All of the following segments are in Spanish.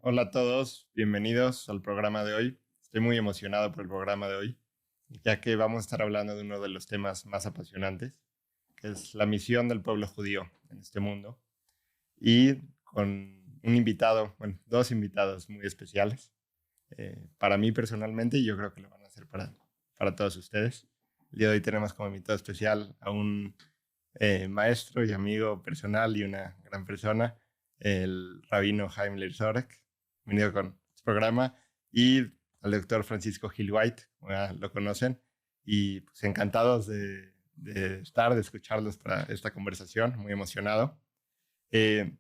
Hola a todos, bienvenidos al programa de hoy. Estoy muy emocionado por el programa de hoy, ya que vamos a estar hablando de uno de los temas más apasionantes, que es la misión del pueblo judío en este mundo. Y con un invitado, bueno, dos invitados muy especiales, para mí personalmente y yo creo que lo van a hacer para todos ustedes. El día de hoy tenemos como invitado especial a un maestro y amigo personal y una gran persona, el rabino Jaime Lerzorek, venido con su programa, y al doctor Francisco Gil White, como ya lo conocen, y pues encantados de escucharlos para esta conversación, muy emocionado. Eh,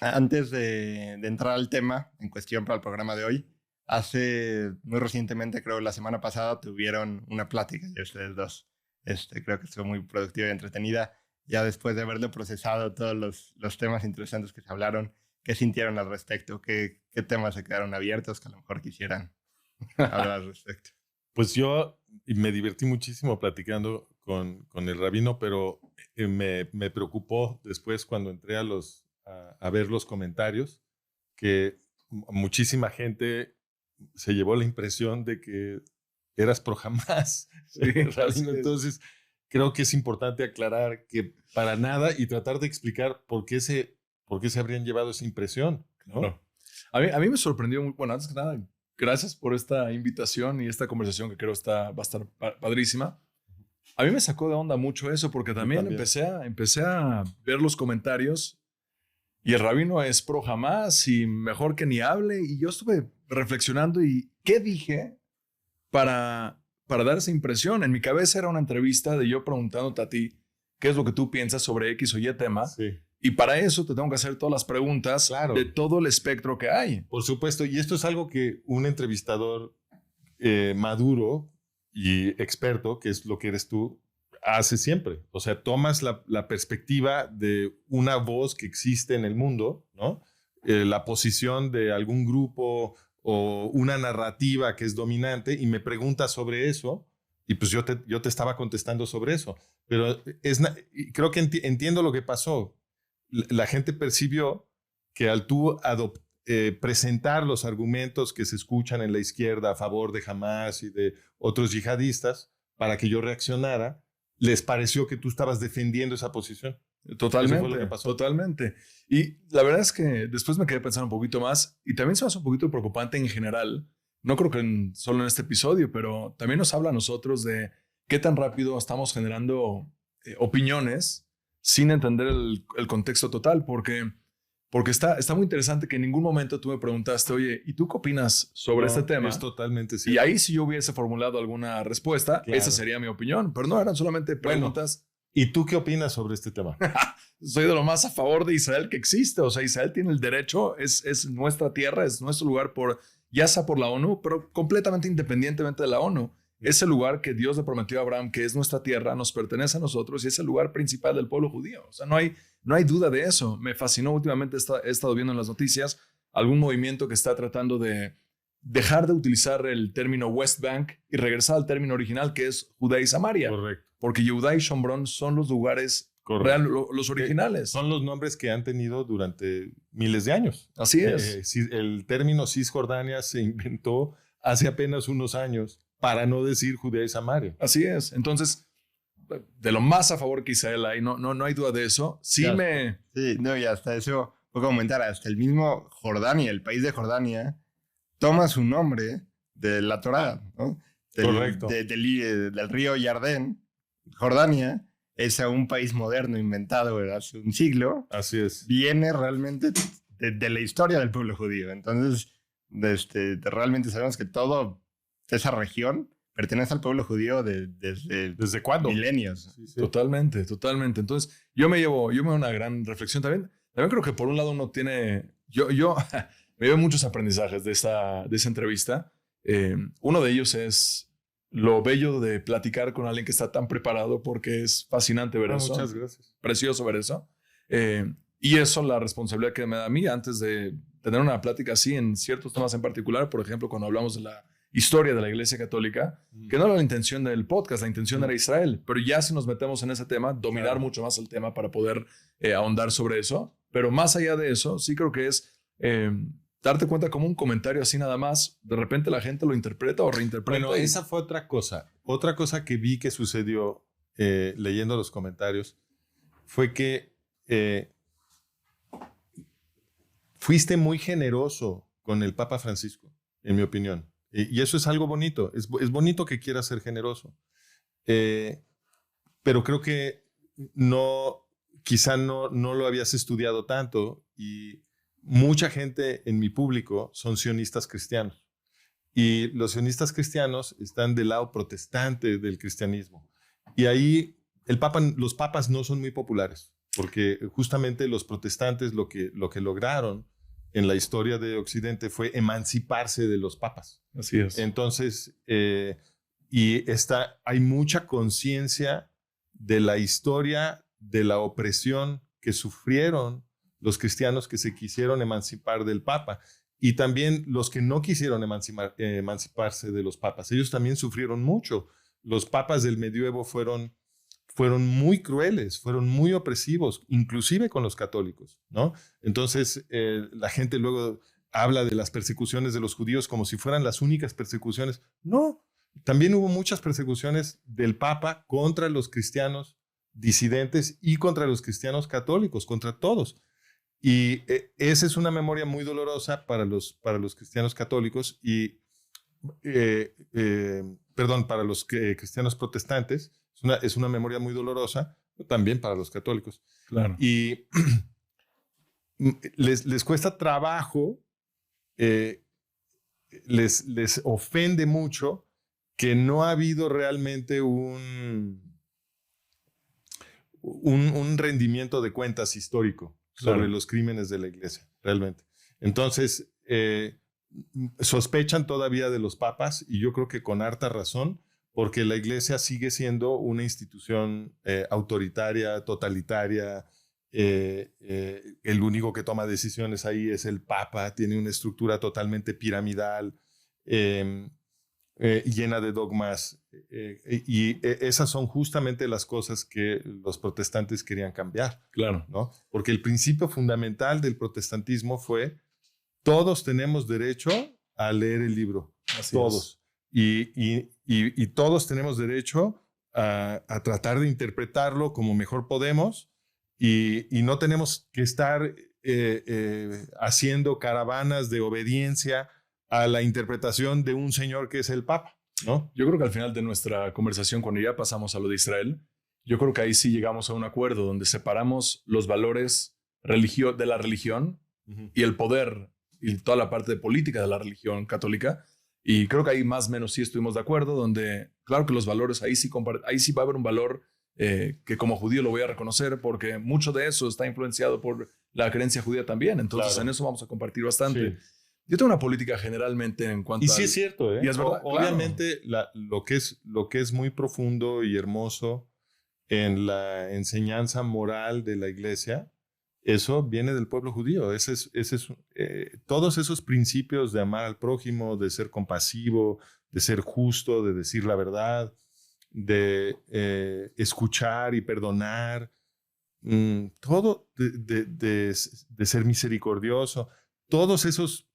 Antes de entrar al tema en cuestión para el programa de hoy, hace muy recientemente, creo la semana pasada, tuvieron una plática de ustedes dos. Creo que estuvo muy productiva y entretenida. Ya después de haberlo procesado todos los temas interesantes que se hablaron, ¿qué sintieron al respecto? ¿Qué temas se quedaron abiertos que a lo mejor quisieran hablar al respecto? Pues yo me divertí muchísimo platicando con el rabino, pero me preocupó después cuando entré a ver los comentarios que muchísima gente se llevó la impresión de que eras pro Hamás, Sí, rabino. Entonces creo que es importante aclarar que para nada y tratar de explicar por qué se habrían llevado esa impresión, ¿no? No. A mí me sorprendió muy, bueno, antes que nada, gracias por esta invitación y esta conversación que creo va a estar padrísima. A mí me sacó de onda mucho eso porque también. Empecé a ver los comentarios y el rabino es pro Hamás y mejor que ni hable, y yo estuve reflexionando y ¿qué dije para dar esa impresión? En mi cabeza era una entrevista de yo preguntándote a ti qué es lo que tú piensas sobre X o Y tema. Sí. Y para eso te tengo que hacer todas las preguntas, claro, de todo el espectro que hay. Por supuesto, y esto es algo que un entrevistador maduro y experto, que es lo que eres tú, hace siempre. O sea, tomas la perspectiva de una voz que existe en el mundo, ¿no? La posición de algún grupo o una narrativa que es dominante y me preguntas sobre eso, y pues yo te estaba contestando sobre eso. Pero creo que entiendo lo que pasó. La gente percibió que al tú presentar los argumentos que se escuchan en la izquierda a favor de Hamás y de otros yihadistas para que yo reaccionara, les pareció que tú estabas defendiendo esa posición. Totalmente, Eso fue lo que pasó. Totalmente. Y la verdad es que después me quedé pensando un poquito más y también se me hace un poquito preocupante en general. No creo que solo en este episodio, pero también nos habla a nosotros de qué tan rápido estamos generando opiniones sin entender el contexto total, porque está muy interesante que en ningún momento tú me preguntaste, oye, ¿y tú qué opinas sobre este tema? Es totalmente cierto. Y ahí si yo hubiese formulado alguna respuesta, claro, esa sería mi opinión, pero no eran solamente preguntas. Bueno, ¿y tú qué opinas sobre este tema? Soy de lo más a favor de Israel que existe. O sea, Israel tiene el derecho, es nuestra tierra, es nuestro lugar, ya sea por la ONU, pero completamente independientemente de la ONU. Ese lugar que Dios le prometió a Abraham, que es nuestra tierra, nos pertenece a nosotros y es el lugar principal del pueblo judío. O sea, no hay duda de eso. Me fascinó últimamente, he estado viendo en las noticias algún movimiento que está tratando de dejar de utilizar el término West Bank y regresar al término original, que es Judea y Samaria. Correcto. Porque Yehudá y Shomrón son los lugares los originales. Son los nombres que han tenido durante miles de años. Así es. El término Cisjordania se inventó hace apenas unos años para no decir Judea y Samaria. Así es. Entonces, de lo más a favor que Israel hay, no hay duda de eso. Sí, no, y hasta eso, puedo comentar, hasta el mismo Jordania, el país de Jordania, toma su nombre de la Torá, ¿no? Correcto. Del río Jardén. Jordania es un país moderno inventado hace un siglo. Así es. Viene realmente de la historia del pueblo judío. Entonces, realmente sabemos que toda esa región pertenece al pueblo judío ¿Desde cuándo? Milenios. Sí. Totalmente. Entonces, yo me llevo una gran reflexión también. También creo que por un lado uno tiene... Yo me llevo muchos aprendizajes de esa entrevista. Uno de ellos es lo bello de platicar con alguien que está tan preparado, porque es fascinante ver eso. Muchas gracias. Precioso ver eso. Y eso, la responsabilidad que me da a mí antes de tener una plática así en ciertos temas en particular, por ejemplo, cuando hablamos de la historia de la Iglesia Católica, que no era la intención del podcast, la intención era Israel, pero ya si nos metemos en ese tema, dominar mucho más el tema para poder ahondar sobre eso. Pero más allá de eso, sí creo que es darte cuenta como un comentario así nada más, de repente la gente lo interpreta o reinterpreta. Bueno, esa fue otra cosa. Otra cosa que vi que sucedió leyendo los comentarios fue que fuiste muy generoso con el Papa Francisco, en mi opinión. Y eso es algo bonito. Es bonito que quieras ser generoso. Pero creo que quizá no lo habías estudiado tanto, y mucha gente en mi público son sionistas cristianos. Y los sionistas cristianos están del lado protestante del cristianismo. Y ahí los papas no son muy populares, porque justamente los protestantes lo que lograron en la historia de Occidente fue emanciparse de los papas. Así es. Entonces, hay mucha conciencia de la historia de la opresión que sufrieron los cristianos que se quisieron emancipar del papa. Y también los que no quisieron emanciparse de los papas. Ellos también sufrieron mucho. Los papas del medioevo fueron muy crueles, fueron muy opresivos, inclusive con los católicos, ¿no? Entonces, la gente luego habla de las persecuciones de los judíos como si fueran las únicas persecuciones. No, también hubo muchas persecuciones del Papa contra los cristianos disidentes y contra los cristianos católicos, contra todos. Y esa es una memoria muy dolorosa para los cristianos católicos y, para los cristianos protestantes. Es una memoria muy dolorosa también para los católicos. Claro. Y les cuesta trabajo, les ofende mucho que no ha habido realmente un rendimiento de cuentas histórico sobre los crímenes de la iglesia, realmente. Entonces, sospechan todavía de los papas, y yo creo que con harta razón, porque la iglesia sigue siendo una institución autoritaria, totalitaria. El único que toma decisiones ahí es el papa, tiene una estructura totalmente piramidal, llena de dogmas, y esas son justamente las cosas que los protestantes querían cambiar. Claro. ¿No? Porque el principio fundamental del protestantismo fue: todos tenemos derecho a leer el libro. Así todos. Y todos tenemos derecho a tratar de interpretarlo como mejor podemos, y no tenemos que estar haciendo caravanas de obediencia a la interpretación de un señor que es el Papa, ¿no? Yo creo que al final de nuestra conversación, cuando ya pasamos a lo de Israel, yo creo que ahí sí llegamos a un acuerdo donde separamos los valores de la religión y el poder y toda la parte de política de la religión católica. Y creo que ahí más o menos sí estuvimos de acuerdo, donde claro que los valores ahí sí va a haber un valor que como judío lo voy a reconocer, porque mucho de eso está influenciado por la creencia judía también. Entonces en eso vamos a compartir bastante. Sí. Yo tengo una política generalmente en cuanto a... Y sí es cierto, ¿eh? Y es verdad, obviamente lo que es muy profundo y hermoso en la enseñanza moral de la iglesia, eso viene del pueblo judío. Todos esos principios de amar al prójimo, de ser compasivo, de ser justo, de decir la verdad, de escuchar y perdonar, todo de ser misericordioso, todos esos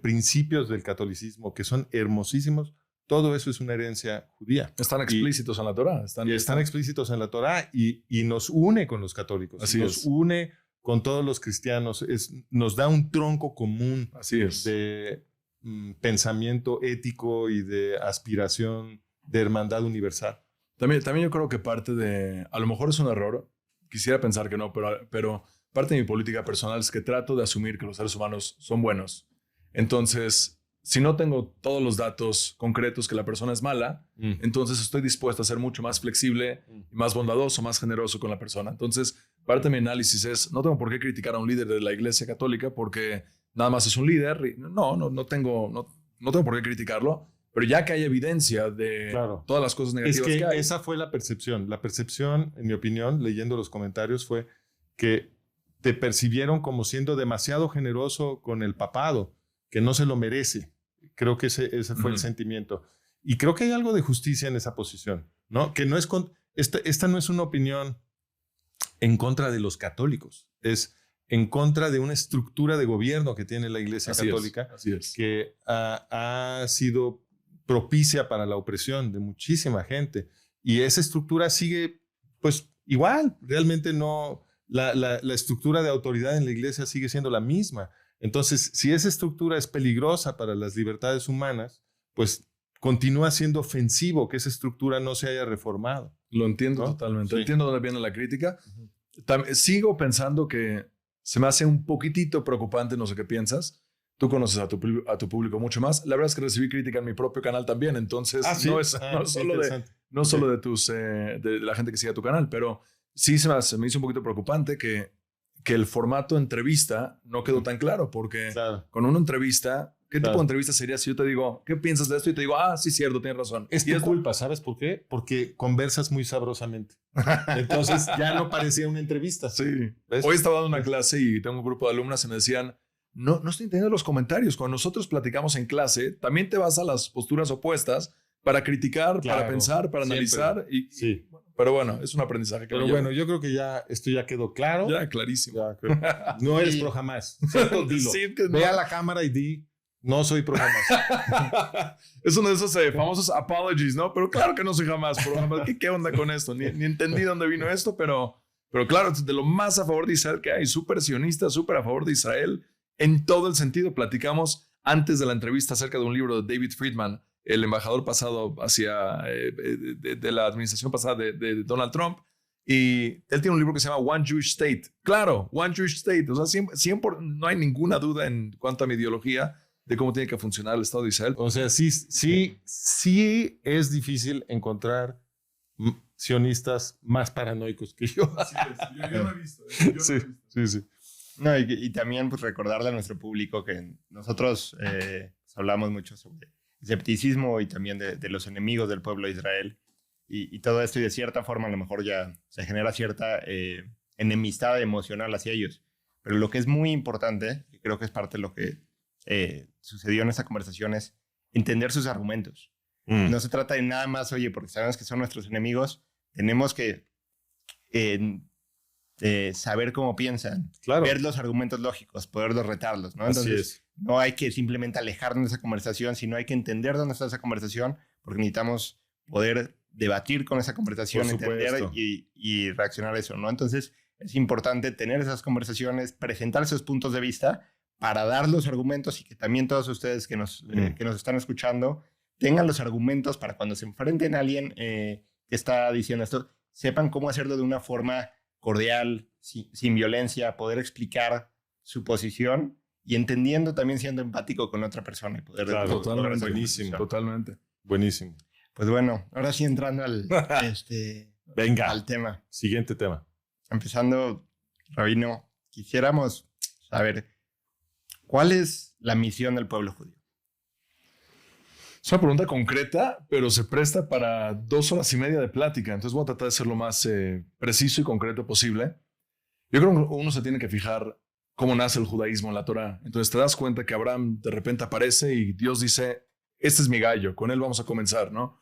principios del catolicismo que son hermosísimos, todo eso es una herencia judía. Están explícitos en la Torá. Están explícitos en la Torá, y nos une con los católicos. Así nos une con todos los cristianos. Nos da un tronco común. Así es. De pensamiento ético y de aspiración de hermandad universal. También yo creo que parte de... A lo mejor es un error. Quisiera pensar que no, pero parte de mi política personal es que trato de asumir que los seres humanos son buenos. Entonces, si no tengo todos los datos concretos que la persona es mala, entonces estoy dispuesto a ser mucho más flexible, más bondadoso, más generoso con la persona. Entonces, parte de mi análisis es, no tengo por qué criticar a un líder de la iglesia católica porque nada más es un líder. No tengo por qué criticarlo, pero ya que hay evidencia de todas las cosas negativas que hay. Esa fue la percepción. La percepción, en mi opinión, leyendo los comentarios, fue que te percibieron como siendo demasiado generoso con el papado, que no se lo merece. Creo que ese fue el sentimiento. Y creo que hay algo de justicia en esa posición, ¿no? Que no es esta no es una opinión en contra de los católicos. en contra de una estructura de gobierno que tiene la Iglesia Católica, así es. que ha sido propicia para la opresión de muchísima gente. Y esa estructura sigue, pues, igual. Realmente no, la estructura de autoridad en la Iglesia sigue siendo la misma. Entonces, si esa estructura es peligrosa para las libertades humanas, pues continúa siendo ofensivo que esa estructura no se haya reformado. Lo entiendo, ¿no? Totalmente. Sí. Entiendo dónde viene la crítica. Sigo pensando que se me hace un poquitito preocupante, no sé qué piensas. Tú conoces a tu público mucho más. La verdad es que recibí crítica en mi propio canal también, entonces ¿sí? no solo de la gente que sigue tu canal, pero sí se me hizo un poquito preocupante que el formato entrevista no quedó tan claro, porque con una entrevista, ¿qué tipo de entrevista sería si yo te digo, ¿qué piensas de esto? Y te digo, sí, cierto, tienes razón. Es tu culpa, ¿sabes por qué? Porque conversas muy sabrosamente. Entonces ya no parecía una entrevista. Sí. ¿Ves? Hoy estaba dando una clase y tengo un grupo de alumnas y me decían, no estoy entendiendo los comentarios. Cuando nosotros platicamos en clase, también te vas a las posturas opuestas para criticar, para pensar, para analizar. Sí. Pero bueno, es un aprendizaje que Pero bueno, yo creo que esto ya quedó claro. Ya, clarísimo. No eres pro jamás. Dilo. Sí, ve a la cámara y di, no soy pro jamás. Es uno de esos famosos apologies, ¿no? Pero claro que no soy jamás pro jamás. ¿Qué onda con esto? Ni entendí dónde vino esto, pero claro, de lo más a favor de Israel que hay, súper sionista, súper a favor de Israel, en todo el sentido. Platicamos antes de la entrevista acerca de un libro de David Friedman, el embajador pasado de la administración pasada de Donald Trump, y él tiene un libro que se llama One Jewish State. Claro, One Jewish State. O sea, siempre no hay ninguna duda en cuanto a mi ideología de cómo tiene que funcionar el Estado de Israel. O sea, sí es difícil encontrar sionistas más paranoicos que yo. Así es. Yo lo he visto. Sí. No, y también pues, recordarle a nuestro público que nosotros hablamos mucho sobre escepticismo y también de los enemigos del pueblo de Israel y todo esto, y de cierta forma a lo mejor ya se genera cierta enemistad emocional hacia ellos. Pero lo que es muy importante, y creo que es parte de lo que sucedió en esta conversación, es entender sus argumentos. No se trata de nada más, oye, porque sabemos que son nuestros enemigos, tenemos que saber cómo piensan, ver los argumentos lógicos, poderlos retarlos, ¿no? Entonces, no hay que simplemente alejarnos de esa conversación, sino hay que entender dónde está esa conversación, porque necesitamos poder debatir con esa conversación, entender y reaccionar a eso, ¿no? Entonces, es importante tener esas conversaciones, presentar esos puntos de vista para dar los argumentos y que también todos ustedes que nos están escuchando tengan los argumentos para cuando se enfrenten a alguien que está diciendo esto, sepan cómo hacerlo de una forma cordial, sin violencia, poder explicar su posición y entendiendo también siendo empático con otra persona y poder... Totalmente. Buenísimo. Pues bueno, ahora sí entrando al tema. Siguiente tema. Empezando, Rabino, quisiéramos saber ¿cuál es la misión del pueblo judío? Es una pregunta concreta, pero se presta para 2 horas y media de plática. Entonces voy a tratar de ser lo más preciso y concreto posible. Yo creo que uno se tiene que fijar cómo nace el judaísmo en la Torá. Entonces te das cuenta que Abraham de repente aparece y Dios dice, este es mi gallo, con él vamos a comenzar, ¿no?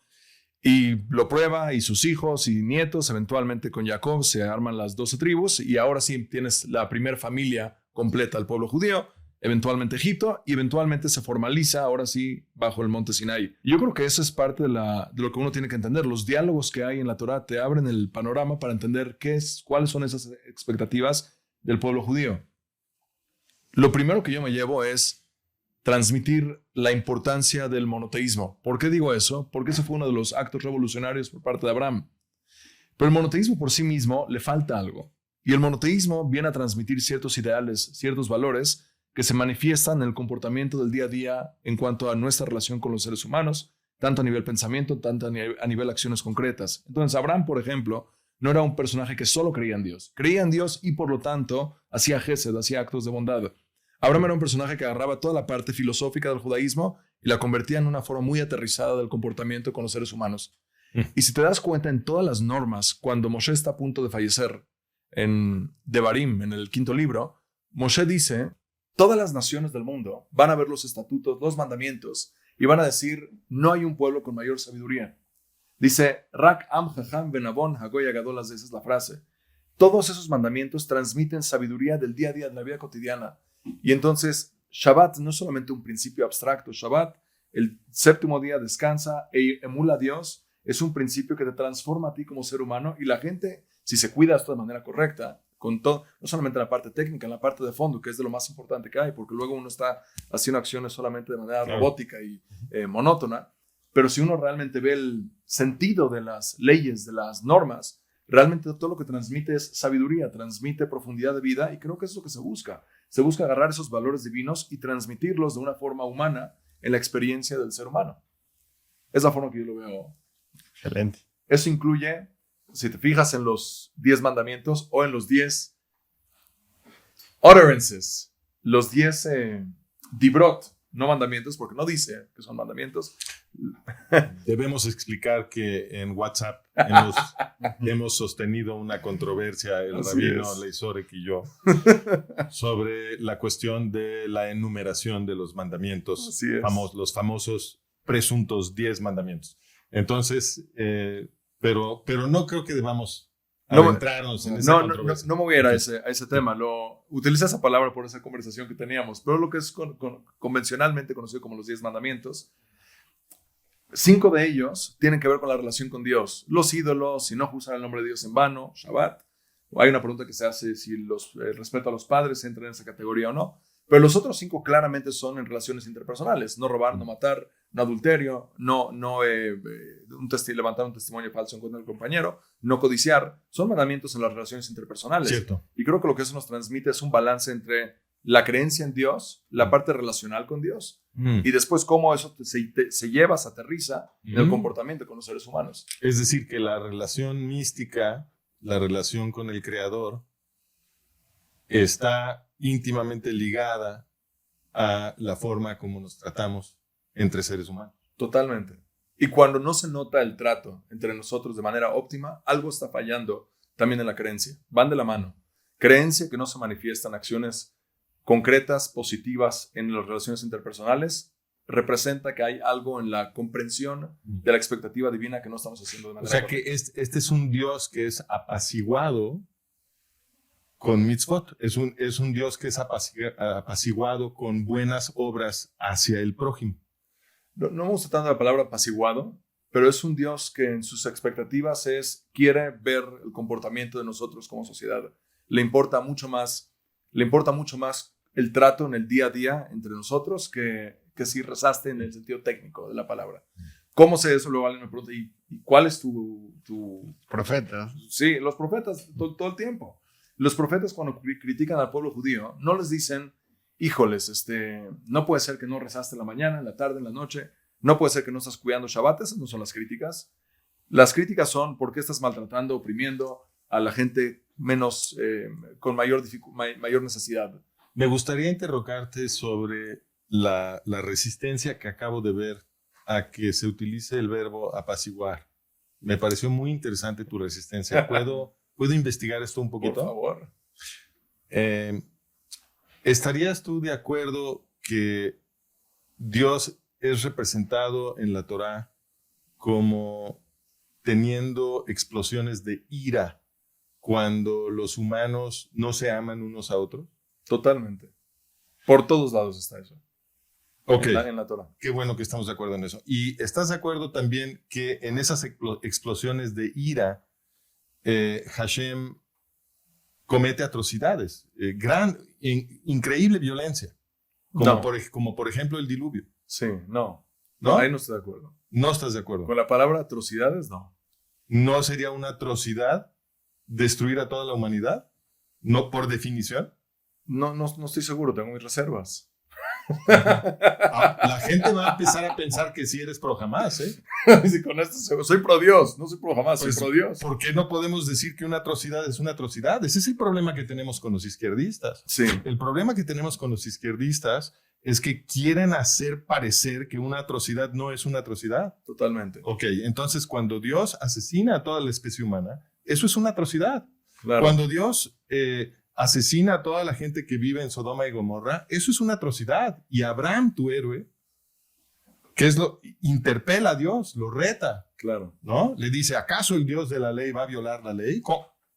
Y lo prueba y sus hijos y nietos, eventualmente con Jacob se arman las 12 tribus y ahora sí tienes la primera familia completa del pueblo judío. Eventualmente Egipto, y eventualmente se formaliza ahora sí bajo el monte Sinai. Yo creo que eso es parte de lo que uno tiene que entender. Los diálogos que hay en la Torá te abren el panorama para entender cuáles son esas expectativas del pueblo judío. Lo primero que yo me llevo es transmitir la importancia del monoteísmo. ¿Por qué digo eso? Porque ese fue uno de los actos revolucionarios por parte de Abraham. Pero el monoteísmo por sí mismo le falta algo. Y el monoteísmo viene a transmitir ciertos ideales, ciertos valores que se manifiestan en el comportamiento del día a día en cuanto a nuestra relación con los seres humanos, tanto a nivel pensamiento, tanto a nivel acciones concretas. Entonces, Abraham, por ejemplo, no era un personaje que solo creía en Dios. Creía en Dios y, por lo tanto, hacía gesed, hacía actos de bondad. Abraham era un personaje que agarraba toda la parte filosófica del judaísmo y la convertía en una forma muy aterrizada del comportamiento con los seres humanos. Y si te das cuenta en todas las normas, cuando Moshe está a punto de fallecer en Devarim, en el 5º libro, Moshe dice... Todas las naciones del mundo van a ver los estatutos, los mandamientos, y van a decir, no hay un pueblo con mayor sabiduría. Dice, Rak am jajam benabon hagoy agadol, esa es la frase. todos esos mandamientos transmiten sabiduría del día a día, de la vida cotidiana. Y entonces, Shabbat no es solamente un principio abstracto. Shabbat, el séptimo día, descansa e emula a Dios. Es un principio que te transforma a ti como ser humano. Y la gente, si se cuida esto de manera correcta, con todo, no solamente en la parte técnica, en la parte de fondo, que es de lo más importante que hay, porque luego uno está haciendo acciones solamente de manera robótica y monótona. Pero si uno realmente ve el sentido de las leyes, de las normas, realmente todo lo que transmite es sabiduría, transmite profundidad de vida, y creo que eso es lo que se busca. Se busca agarrar esos valores divinos y transmitirlos de una forma humana en la experiencia del ser humano. Es la forma que yo lo veo. Excelente. Eso incluye, si te fijas en los 10 mandamientos o en los 10 utterances, los 10 dibrot, no mandamientos, porque no dice que son mandamientos. Debemos explicar que en WhatsApp hemos sostenido una controversia, el rabino Leisorek y yo, sobre la cuestión de la enumeración de los mandamientos, los famosos presuntos 10 mandamientos. Entonces, pero no creo que debamos adentrarnos en esa controversia. No me voy a ir a ese tema. Utilicé esa palabra por esa conversación que teníamos, pero lo que es convencionalmente conocido como los 10 mandamientos, 5 de ellos tienen que ver con la relación con Dios. Los ídolos, si no usar el nombre de Dios en vano, Shabbat. Hay una pregunta que se hace si el respeto a los padres entra en esa categoría o no. Pero los otros 5 claramente son en relaciones interpersonales. No robar, no matar, no adulterio, no levantar un testimonio falso en contra del compañero, no codiciar. Son mandamientos en las relaciones interpersonales. Cierto. Y creo que lo que eso nos transmite es un balance entre la creencia en Dios, la parte relacional con Dios, y después cómo eso se lleva, se aterriza en el comportamiento con los seres humanos. Es decir, que la relación mística, la relación con el Creador, está íntimamente ligada a la forma como nos tratamos entre seres humanos. Totalmente. Y cuando no se nota el trato entre nosotros de manera óptima, algo está fallando también en la creencia. Van de la mano. Creencia que no se manifiesta en acciones concretas, positivas en las relaciones interpersonales, representa que hay algo en la comprensión de la expectativa divina que no estamos haciendo de manera correcta. correcta. Que este es un Dios que es apaciguado con mitzvot. Es un Dios que es apaciguado con buenas obras hacia el prójimo. No me gusta tanto la palabra apaciguado, pero es un Dios que en sus expectativas quiere ver el comportamiento de nosotros como sociedad. Le importa mucho más el trato en el día a día entre nosotros que si rezaste en el sentido técnico de la palabra. ¿Cómo sé eso? Luego alguien me pregunta, ¿y cuál es tu profeta? Sí, los profetas todo el tiempo. Los profetas cuando critican al pueblo judío no les dicen, híjoles, no puede ser que no rezaste en la mañana, en la tarde, en la noche, no puede ser que no estás cuidando Shabbat. Esas no son las críticas. Las críticas son por qué estás maltratando, oprimiendo a la gente con mayor necesidad. Me gustaría interrogarte sobre la resistencia que acabo de ver a que se utilice el verbo apaciguar. Me pareció muy interesante tu resistencia. ¿Puedo investigar esto un poquito? Por favor. ¿Estarías tú de acuerdo que Dios es representado en la Torá como teniendo explosiones de ira cuando los humanos no se aman unos a otros? Totalmente. Por todos lados está eso. Ok. En la Torá. Qué bueno que estamos de acuerdo en eso. ¿Y estás de acuerdo también que en esas explosiones de ira Hashem comete atrocidades, increíble violencia, como por ejemplo el diluvio? Sí, no, ¿No? ahí no estoy de acuerdo. ¿No estás de acuerdo? Con la palabra atrocidades, no. ¿No sería una atrocidad destruir a toda la humanidad? ¿No por definición? No estoy seguro, tengo mis reservas. La gente va a empezar a pensar que sí eres pro Hamás, ¿eh? Sí, con esto soy pro Dios, no soy pro Hamás, Pues, soy pro Dios. ¿Por qué no podemos decir que una atrocidad es una atrocidad? Ese es el problema que tenemos con los izquierdistas. Sí. El problema que tenemos con los izquierdistas es que quieren hacer parecer que una atrocidad no es una atrocidad. Totalmente. Ok, entonces cuando Dios asesina a toda la especie humana, eso es una atrocidad. Claro. Cuando Dios asesina a toda la gente que vive en Sodoma y Gomorra, eso es una atrocidad. Y Abraham, tu héroe, interpela a Dios, lo reta, Claro. ¿no? Le dice, ¿acaso el Dios de la ley va a violar la ley?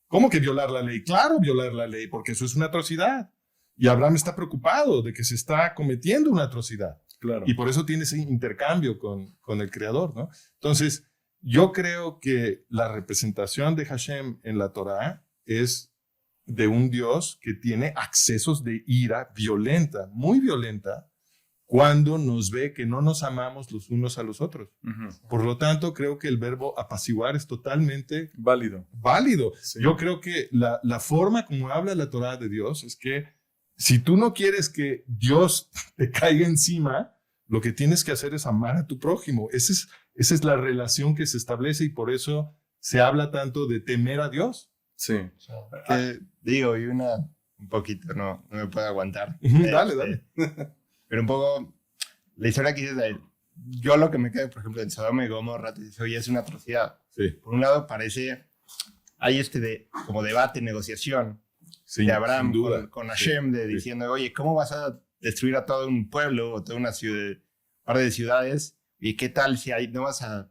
¿Cómo que violar la ley? Claro, violar la ley, porque eso es una atrocidad. Y Abraham está preocupado de que se está cometiendo una atrocidad. Claro. Y por eso tiene ese intercambio con el Creador, ¿no? Entonces, yo creo que la representación de Hashem en la Torá es de un Dios que tiene accesos de ira violenta, muy violenta, cuando nos ve que no nos amamos los unos a los otros. Por lo tanto, creo que el verbo apaciguar es totalmente Válido. Sí. Yo creo que la forma como habla la Torá de Dios es que si tú no quieres que Dios te caiga encima, lo que tienes que hacer es amar a tu prójimo. Esa es la relación que se establece y por eso se habla tanto de temer a Dios. Sí. Que, digo, y un poquito, no me puedo aguantar. Dale. Pero un poco, la historia que dices, yo lo que me quedo, por ejemplo, en Sodoma y Gomorra, te dice, oye, es una atrocidad. Sí. Por un lado hay como debate, negociación Sí, de Abraham sin duda. con Hashem, diciendo, oye, ¿cómo vas a destruir a todo un pueblo o toda una ciudad, un par de ciudades? ¿Y qué tal si no vas a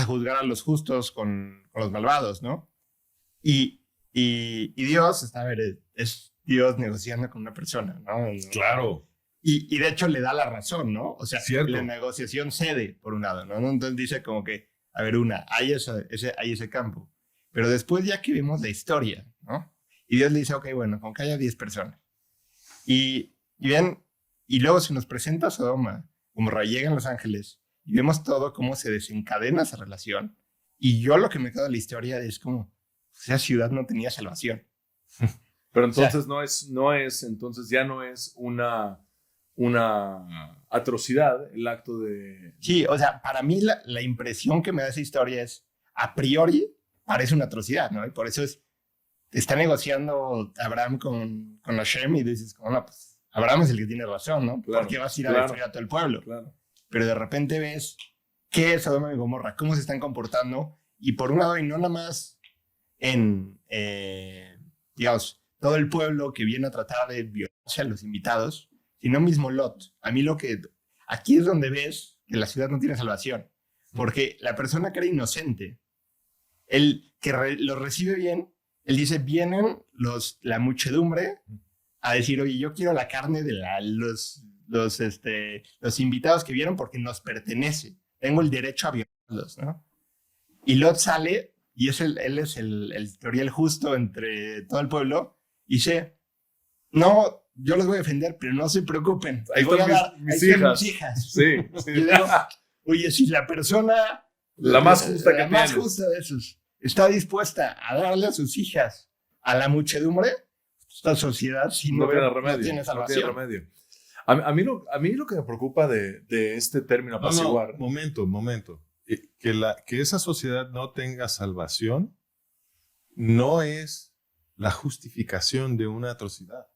juzgar a los justos con los malvados, ¿no? Y Dios, es Dios negociando con una persona, ¿no? Claro. Y de hecho le da la razón, ¿no? O sea, Cierto. la negociación cede, por un lado, ¿no? Entonces dice como que, hay ese campo. Pero después ya que vimos la historia, ¿no? Y Dios le dice, ok, bueno, con que haya 10 personas. Y luego se nos presenta Sodoma, como llegan los ángeles, y vemos todo cómo se desencadena esa relación. Y yo lo que me quedo de la historia es como, esa ciudad no tenía salvación. Pero entonces entonces ya no es una atrocidad el acto de... Sí, o sea, para mí la impresión que me da esa historia es, a priori, parece una atrocidad, ¿no? Y por eso está negociando Abraham con Hashem y dices, no, pues Abraham es el que tiene razón, ¿no? Claro, ¿Por qué vas a ir a destruir a todo el pueblo? Claro. Pero de repente ves qué es Sodoma y Gomorra, cómo se están comportando, y por un lado, y no nada más digamos, todo el pueblo que viene a tratar de violarse a los invitados, sino mismo Lot. Aquí es donde ves que la ciudad no tiene salvación, porque la persona que era inocente, el que lo recibe bien, él dice, vienen la muchedumbre a decir, oye, yo quiero la carne de los invitados que vieron porque nos pertenece. Tengo el derecho a violarlos, ¿no? Y Lot sale, y él es el justo entre todo el pueblo, y dice, no, yo los voy a defender, pero no se preocupen. Ahí voy a están dar mis hijas. Sí. Y yo digo, oye, si la persona... La más justa que La más tienes. justa de esos está dispuesta a darle a sus hijas a la muchedumbre, esta sociedad No tiene remedio. no tiene salvación. No tiene remedio. A mí lo que me preocupa de este término apaciguar... Momento. Que esa sociedad no tenga salvación no es la justificación de una atrocidad.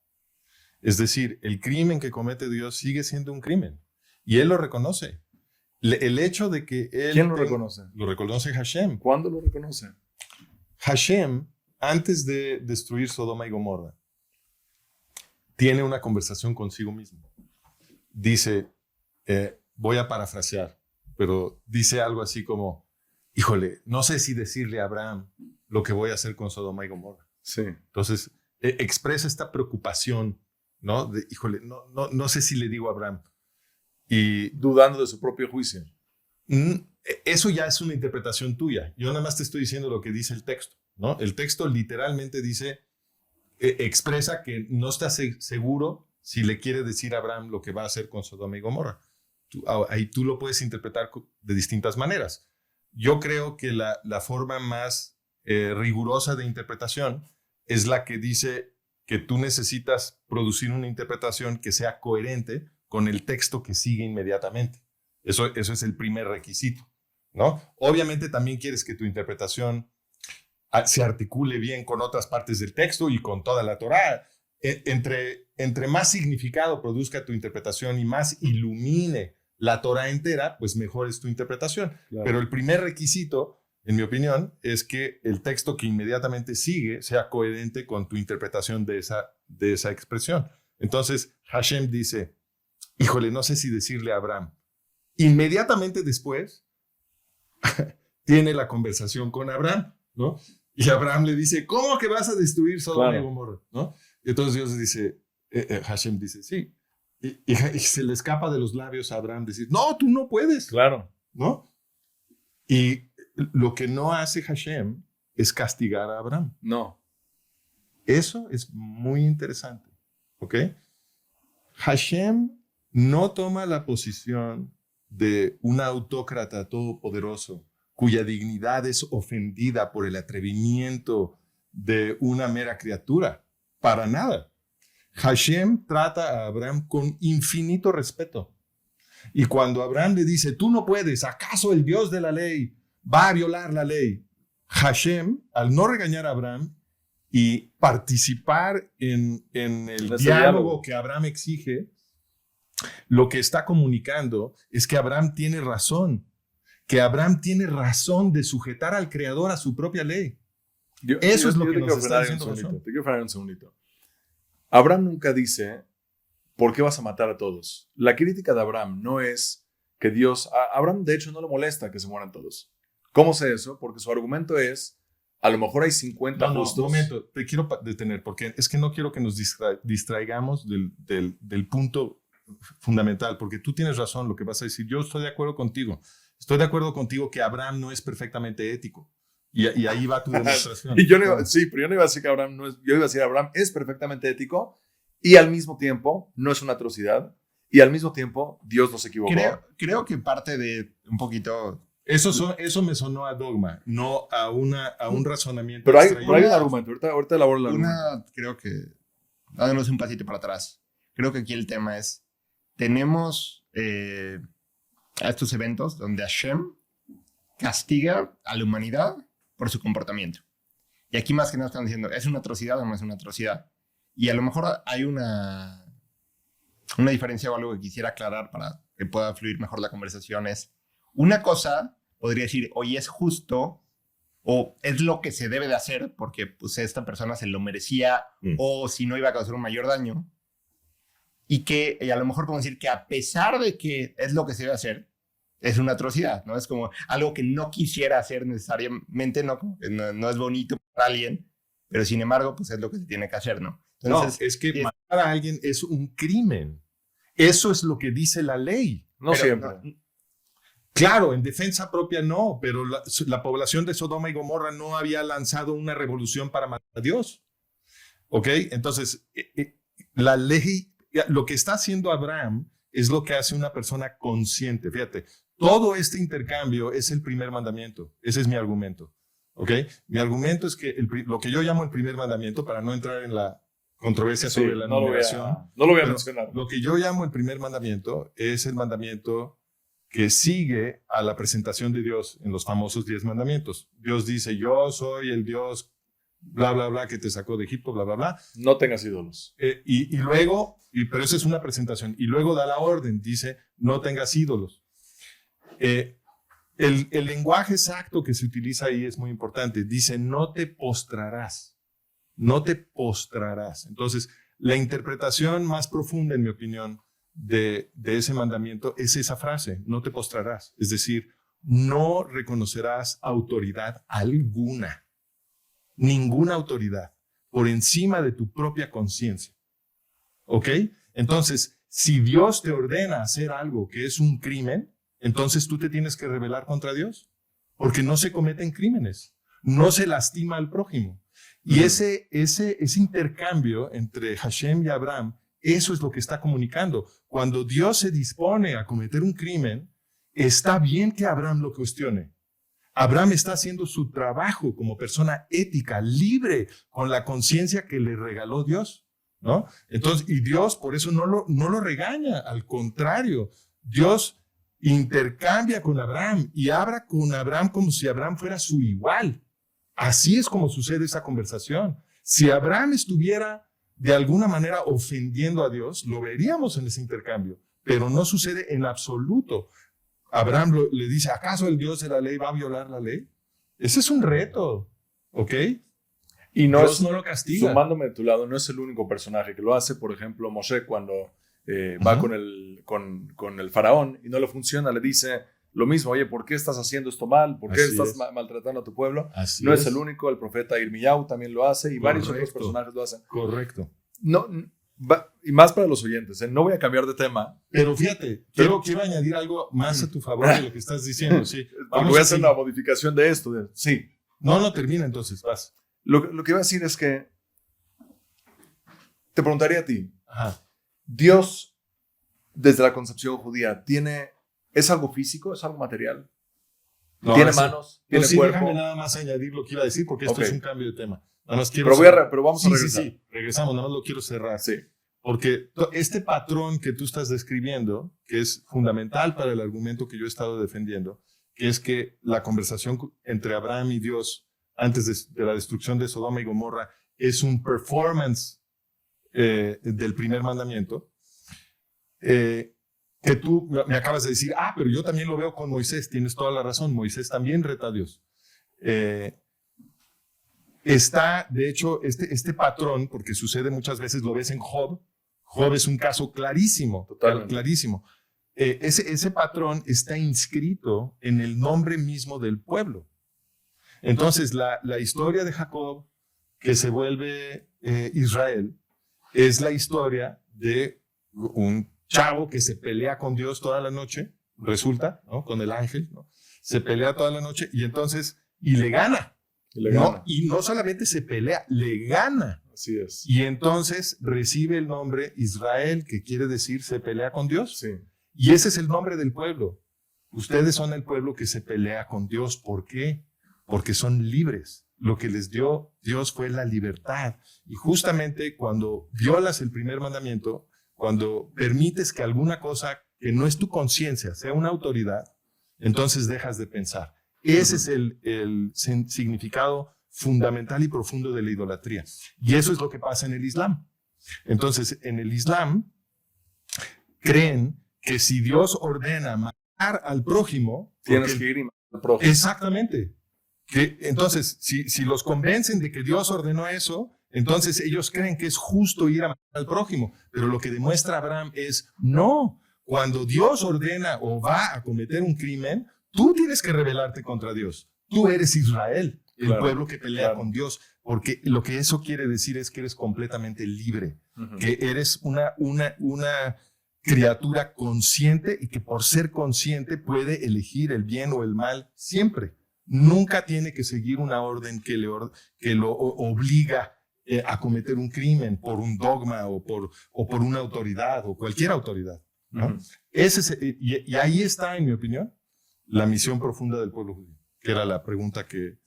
Es decir, el crimen que comete Dios sigue siendo un crimen. Y Él lo reconoce. El hecho de que Él... ¿Quién lo reconoce? Lo reconoce Hashem. ¿Cuándo lo reconoce? Hashem, antes de destruir Sodoma y Gomorra, tiene una conversación consigo mismo. Dice, voy a parafrasear, pero dice algo así como, híjole, no sé si decirle a Abraham lo que voy a hacer con Sodoma y Gomorra. Sí. Entonces, expresa esta preocupación, ¿no? De, híjole, no sé si le digo a Abraham. Y Dudando de su propio juicio. eso ya es una interpretación tuya. Yo nada más te estoy diciendo lo que dice el texto, ¿no? El texto literalmente dice, expresa que no está seguro si le quiere decir a Abraham lo que va a hacer con Sodoma y Gomorra. Ahí tú lo puedes interpretar de distintas maneras. Yo creo que la forma más rigurosa de interpretación es la que dice que tú necesitas producir una interpretación que sea coherente con el texto que sigue inmediatamente. Eso es el primer requisito, ¿no? Obviamente también quieres que tu interpretación se articule bien con otras partes del texto y con toda la Torá. Entre más significado produzca tu interpretación y más ilumine la Torá entera, pues mejor es tu interpretación. Claro. Pero el primer requisito, en mi opinión, es que el texto que inmediatamente sigue sea coherente con tu interpretación de esa expresión. Entonces, Hashem dice, híjole, no sé si decirle a Abraham. Inmediatamente después, tiene la conversación con Abraham, ¿no? Y Abraham le dice, ¿cómo que vas a destruir Sodoma Claro. y Gomorra? ¿No? Y entonces Dios dice, Hashem dice, sí. Y se le escapa de los labios a Abraham decir, no, tú no puedes. Claro. ¿No? Y lo que no hace Hashem es castigar a Abraham. No. Eso es muy interesante. ¿Ok? Hashem no toma la posición de un autócrata todopoderoso cuya dignidad es ofendida por el atrevimiento de una mera criatura. Para nada. Hashem trata a Abraham con infinito respeto. Y cuando Abraham le dice, tú no puedes, ¿acaso el Dios de la ley va a violar la ley? Hashem, al no regañar a Abraham y participar en el diálogo que Abraham exige, lo que está comunicando es que Abraham tiene razón, de sujetar al Creador a su propia ley. Eso es lo que nos está diciendo Hashem. Te quiero frenar un segundito. Abraham nunca dice, ¿por qué vas a matar a todos? La crítica de Abraham no es que Dios... A Abraham, de hecho, no le molesta que se mueran todos. ¿Cómo sé eso? Porque su argumento es, a lo mejor hay 50 justos. Un momento, te quiero detener, porque es que no quiero que nos distraigamos del punto fundamental, porque tú tienes razón, lo que vas a decir. Yo estoy de acuerdo contigo. Estoy de acuerdo contigo que Abraham no es perfectamente ético. Y ahí va tu demostración. Y yo no iba, sí, pero yo no iba a decir que Abraham no es... Yo iba a decir Abraham es perfectamente ético y al mismo tiempo no es una atrocidad y al mismo tiempo Dios nos equivocó. Creo que parte de un poquito... Eso me sonó a dogma, no a un razonamiento. Pero hay un argumento. Ahorita elaboro el argumento. Creo que... Dándonos un pasito para atrás. Creo que aquí el tema es... Tenemos a estos eventos donde Hashem castiga a la humanidad por su comportamiento. Y aquí más que nada están diciendo, ¿es una atrocidad o no es una atrocidad? Y a lo mejor hay una diferencia o algo que quisiera aclarar para que pueda fluir mejor la conversación. Es una cosa, podría decir, oye, es justo o es lo que se debe de hacer porque pues, esta persona se lo merecía o si no iba a causar un mayor daño. Y a lo mejor podemos decir que a pesar de que es lo que se debe hacer, es una atrocidad, ¿no? Es como algo que no quisiera hacer necesariamente, ¿no? No es bonito para alguien, pero sin embargo, pues es lo que se tiene que hacer, ¿no? Entonces, no, es que matar a alguien es un crimen. Eso es lo que dice la ley. No siempre. Claro, en defensa propia no, pero la población de Sodoma y Gomorra no había lanzado una revolución para matar a Dios. ¿Ok? Entonces, la ley, lo que está haciendo Abraham es lo que hace una persona consciente. Fíjate, todo este intercambio es el primer mandamiento. Ese es mi argumento. ¿Ok? Mi argumento es que lo que yo llamo el primer mandamiento, para no entrar en la controversia sobre la numeración. No lo voy a mencionar. Lo que yo llamo el primer mandamiento es el mandamiento que sigue a la presentación de Dios en los famosos 10 mandamientos. Dios dice, yo soy el Dios, bla, bla, bla, que te sacó de Egipto, bla, bla, bla. No tengas ídolos. Y luego, pero esa es una presentación. Y luego da la orden, dice, no tengas ídolos. El lenguaje exacto que se utiliza ahí es muy importante. Dice, no te postrarás. No te postrarás. Entonces, la interpretación más profunda, en mi opinión, de ese mandamiento es esa frase, no te postrarás. Es decir, no reconocerás autoridad alguna, ninguna autoridad, por encima de tu propia conciencia. ¿Ok? Entonces, si Dios te ordena hacer algo que es un crimen, entonces tú te tienes que rebelar contra Dios, porque no se cometen crímenes, no se lastima al prójimo. Y ese intercambio entre Hashem y Abraham, eso es lo que está comunicando. Cuando Dios se dispone a cometer un crimen, está bien que Abraham lo cuestione. Abraham está haciendo su trabajo como persona ética, libre, con la conciencia que le regaló Dios, ¿no? Entonces, y Dios por eso no lo regaña, al contrario, Dios intercambia con Abraham y habla con Abraham como si Abraham fuera su igual. Así es como sucede esa conversación. Si Abraham estuviera de alguna manera ofendiendo a Dios, lo veríamos en ese intercambio, pero no sucede en absoluto. Abraham le dice, ¿acaso el Dios de la ley va a violar la ley? Ese es un reto, ¿ok? Y Dios no lo castiga. Sumándome de tu lado, no es el único personaje que lo hace. Por ejemplo, Moshe cuando va con el faraón y no le funciona, le dice, lo mismo. Oye, ¿por qué estás haciendo esto mal? ¿Por qué Así estás es. maltratando a tu pueblo? Así No es el único, el profeta Irmiyahu también lo hace y varios otros Correcto. personajes lo hacen. Correcto. No, y más para los oyentes, no voy a cambiar de tema. Pero fíjate, quiero añadir algo más a tu favor de lo que estás diciendo. Sí. Porque voy a hacer una modificación de esto. Sí. No termina entonces, vas. Lo que iba a decir es que te preguntaría a ti, Ajá. Dios, desde la concepción judía, ¿es algo físico? ¿Es algo material? No, ¿Tiene ahora sí. manos? ¿Tiene Sí, cuerpo? déjame nada más añadir lo que iba a decir porque esto Ok. es un cambio de tema. Nada más quiero Pero vamos a regresar. Sí, regresamos, nada más lo quiero cerrar. Sí. Porque este patrón que tú estás describiendo, que es fundamental para el argumento que yo he estado defendiendo, que es que la conversación entre Abraham y Dios antes de la destrucción de Sodoma y Gomorra es un performance del primer mandamiento, que tú me acabas de decir, pero yo también lo veo con Moisés, tienes toda la razón, Moisés también reta a Dios. Está, de hecho, este patrón, porque sucede muchas veces, lo ves en Job. Job es un caso clarísimo, Totalmente. clarísimo. Ese patrón está inscrito en el nombre mismo del pueblo. Entonces, la historia de Jacob, que se vuelve Israel, es la historia de un chavo que se pelea con Dios toda la noche, resulta, ¿no? Con el ángel, ¿no? Se pelea toda la noche y le gana. Y no solamente se pelea, le gana. Así es. Y entonces recibe el nombre Israel, que quiere decir se pelea con Dios. Sí. Y ese es el nombre del pueblo. Ustedes son el pueblo que se pelea con Dios. ¿Por qué? Porque son libres. Lo que les dio Dios fue la libertad. Y justamente cuando violas el primer mandamiento, cuando permites que alguna cosa que no es tu conciencia sea una autoridad, entonces dejas de pensar. Ese es el significado fundamental y profundo de la idolatría. Y eso es lo que pasa en el Islam. Entonces, en el Islam, creen que si Dios ordena matar al prójimo, Tienes que ir y matar al prójimo. Exactamente. Entonces, si los convencen de que Dios ordenó eso, entonces ellos creen que es justo ir a matar al prójimo. Pero lo que demuestra Abraham es, no, cuando Dios ordena o va a cometer un crimen, tú tienes que rebelarte contra Dios. Tú eres Israel, el pueblo que pelea con Dios. Porque lo que eso quiere decir es que eres completamente libre, que eres una criatura consciente y que por ser consciente puede elegir el bien o el mal siempre. Nunca tiene que seguir una orden que lo obliga a cometer un crimen por un dogma o por una autoridad o cualquier autoridad, ¿no? Y ahí está, en mi opinión, la misión profunda del pueblo judío, que era la pregunta que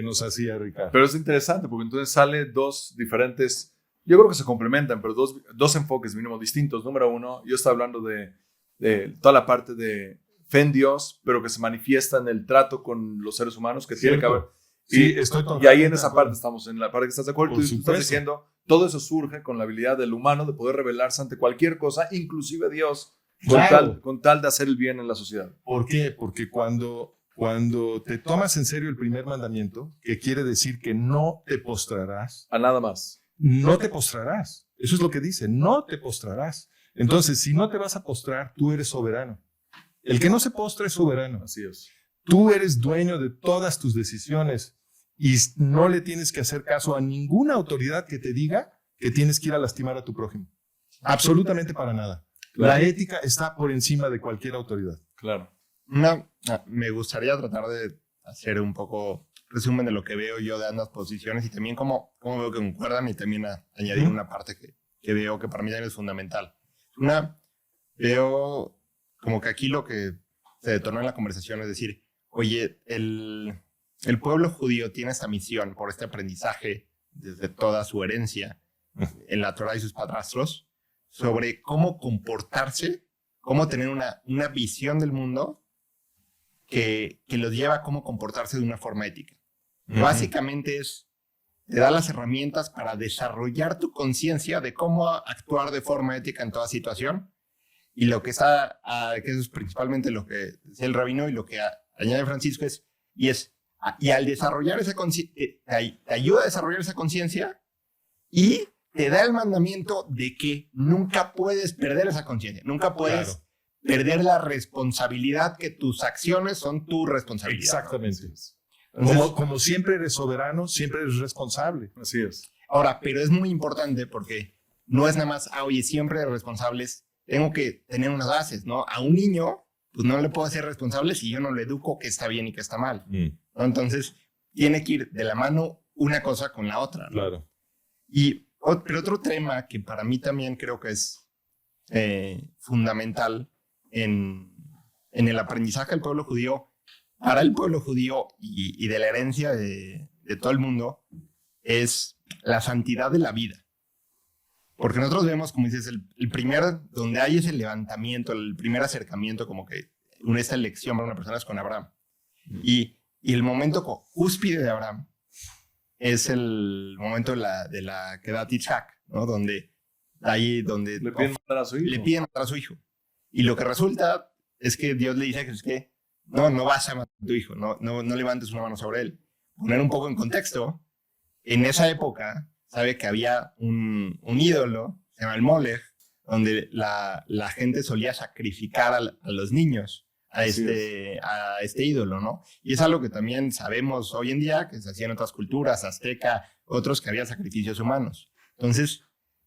nos hacía Ricardo. Pero es interesante porque entonces sale dos diferentes, yo creo que se complementan, pero dos enfoques mínimo distintos. Número uno, yo estaba hablando de toda la parte de fe en Dios, pero que se manifiesta en el trato con los seres humanos, que tiene que haber. Sí, Y ahí en esa parte estamos, en la parte que estás de acuerdo. Por Tú supuesto. estás diciendo, todo eso surge con la habilidad del humano de poder rebelarse ante cualquier cosa, inclusive Dios, Claro. con tal de hacer el bien en la sociedad. ¿Por qué? Porque cuando te tomas en serio el primer mandamiento, que quiere decir que no te postrarás, A nada más. no te postrarás. Eso es lo que dice, no te postrarás. Entonces, si no te vas a postrar, tú eres soberano. El que no se postra es soberano. Así es. Tú eres dueño de todas tus decisiones y no le tienes que hacer caso a ninguna autoridad que te diga que tienes que ir a lastimar a tu prójimo. Absolutamente para nada. Claro. La ética está por encima de cualquier autoridad. Claro. Me gustaría tratar de hacer un poco resumen de lo que veo yo de ambas posiciones y también cómo veo que concuerdan y también añadir una parte que veo que para mí también es fundamental. Veo como que aquí lo que se detonó en la conversación es decir, oye, el pueblo judío tiene esta misión por este aprendizaje desde toda su herencia en la Torá y sus padrastros sobre cómo comportarse, cómo tener una visión del mundo que los lleva a cómo comportarse de una forma ética. Básicamente te da las herramientas para desarrollar tu conciencia de cómo actuar de forma ética en toda situación. Y lo que está, que eso es principalmente lo que decía el rabino y lo que añade Francisco y al desarrollar esa conciencia, te ayuda a desarrollar esa conciencia y te da el mandamiento de que nunca puedes perder esa conciencia, nunca puedes perder la responsabilidad que tus acciones son tu responsabilidad. Exactamente. Entonces, Como siempre eres soberano, siempre eres responsable. Así es. ahora, pero es muy importante porque no es nada más, oye, siempre responsables, tengo que tener unas bases, ¿no? A un niño, pues no le puedo hacer responsable si yo no lo educo que está bien y que está mal, ¿no? Entonces, tiene que ir de la mano una cosa con la otra, ¿no? Claro. Pero otro tema que para mí también creo que es fundamental en el aprendizaje del pueblo judío, para el pueblo judío y de la herencia de todo el mundo, es la santidad de la vida. Porque nosotros vemos, como dices, el primer, donde hay ese levantamiento, el primer acercamiento, como que esta elección para una persona es con Abraham. Y el momento cúspide de Abraham es el momento de la Kedat Yitzhak, ¿no? Donde Le piden matar a su hijo. le piden matar a su hijo. Y lo que resulta es que Dios le dice que no vas a matar a tu hijo, no levantes una mano sobre él. Poner un poco en contexto, en esa época, sabe que había un ídolo, se llama el Molech, donde la gente solía sacrificar a los niños a este ídolo, ¿no? Y es algo que también sabemos hoy en día, que se hacía en otras culturas, azteca, otros que había sacrificios humanos. Entonces,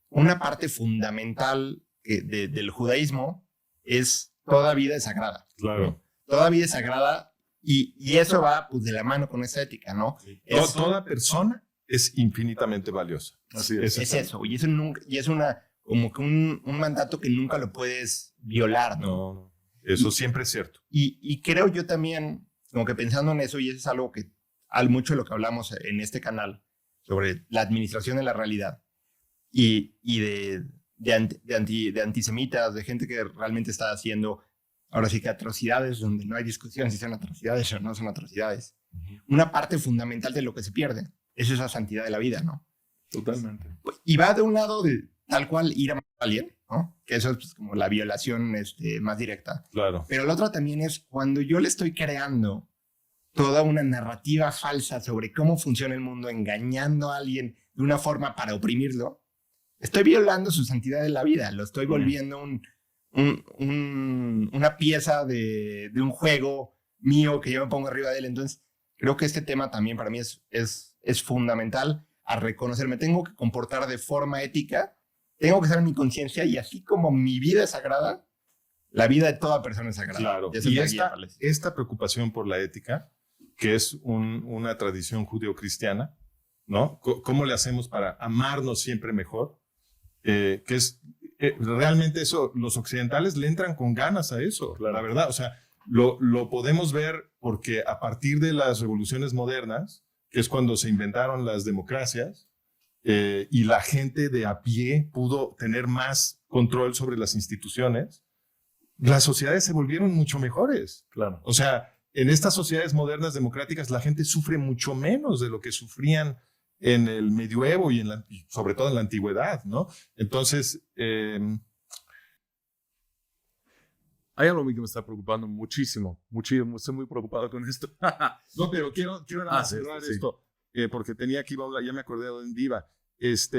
una parte fundamental del judaísmo es toda vida es sagrada. Claro. Toda vida es sagrada y eso va pues, de la mano con esa ética, ¿no? Toda persona es infinitamente valiosa. Así es. Es eso, y es como que un mandato que nunca lo puedes violar, ¿no? No. Eso siempre es cierto. Y creo yo también, como que pensando en eso, y eso es algo que mucho de lo que hablamos en este canal, sobre la administración de la realidad, y de antisemitas, de gente que realmente está haciendo, ahora sí que atrocidades, donde no hay discusión si son atrocidades o no son atrocidades. Una parte fundamental de lo que se pierde es esa santidad de la vida, ¿no? Totalmente. Y va de un lado de tal cual ir a matar a alguien, ¿no? Que eso es pues, como la violación más directa. Claro. Pero el otro también es cuando yo le estoy creando toda una narrativa falsa sobre cómo funciona el mundo, engañando a alguien de una forma para oprimirlo, estoy violando su santidad de la vida, lo estoy volviendo una pieza de un juego mío que yo me pongo arriba de él. Entonces, creo que este tema también para mí es fundamental a reconocer. Me tengo que comportar de forma ética, tengo que estar en mi conciencia y así como mi vida es sagrada, la vida de toda persona es sagrada. Claro. Y esta preocupación por la ética, que es una tradición judío-cristiana, ¿no? ¿Cómo le hacemos para amarnos siempre mejor? Que es realmente eso, los occidentales le entran con ganas a eso, Claro. la verdad. O sea, lo podemos ver porque a partir de las revoluciones modernas, que es cuando se inventaron las democracias, y la gente de a pie pudo tener más control sobre las instituciones, las sociedades se volvieron mucho mejores. Claro. O sea, en estas sociedades modernas democráticas la gente sufre mucho menos de lo que sufrían en el medioevo y sobre todo en la antigüedad, ¿no? Entonces, Hay algo que me está preocupando muchísimo. Estoy muy preocupado con esto. no, pero quiero nada más sí, cerrar sí. esto, porque tenía que hablar, ya me acordé de dónde iba. Es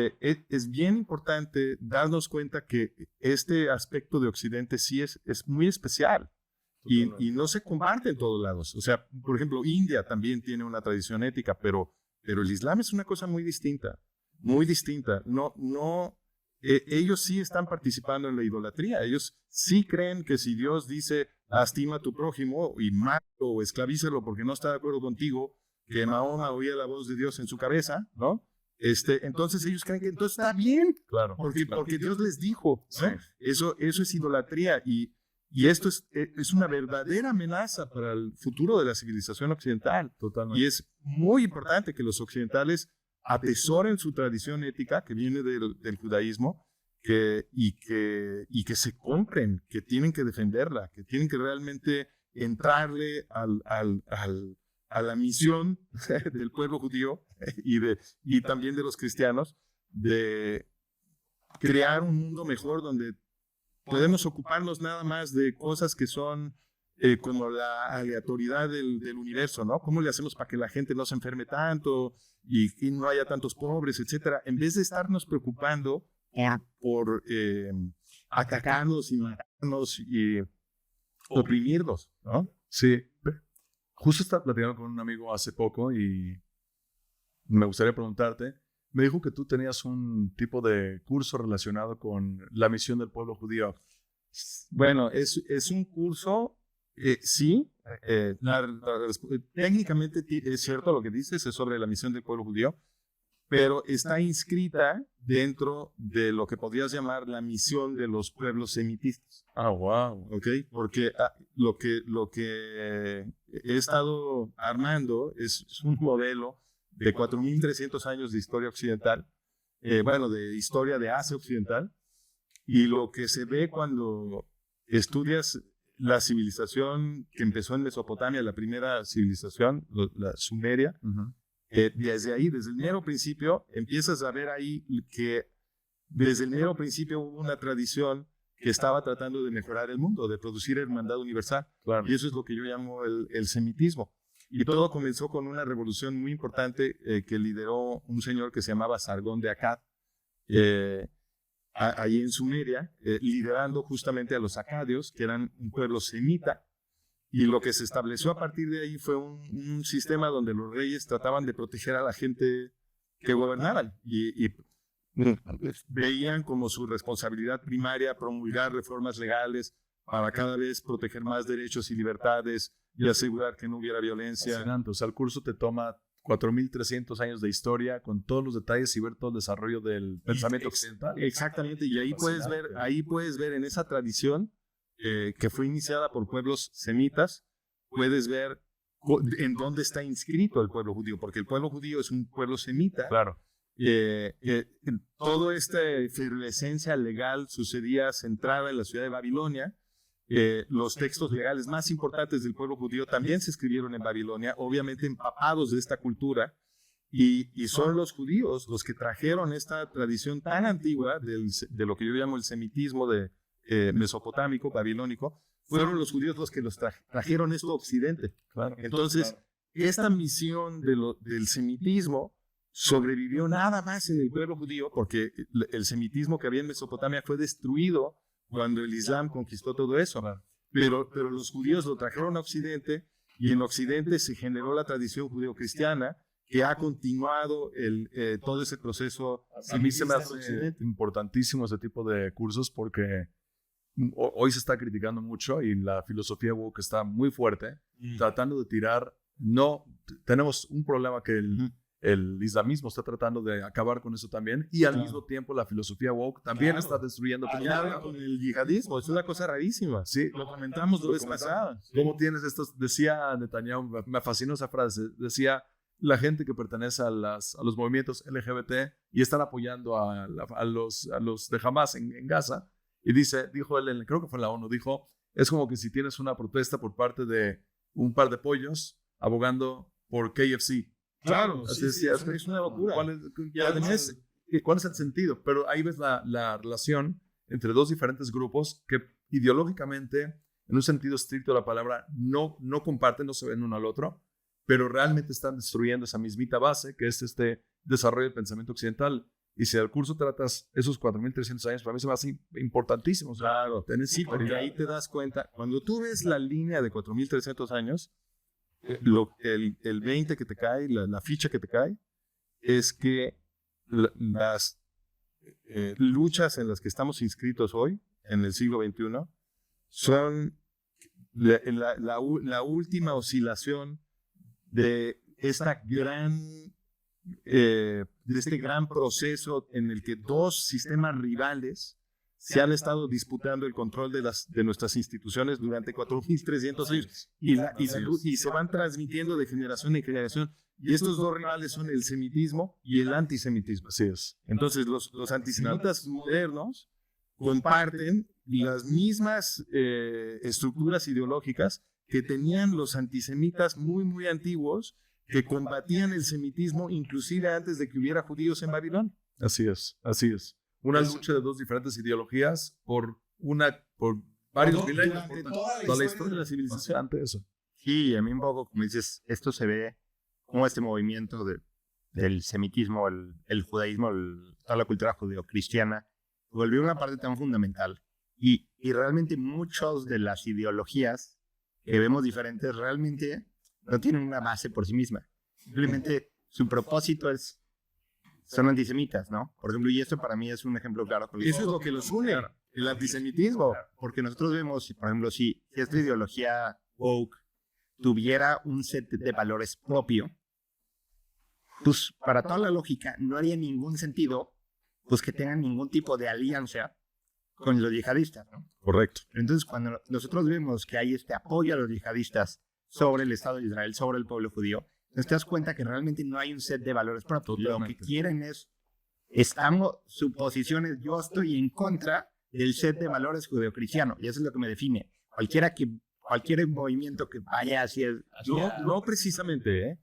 bien importante darnos cuenta que este aspecto de Occidente sí es muy especial y no se comparte en todos lados. O sea, por ejemplo, India también tiene una tradición ética, pero el Islam es una cosa muy distinta, muy distinta. Ellos sí están participando en la idolatría. Ellos sí creen que si Dios dice lastima a tu prójimo y mátalo o esclavízalo porque no está de acuerdo contigo, que Mahoma oía la voz de Dios en su cabeza, ¿no? Entonces ellos creen que entonces está bien, Claro. porque Dios les dijo, ¿no? Sí. Eso es idolatría y esto es una verdadera amenaza para el futuro de la civilización occidental. Totalmente. Y es muy importante que los occidentales atesoren su tradición ética que viene del judaísmo y que se compren, que tienen que defenderla, que tienen que realmente entrarle a la misión del pueblo judío y también de los cristianos de crear un mundo mejor donde podemos ocuparnos nada más de cosas que son como la aleatoriedad del universo, ¿no? ¿Cómo le hacemos para que la gente no se enferme tanto y no haya tantos pobres, etcétera? En vez de estarnos preocupando por atacarnos y matarnos oprimirlos, ¿no? Sí. Justo estaba platicando con un amigo hace poco y me gustaría preguntarte. Me dijo que tú tenías un tipo de curso relacionado con la misión del pueblo judío. Bueno, es un curso, sí. Técnicamente es cierto lo que dices, es sobre la misión del pueblo judío, pero está inscrita dentro de lo que podrías llamar la misión de los pueblos semitistas. Ah, wow. ¿Ok? Porque lo que he estado armando es un modelo de 4.300 años de historia occidental, de historia de Asia Occidental, y lo que se ve cuando estudias la civilización que empezó en Mesopotamia, la primera civilización, la Sumeria, desde ahí, desde el mero principio, empiezas a ver ahí que desde el mero principio hubo una tradición que estaba tratando de mejorar el mundo, de producir hermandad universal. Claro. Y eso es lo que yo llamo el semitismo. Y todo comenzó con una revolución muy importante que lideró un señor que se llamaba Sargón de Akkad, ahí en Sumeria, liderando justamente a los acadios, que eran un pueblo semita. Y lo que se estableció a partir de ahí fue un sistema donde los reyes trataban de proteger a la gente que gobernaban y veían como su responsabilidad primaria promulgar reformas legales para cada vez proteger más derechos y libertades y asegurar que no hubiera violencia. Fascinante. O sea, el curso te toma 4.300 años de historia con todos los detalles y ver todo el desarrollo del pensamiento occidental. Exactamente, y ahí puedes ver en esa tradición que fue iniciada por pueblos semitas, puedes ver en dónde está inscrito el pueblo judío, porque el pueblo judío es un pueblo semita. Claro. Toda esta efervescencia legal sucedía centrada en la ciudad de Babilonia. Los textos legales más importantes del pueblo judío también se escribieron en Babilonia, obviamente empapados de esta cultura, y son los judíos los que trajeron esta tradición tan antigua de lo que yo llamo el semitismo mesopotámico, babilónico. Fueron los judíos los que los trajeron esto a Occidente. Claro. Entonces, esta misión del semitismo sobrevivió nada más en el pueblo judío, porque el semitismo que había en Mesopotamia fue destruido cuando el Islam conquistó todo eso. Pero los judíos lo trajeron a Occidente, y en Occidente se generó la tradición judeocristiana que ha continuado todo ese proceso. A mí se me hace importantísimo ese tipo de cursos porque hoy se está criticando mucho y la filosofía woke está muy fuerte, tratando de tirar. No, tenemos un problema que el islamismo está tratando de acabar con eso también, y al mismo tiempo la filosofía woke también está destruyendo. Con el yihadismo, es una cosa rarísima. Sí, lo comentamos la vez pasada. ¿Cómo tienes esto? Decía Netanyahu, me fascinó esa frase, decía: la gente que pertenece a los movimientos LGBT y están apoyando a los de Hamas en Gaza, y dijo él, creo que fue en la ONU, dijo: es como que si tienes una protesta por parte de un par de pollos abogando por KFC. Claro, es una locura. ¿Cuál es el sentido? Pero ahí ves la relación entre dos diferentes grupos que ideológicamente, en un sentido estricto de la palabra, no comparten, no se ven uno al otro, pero realmente están destruyendo esa mismita base que es este desarrollo del pensamiento occidental. Y si al curso tratas esos 4.300 años, para mí se me hace importantísimo. Claro, porque ahí te das cuenta, cuando tú ves la línea de 4.300 años, el 20 que te cae, la ficha que te cae, es que las luchas en las que estamos inscritos hoy, en el siglo XXI, son la última oscilación de este gran proceso en el que dos sistemas rivales se han estado disputando el control de nuestras instituciones durante 4.300 años y se van transmitiendo de generación en generación. Y estos dos rivales son el semitismo y el antisemitismo. Así es. Entonces, los antisemitas modernos comparten las mismas estructuras ideológicas que tenían los antisemitas muy, muy antiguos, que combatían el semitismo inclusive antes de que hubiera judíos en Babilonia. Así es. Una lucha de dos diferentes ideologías por varios milenios. Durante toda la historia de la civilización. Ante eso. Sí, a mí un poco, como dices, esto se ve como este movimiento del semitismo, el judaísmo, toda la cultura judeocristiana, volvió una parte tan fundamental. Y realmente muchas de las ideologías que vemos diferentes realmente no tienen una base por sí misma. Simplemente su propósito son antisemitas, ¿no? Por ejemplo, y esto para mí es un ejemplo claro. Eso es lo que los une, el antisemitismo. Porque nosotros vemos, por ejemplo, si esta ideología woke tuviera un set de valores propio, pues para toda la lógica no haría ningún sentido pues que tengan ningún tipo de alianza con los yihadistas, ¿no? Correcto. Entonces, cuando nosotros vemos que hay este apoyo a los yihadistas sobre el Estado de Israel, sobre el pueblo judío, nos das cuenta que realmente no hay un set de valores propios. Totalmente. Lo que quieren su posición es, yo estoy en contra del set de valores judeocristiano, y eso es lo que me define. Cualquier movimiento que vaya hacia... No precisamente, ¿eh?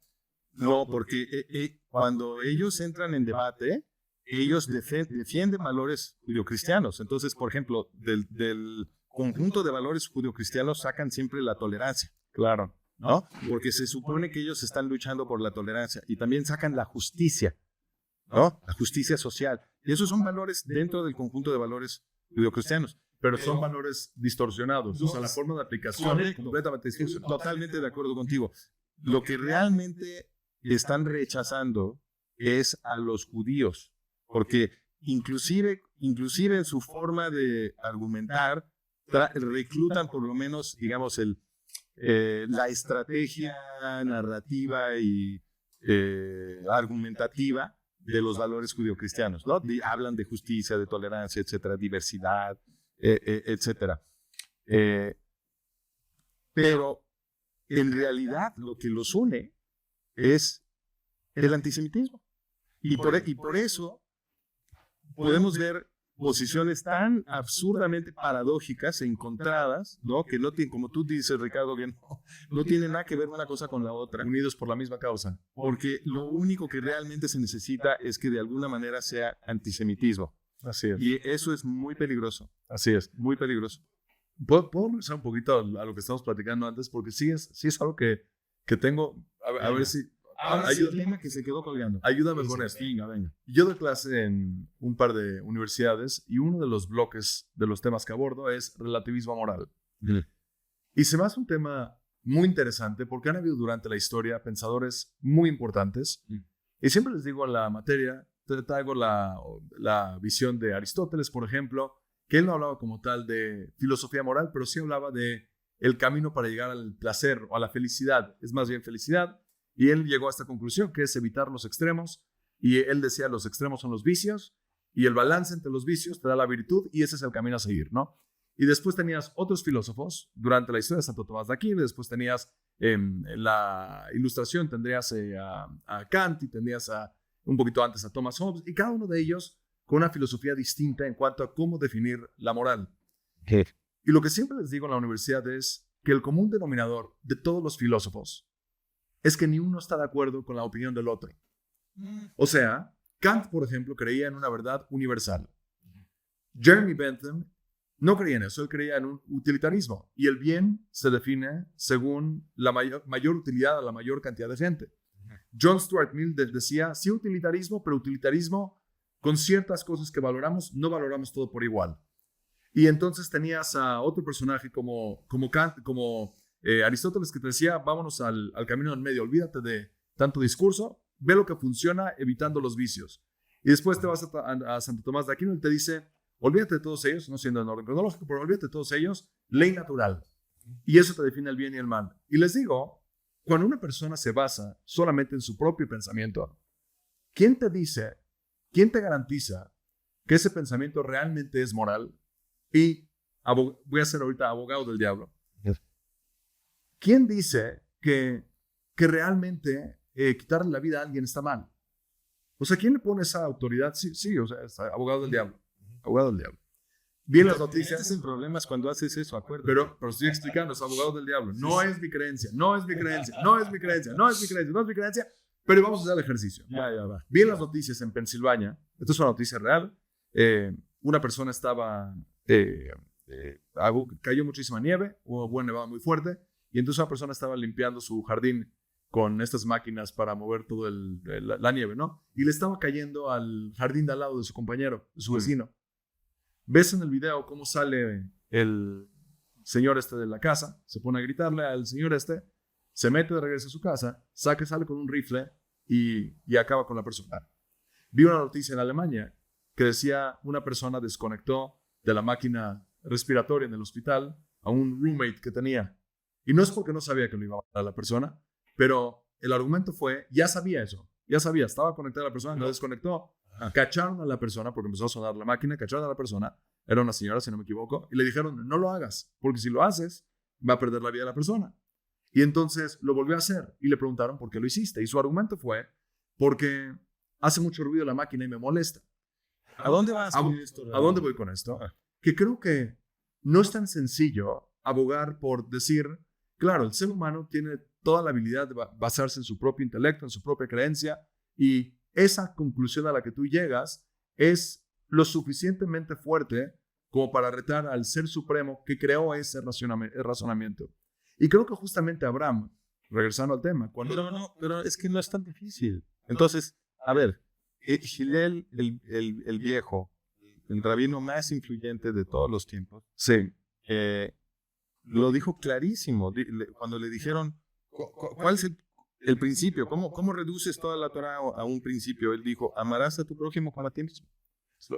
No, porque cuando ellos entran en debate, ellos defienden valores judeocristianos. Entonces, por ejemplo, del conjunto de valores judeocristianos sacan siempre la tolerancia. Claro. ¿No? Porque se supone que ellos están luchando por la tolerancia. Y también sacan la justicia, ¿no? La justicia social. Y esos son valores dentro del conjunto de valores judeocristianos. Pero son valores distorsionados. O sea, la forma de aplicación es completamente distinta. Totalmente de acuerdo contigo. Lo que realmente están rechazando es a los judíos. Porque inclusive en su forma de argumentar, reclutan por lo menos, digamos, la estrategia narrativa y argumentativa de los valores judeocristianos, ¿no? Hablan de justicia, de tolerancia, etcétera, diversidad, etcétera. Pero en realidad lo que los une es el antisemitismo. Y por eso podemos ver posiciones tan absurdamente paradójicas e encontradas, ¿no? Que no tienen, como tú dices, Ricardo, que no tienen nada que ver una cosa con la otra. Unidos por la misma causa. Porque lo único que realmente se necesita es que de alguna manera sea antisemitismo. Así es. Y eso es muy peligroso. Así es. Muy peligroso. ¿Puedo regresar un poquito a lo que estamos platicando antes? Porque sí es algo que tengo. A ver si... el tema que se quedó colgando. Ayúdame con esto. Venga. Yo doy clase en un par de universidades y uno de los bloques de los temas que abordo es relativismo moral. Y se me hace un tema muy interesante porque han habido durante la historia pensadores muy importantes. Y siempre les digo en la materia, traigo la visión de Aristóteles, por ejemplo, que él no hablaba como tal de filosofía moral, pero sí hablaba de el camino para llegar al placer o a la felicidad. Es más bien felicidad. Y él llegó a esta conclusión, que es evitar los extremos. Y él decía, los extremos son los vicios, y el balance entre los vicios te da la virtud, y ese es el camino a seguir, ¿no? Y después tenías otros filósofos, durante la historia de Santo Tomás de Aquino, después tenías en la Ilustración, tendrías a Kant, y tendrías un poquito antes a Thomas Hobbes, y cada uno de ellos con una filosofía distinta en cuanto a cómo definir la moral. Y lo que siempre les digo en la universidad es que el común denominador de todos los filósofos es que ni uno está de acuerdo con la opinión del otro. O sea, Kant, por ejemplo, creía en una verdad universal. Jeremy Bentham no creía en eso, él creía en un utilitarismo. Y el bien se define según la mayor utilidad a la mayor cantidad de gente. John Stuart Mill decía, sí utilitarismo, pero utilitarismo con ciertas cosas que valoramos, no valoramos todo por igual. Y entonces tenías a otro personaje como Kant, como Aristóteles, que te decía, vámonos al camino del medio, olvídate de tanto discurso, ve lo que funciona evitando los vicios. Y después te vas a Santo Tomás de Aquino y te dice, olvídate de todos ellos, no siendo en orden cronológico, pero olvídate de todos ellos, ley natural. Y eso te define el bien y el mal. Y les digo, cuando una persona se basa solamente en su propio pensamiento, ¿quién te garantiza que ese pensamiento realmente es moral? Y voy a ser ahorita abogado del diablo. ¿Quién dice que realmente quitarle la vida a alguien está mal? O sea, ¿quién le pone esa autoridad? Sí, o sea, es abogado del diablo. Abogado del diablo. Bien las noticias. Estás en problemas cuando haces eso, acuérdate. Pero estoy explicando, es abogado del diablo. No es mi creencia, pero vamos a hacer el ejercicio. Ya va. Bien las noticias en Pensilvania. Esto es una noticia real. Una persona estaba... cayó muchísima nieve, hubo buena nevada muy fuerte. Y entonces una persona estaba limpiando su jardín con estas máquinas para mover toda la nieve, ¿no? Y le estaba cayendo al jardín de al lado de su compañero, de su vecino. ves en el video cómo sale el señor este de la casa, se pone a gritarle al señor este, se mete de regreso a su casa, sale con un rifle y acaba con la persona. Vi una noticia en Alemania que decía una persona desconectó de la máquina respiratoria en el hospital a un roommate que tenía. Y no es porque no sabía que lo iba a matar a la persona, pero el argumento fue, ya sabía eso, estaba conectada a la persona, lo desconectó. Cacharon a la persona porque empezó a sonar la máquina, cacharon a la persona, era una señora si no me equivoco, y le dijeron, no lo hagas, porque si lo haces, va a perder la vida de la persona. Y entonces lo volvió a hacer y le preguntaron por qué lo hiciste. Y su argumento fue, porque hace mucho ruido la máquina y me molesta. ¿A dónde vas ¿A, con esto? ¿A dónde voy con esto? Que creo que no es tan sencillo abogar por decir, claro, el ser humano tiene toda la habilidad de basarse en su propio intelecto, en su propia creencia, y esa conclusión a la que tú llegas es lo suficientemente fuerte como para retar al ser supremo que creó ese razonamiento. Y creo que justamente Abraham, regresando al tema, pero es que no es tan difícil. Entonces, a ver, Hillel, el viejo, el rabino más influyente de todos los tiempos, sí, lo dijo clarísimo. Cuando le dijeron, ¿cuál es el principio? ¿Cómo reduces toda la Torah a un principio? Él dijo, amarás a tu prójimo como a ti mismo.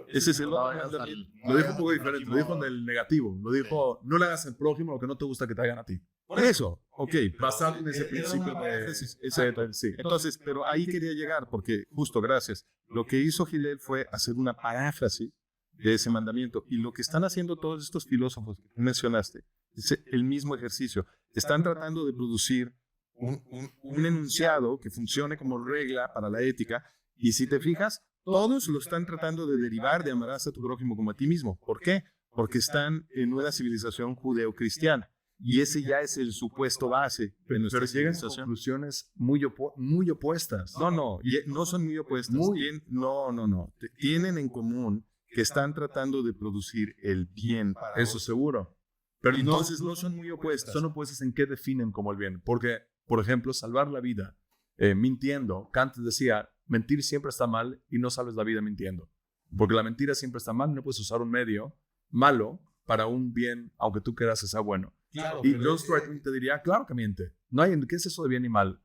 Ese es el otro mandamiento. lo dijo un poco diferente, lo dijo en el negativo, lo dijo, no le hagas al prójimo lo que no te gusta que te hagan a ti. Por eso, ok. Basado en ese principio de... Sí. Entonces, pero ahí quería llegar, porque justo, gracias, lo que hizo Hillel fue hacer una paráfrasis de ese mandamiento. Y lo que están haciendo todos estos filósofos que tú mencionaste es el mismo ejercicio. Están tratando de producir un enunciado que funcione como regla para la ética. Y si te fijas, todos lo están tratando de derivar de amarás a tu prójimo como a ti mismo. ¿Por qué? Porque están en una civilización judeocristiana. Y ese ya es el supuesto base de nuestra Pero llegan a civilización. conclusiones muy opuestas. No son muy opuestas. No. Tienen en común que están tratando de producir el bien. Eso seguro. Pero Y entonces no son muy opuestas. Son opuestas en qué definen como el bien. Porque, por ejemplo, salvar la vida mintiendo. Kant decía, mentir siempre está mal y no salves la vida mintiendo. Porque la mentira siempre está mal, no puedes usar un medio malo para un bien, aunque tú creas que sea bueno. Claro, Y John Stuart Mill te diría, claro que miente. No hay, ¿qué es eso de bien y mal?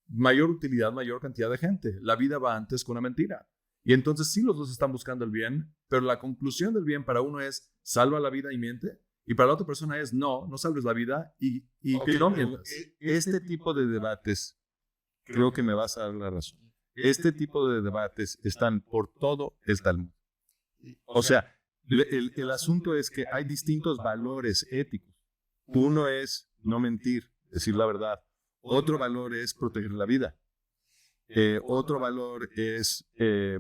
Mayor utilidad, mayor cantidad de gente. La vida va antes que una mentira. Y entonces sí los dos están buscando el bien, pero la conclusión del bien para uno es salva la vida y miente. Y para la otra persona es no salves la vida y Okay, no mientas. Este tipo de debates, creo que me vas a dar la razón. Este tipo de debates están por todo el Talmud. O sea, el asunto es que hay distintos valores éticos. Uno es no mentir, decir la verdad. Otro valor es proteger la vida. Otro valor es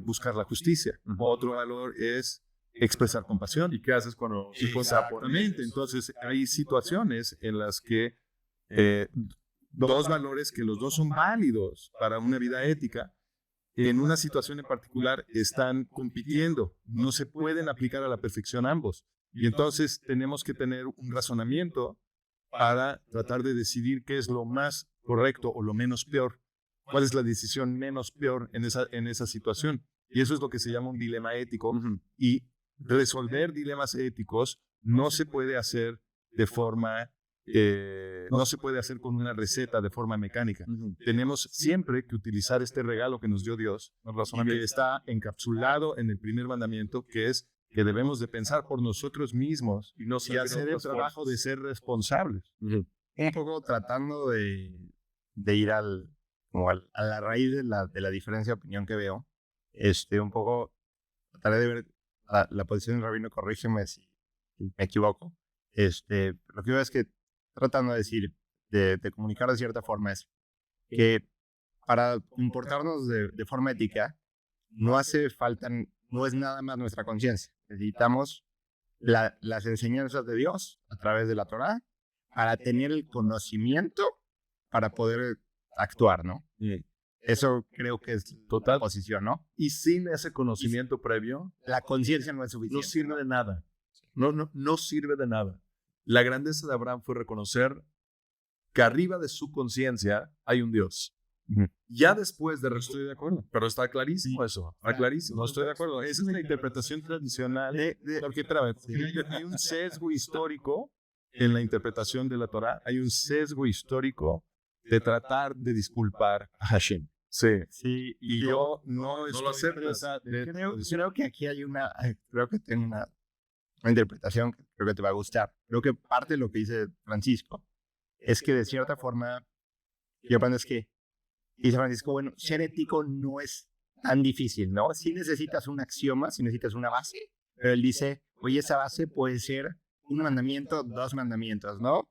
buscar la justicia. Otro valor es expresar compasión. ¿Y qué haces cuando Exactamente. Entonces, hay situaciones en las que dos valores que los dos son válidos para una vida ética, en una situación en particular están compitiendo. No se pueden aplicar a la perfección ambos. Y entonces tenemos que tener un razonamiento para tratar de decidir qué es lo más correcto o lo menos peor. ¿Cuál es la decisión menos peor en esa situación? Y eso es lo que se llama un dilema ético. Y resolver dilemas éticos no se puede hacer de forma, no se puede hacer con una receta de forma mecánica. Tenemos siempre que utilizar este regalo que nos dio Dios, y que está encapsulado en el primer mandamiento, que es que debemos de pensar por nosotros mismos y hacer el trabajo de ser responsables. Un poco tratando de ir a la raíz de la diferencia de opinión que veo, un poco trataré de ver la posición del rabino, corrígeme si me equivoco. Lo que veo es que tratando de decir, de comunicar de cierta forma, es que para comportarnos de forma ética no hace falta, no es nada más nuestra conciencia. Necesitamos las enseñanzas de Dios a través de la Torá para tener el conocimiento para poder actuar, ¿no? Eso creo que es total posición, ¿no? Y sin ese conocimiento previo, la conciencia no es no suficiente. sirve de nada. No sirve de nada. La grandeza de Abraham fue reconocer que arriba de su conciencia hay un Dios. Ya después de Estoy de acuerdo. pero está clarísimo eso. Está clarísimo. No estoy de acuerdo. Esa es la interpretación tradicional. Porque, espérame, hay un sesgo histórico en la interpretación de la Torah. Hay un sesgo histórico de tratar de disculpar a Hashem. Sí. Sí, y yo no lo aceptas. Creo que aquí hay creo que tengo una interpretación que creo que te va a gustar. Creo que parte de lo que dice Francisco es que de cierta forma, yo pienso es que dice Francisco, bueno, ser ético no es tan difícil, ¿no? Sí necesitas un axioma, sí necesitas una base, pero él dice, oye, esa base puede ser un mandamiento, 2 mandamientos, ¿no?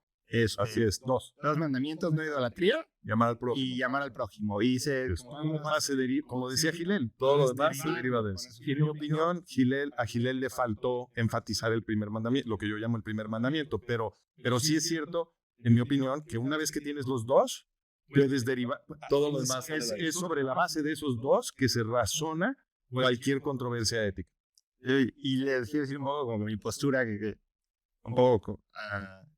Así es, dos. 2 mandamientos, no idolatría Llamar al prójimo. y llamar al prójimo. Y dice, Como decía Gilel, Todo lo demás se deriva de eso. en mi opinión, a Gilel le faltó enfatizar el primer mandamiento, lo que yo llamo el primer mandamiento, pero sí es cierto, en mi opinión, que una vez que tienes los dos, puedes derivar. Todo lo demás Es sobre la base de esos dos que se razona cualquier controversia ética. y les quiero decir un poco como mi postura, un poco,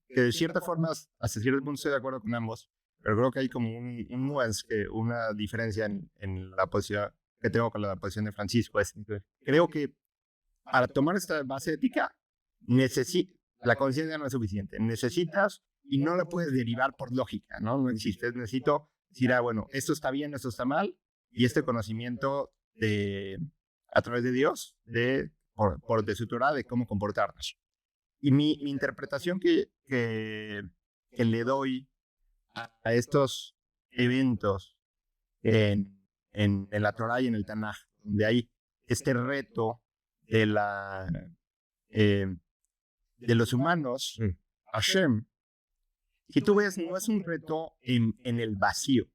que de cierta forma, hasta cierto punto estoy de acuerdo con ambos, pero creo que hay como un nuance, una diferencia en la posición que tengo con la posición de Francisco. Creo que para tomar esta base ética, la conciencia no es suficiente. Necesitas, y no la puedes derivar por lógica, ¿no? No existe. Necesito decir, bueno, esto está bien, esto está mal, y este conocimiento a través de Dios, de su Torah, de cómo comportarnos. Y mi interpretación que le doy a estos eventos en la Torah y en el Tanaj, donde hay este reto de los humanos, Hashem, que tú ves, no es un reto en el vacío.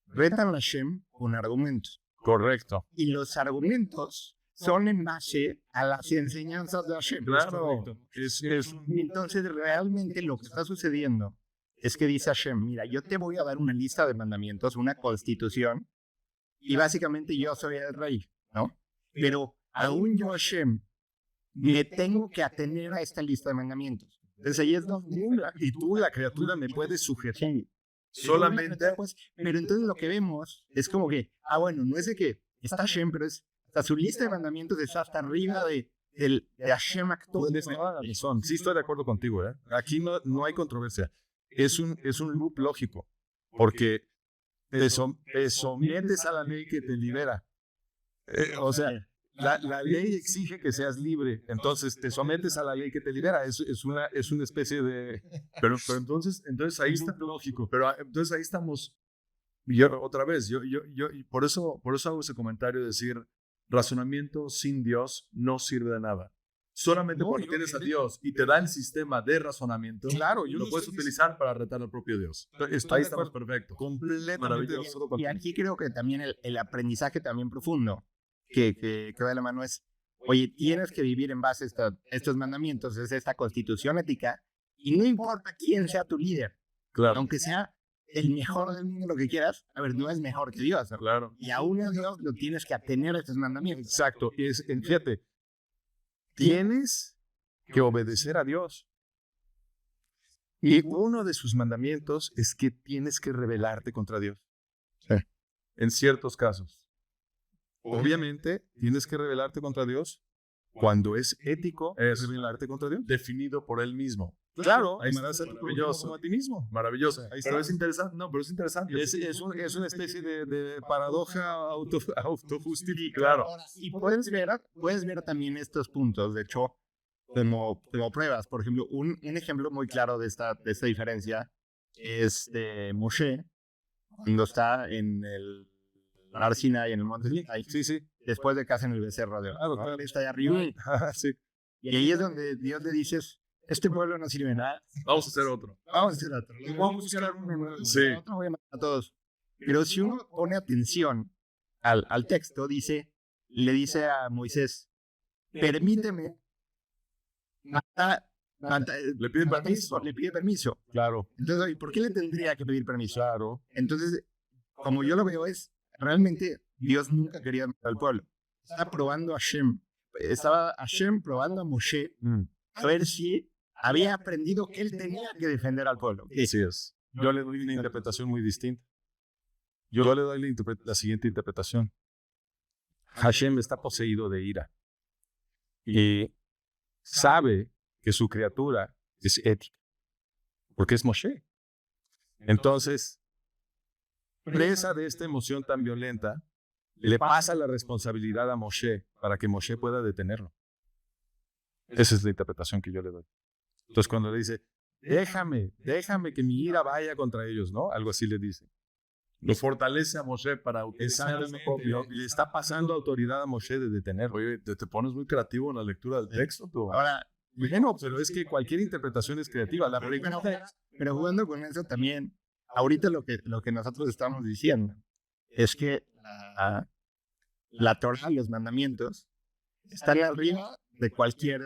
Retan a Hashem con argumentos. Correcto. Y los argumentos son en base a las enseñanzas de Hashem. Claro. Entonces, realmente lo que está sucediendo es que dice Hashem, mira, yo te voy a dar una lista de mandamientos, una constitución, y básicamente yo soy el rey, ¿no? Pero aún yo, Hashem, me tengo que atener a esta lista de mandamientos. Entonces ahí es donde... Y tú, la criatura, me puedes sujetar. Solamente. Pues, pero entonces lo que vemos es como que, bueno, no es de que está Hashem, pero es hasta su lista de mandamientos está hasta arriba de Hashem actual. Sí, estoy de acuerdo contigo. Aquí no hay controversia. Es un loop lógico, porque te sometes a la ley que te libera. O sea, la ley exige que seas libre, entonces te sometes a la ley que te libera. Es una especie de... Pero entonces ahí está lógico. Pero entonces ahí estamos. Otra vez, y por eso hago ese comentario de decir, razonamiento sin Dios no sirve de nada. Solamente porque tienes a Dios y te da el sistema de razonamiento, claro, yo lo puedes utilizar para retar al propio Dios. Ahí estamos perfecto. Completamente de acuerdo contigo. Y aquí creo que también el aprendizaje también profundo que va de la mano es, oye, tienes que vivir en base a estos mandamientos, es esta constitución ética, y no importa quién sea tu líder, Claro. aunque sea el mejor del mundo, lo que quieras, a ver, no es mejor que Dios, ¿no? Claro. Y aún a Dios lo tienes que atener a estos mandamientos. Exacto. Fíjate, tienes que obedecer a Dios. Y uno de sus mandamientos es que tienes que rebelarte contra Dios. Sí. En ciertos casos. Obviamente, tienes que rebelarte contra Dios cuando es ético rebelarte contra Dios. Definido por él mismo. Claro, ahí amarás a tu prójimo como a ti mismo. Maravilloso. Ahí está. Pero es interesante. No, pero es interesante. Es una especie de paradoja autojustificada. Claro. Y puedes ver también estos puntos, de hecho, como pruebas. Por ejemplo, un ejemplo muy claro de esta diferencia es de Moshe, cuando está en el Har Sinai, en el monte Sinai, Sí. después de que hacen el becerro de oro. Claro. Él está ahí arriba. Sí. Y ahí es donde Dios le dice, este pueblo no sirve de nada. Vamos a hacer otro. Vamos a hacer otro. Vamos a buscar uno nuevo. Sí. Otro voy a matar a todos. Pero si uno pone atención al texto, le dice a Moisés, permíteme matar. Le pide permiso. Le pide permiso. Claro. Entonces, oye, ¿por qué le tendría que pedir permiso? Claro. Entonces, como yo lo veo, es realmente Dios nunca quería matar al pueblo. Estaba probando a Hashem. Estaba Hashem probando a Moshe a ver si había aprendido que él tenía que defender al pueblo. Así es. Yo le doy una interpretación muy distinta. Yo le doy la siguiente interpretación. Hashem está poseído de ira y sabe que su criatura es ética, porque es Moshe. Entonces, presa de esta emoción tan violenta, le pasa la responsabilidad a Moshe para que Moshe pueda detenerlo. Esa es la interpretación que yo le doy. Entonces, cuando le dice, déjame que mi ira vaya contra ellos, ¿no? Algo así le dice. Lo fortalece a Moshe para utilizar eso propio. Le está pasando autoridad a Moshe de detenerlo. Oye, te pones muy creativo en la lectura del texto, tú. Ahora, Bueno, pero es que cualquier interpretación es creativa. La pregunta es, pero jugando con eso también, ahorita lo que nosotros estamos diciendo es que la Torah, los mandamientos, están arriba de cualquier,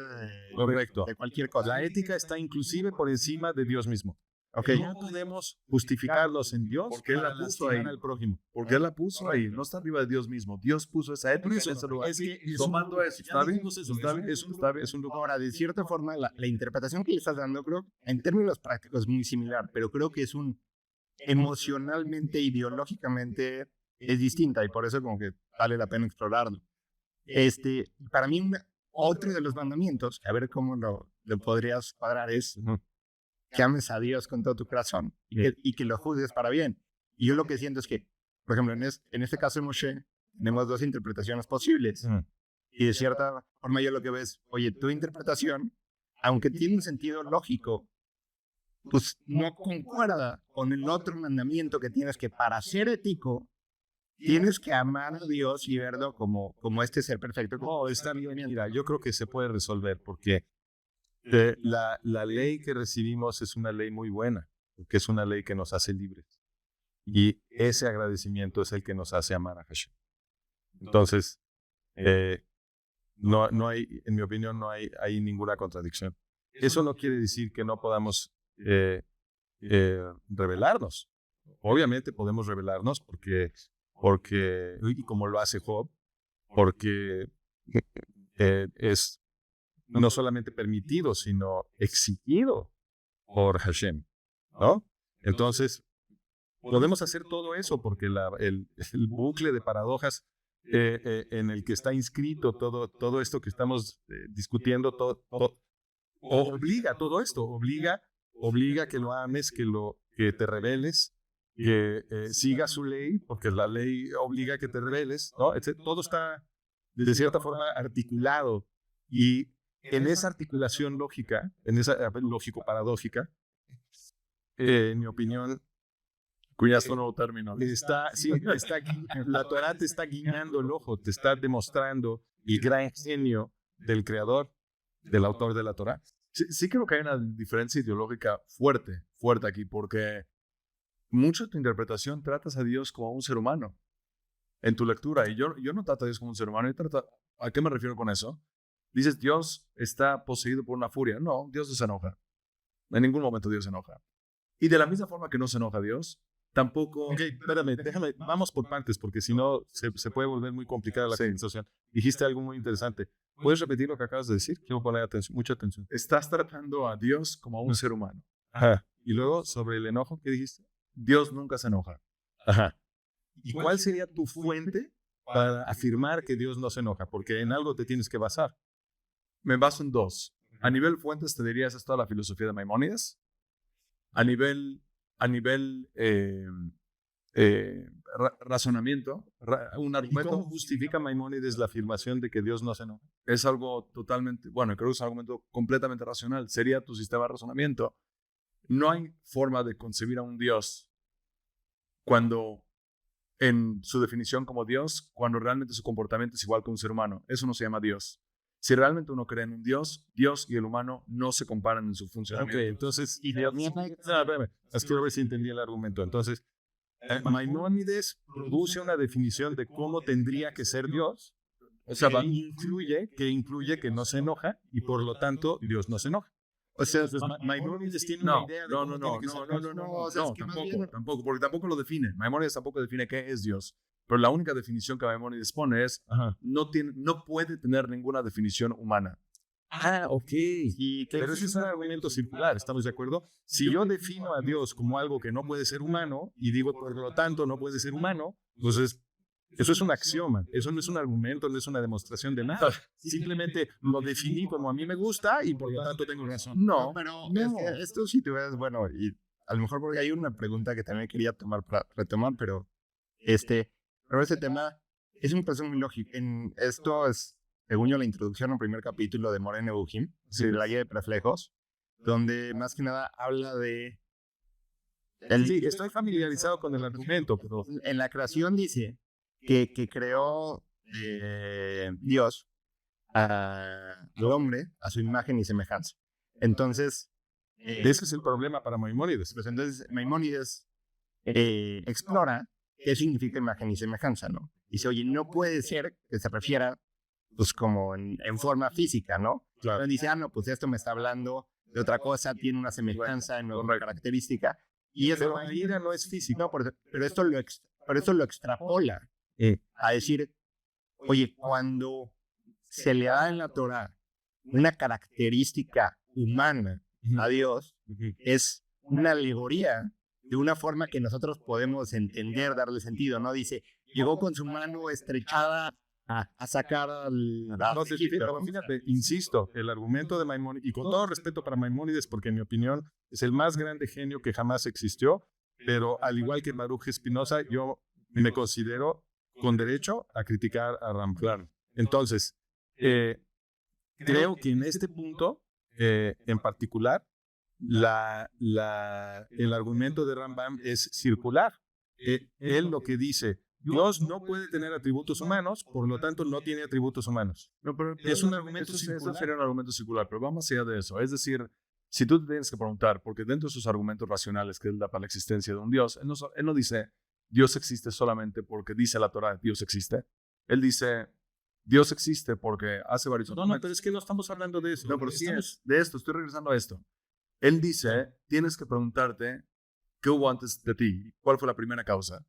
correcto. de cualquier cosa. La ética está inclusive por encima de Dios mismo. Okay. No podemos justificarlos en Dios porque Él la puso ahí. Al prójimo. Porque Él la puso ahí, no está arriba de Dios mismo. Dios puso esa ética en ese lugar. Es que Tomando eso, ¿está bien? Es un lugar. Ahora, de cierta forma, la interpretación que le estás dando, creo, en términos prácticos es muy similar, pero creo que es emocionalmente, ideológicamente, es distinta y por eso como que vale la pena explorarlo. Para mí, otro de los mandamientos, a ver cómo lo podrías cuadrar, es que ames a Dios con todo tu corazón y que lo juzgues para bien. Y yo lo que siento es que, por ejemplo, en este caso de Moshe, tenemos dos interpretaciones posibles. Y de cierta forma yo lo que veo es, oye, tu interpretación, aunque tiene un sentido lógico, pues no concuerda con el otro mandamiento que tienes, que para ser ético, tienes que amar a Dios y verlo como este ser perfecto. No, está bien. Mira, yo creo que se puede resolver porque la ley que recibimos es una ley muy buena, porque es una ley que nos hace libres. Y ese agradecimiento es el que nos hace amar a Hashem. Entonces, no hay, en mi opinión, no hay ninguna contradicción. Eso no quiere decir que no podamos rebelarnos. Obviamente podemos rebelarnos porque, y como lo hace Job, porque es no solamente permitido, sino exigido por Hashem, ¿no? Entonces, podemos hacer todo eso porque el bucle de paradojas en el que está inscrito todo esto que estamos discutiendo, obliga todo esto, obliga que lo ames, que te rebeles, que sigas su ley, porque la ley obliga a que te rebeles, ¿no? Todo está de cierta forma articulado y en esa articulación lógica, en esa lógico-paradójica, en mi opinión, cuyaste un nuevo término. La Torah te está guiñando el ojo, te está demostrando el gran genio del creador, del autor de la Torah. Sí creo que hay una diferencia ideológica fuerte aquí, porque mucho de tu interpretación tratas a Dios como un ser humano en tu lectura, y yo no trato a Dios como un ser humano. ¿A qué me refiero con eso? Dices, Dios está poseído por una furia. No, Dios no se enoja. En ningún momento Dios se enoja. Y de la misma forma que no se enoja Dios, tampoco... Ok, espérame, vamos por partes, porque si no se puede volver muy complicada la conversación. Dijiste algo muy interesante. ¿Puedes repetir lo que acabas de decir? Quiero poner mucha atención. Estás tratando a Dios como a un ser humano. Ajá. Y luego, sobre el enojo, ¿qué dijiste? Dios nunca se enoja. Ajá. ¿Y cuál sería tu fuente para afirmar que Dios no se enoja? Porque en algo te tienes que basar. Me baso en dos. A nivel fuentes te diría, esa es toda la filosofía de Maimónides. A nivel razonamiento, un argumento. ¿Y cómo justifica Maimónides la afirmación de que Dios no se enoja? Es algo totalmente, creo que es un argumento completamente racional. Sería tu sistema de razonamiento. No hay forma de concebir a un Dios cuando, en su definición como Dios, cuando realmente su comportamiento es igual que un ser humano. Eso no se llama Dios. Si realmente uno cree en un Dios, Dios y el humano no se comparan en su funcionamiento. Ok, entonces, quiero ver si entendí el argumento. Entonces, Maimónides produce una definición de cómo tendría que ser Dios, o sea, que incluye que no se enoja y por lo tanto Dios no se enoja. O sea, Maimónides tiene una idea de cómo tiene que ser Dios. Tampoco, porque tampoco lo define. Maimónides tampoco define qué es Dios. Pero la única definición que Maimónides pone es, no puede tener ninguna definición humana. Ok. Pero ese es un argumento circular, ¿estamos de acuerdo? Si yo defino a Dios como algo que no puede ser humano y digo, por lo tanto, no puede ser humano, pues eso es un axioma, eso no es un argumento, no es una demostración de nada. Simplemente lo definí como a mí me gusta y por lo tanto tengo razón. No, pero es que esto si tú ves, bueno, y a lo mejor porque hay una pregunta que también quería tomar para retomar, pero pero ese tema es un proceso muy lógico. Esto es, según yo, la introducción al primer capítulo de Moreno Eugim, de la guía de preflejos, donde más que nada habla de... Sí, estoy familiarizado con el argumento, pero... En la creación dice que creó Dios al hombre a su imagen y semejanza. Entonces... ese es el problema para Maimónides. Pues entonces Maimónides explora qué significa imagen y semejanza, ¿no? Dice, oye, no puede ser que se refiera pues como en forma física, ¿no? Claro. Entonces dice, no, pues esto me está hablando de otra cosa, tiene una semejanza en una característica. Y eso Pero la ira no es física. no, pero esto lo extrapola a decir, oye, cuando se le da en la Torah una característica humana a Dios, es una alegoría de una forma que nosotros podemos entender, darle sentido, ¿no? Dice, llegó con su mano estrechada a sacar al... No, pero fíjate, insisto, el argumento de Maimónides, y con todo respeto para Maimónides, porque en mi opinión es el más grande genio que jamás existió, pero al igual que Baruch Spinoza, yo me considero con derecho a criticar a Rambam. Entonces, creo que en este punto, en particular, el argumento de Rambam es circular. Él lo que dice, Dios no puede tener atributos humanos, por lo tanto no tiene atributos humanos. No, pero Es un argumento circular. Eso sería un argumento circular, pero vamos allá de eso. Es decir, si tú te tienes que preguntar, porque dentro de sus argumentos racionales que él da para la existencia de un Dios, él no dice Dios existe solamente porque dice la Torah, Dios existe. Él dice Dios existe porque hace varios... No, pero es que no estamos hablando de eso. No, pero sí es de esto, estoy regresando a esto. Él dice, tienes que preguntarte qué hubo antes de ti, cuál fue la primera causa.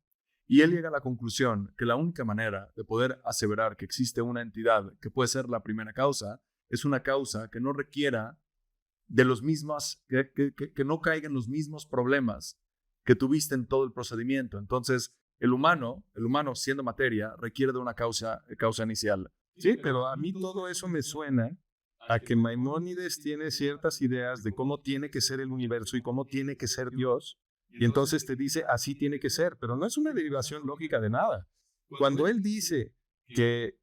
Y él llega a la conclusión que la única manera de poder aseverar que existe una entidad que puede ser la primera causa es una causa que no requiera de los mismos, que no caiga en los mismos problemas que tuviste en todo el procedimiento. Entonces, el humano siendo materia, requiere de una causa inicial. Sí, pero a mí todo eso me suena a que Maimónides tiene ciertas ideas de cómo tiene que ser el universo y cómo tiene que ser Dios. Y entonces te dice, así tiene que ser, pero no es una derivación lógica de nada. Cuando él dice que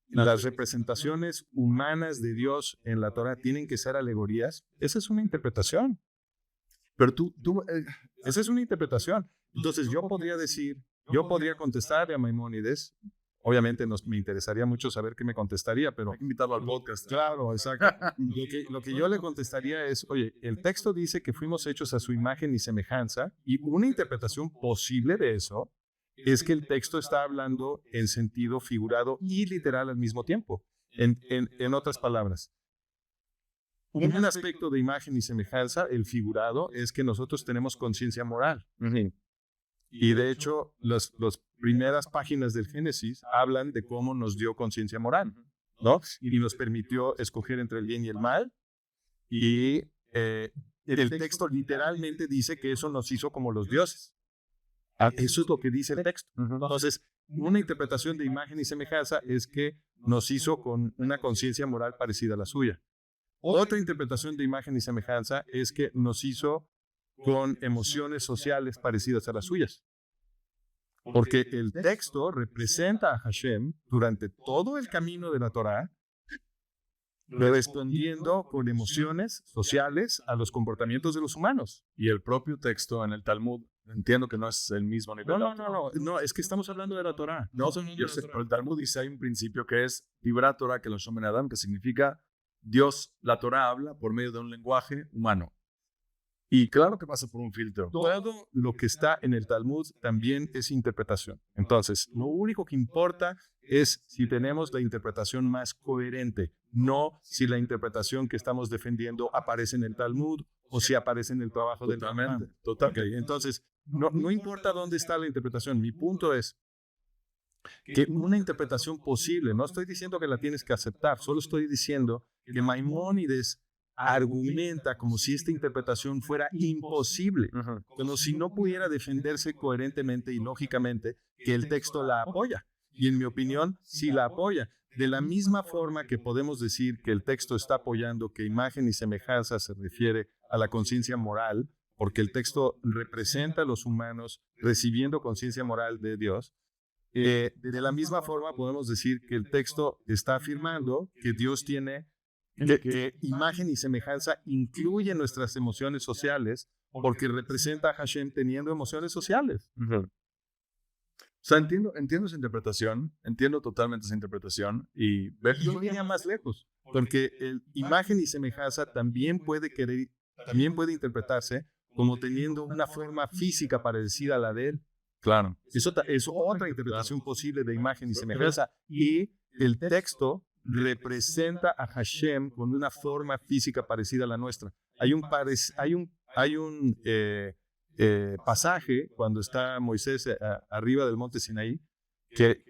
las representaciones humanas de Dios en la Torah tienen que ser alegorías, esa es una interpretación. Pero esa es una interpretación. Entonces yo podría contestarle a Maimónides. Obviamente me interesaría mucho saber qué me contestaría, pero... Hay que invitarlo al podcast. Claro, exacto. Lo que yo le contestaría es, oye, el texto dice que fuimos hechos a su imagen y semejanza, y una interpretación posible de eso es que el texto está hablando en sentido figurado y literal al mismo tiempo. En otras palabras, un aspecto de imagen y semejanza, el figurado, es que nosotros tenemos conciencia moral. Y de hecho, las primeras páginas del Génesis hablan de cómo nos dio conciencia moral, ¿no? Y nos permitió escoger entre el bien y el mal. Y el texto literalmente dice que eso nos hizo como los dioses. Eso es lo que dice el texto. Entonces, una interpretación de imagen y semejanza es que nos hizo con una conciencia moral parecida a la suya. Otra interpretación de imagen y semejanza es que nos hizo con emociones sociales parecidas a las suyas. Porque el texto representa a Hashem durante todo el camino de la Torah, respondiendo con emociones sociales a los comportamientos de los humanos. Y el propio texto en el Talmud, entiendo que no es el mismo nivel. No, es que estamos hablando de la Torah. No, yo sé, pero el Talmud dice hay un principio que es Dibra Torah que lo Shomen Adam, que significa Dios, la Torah habla por medio de un lenguaje humano. Y claro que pasa por un filtro. Todo lo que está en el Talmud también es interpretación. Entonces, lo único que importa es si tenemos la interpretación más coherente, no si la interpretación que estamos defendiendo aparece en el Talmud o si aparece en el trabajo del Rambam. Totalmente. Okay, entonces, no importa dónde está la interpretación. Mi punto es, que una interpretación posible, no estoy diciendo que la tienes que aceptar, solo estoy diciendo que Maimónides argumenta como si esta interpretación fuera imposible, como si no pudiera defenderse coherentemente y lógicamente que el texto la apoya. Y en mi opinión, sí la apoya. De la misma forma que podemos decir que el texto está apoyando que imagen y semejanza se refiere a la conciencia moral, porque el texto representa a los humanos recibiendo conciencia moral de Dios. De la misma forma podemos decir que el texto está afirmando que Dios tiene, que imagen y semejanza incluye nuestras emociones sociales, porque representa a Hashem teniendo emociones sociales. O sea, entiendo esa interpretación, entiendo totalmente esa interpretación y yo iría más lejos, porque imagen y semejanza también puede interpretarse como teniendo una forma física parecida a la de él. claro. Eso es otra interpretación posible de imagen y semejanza. Y el texto representa a Hashem con una forma física parecida a la nuestra. Hay un pasaje cuando está Moisés arriba del monte Sinaí, que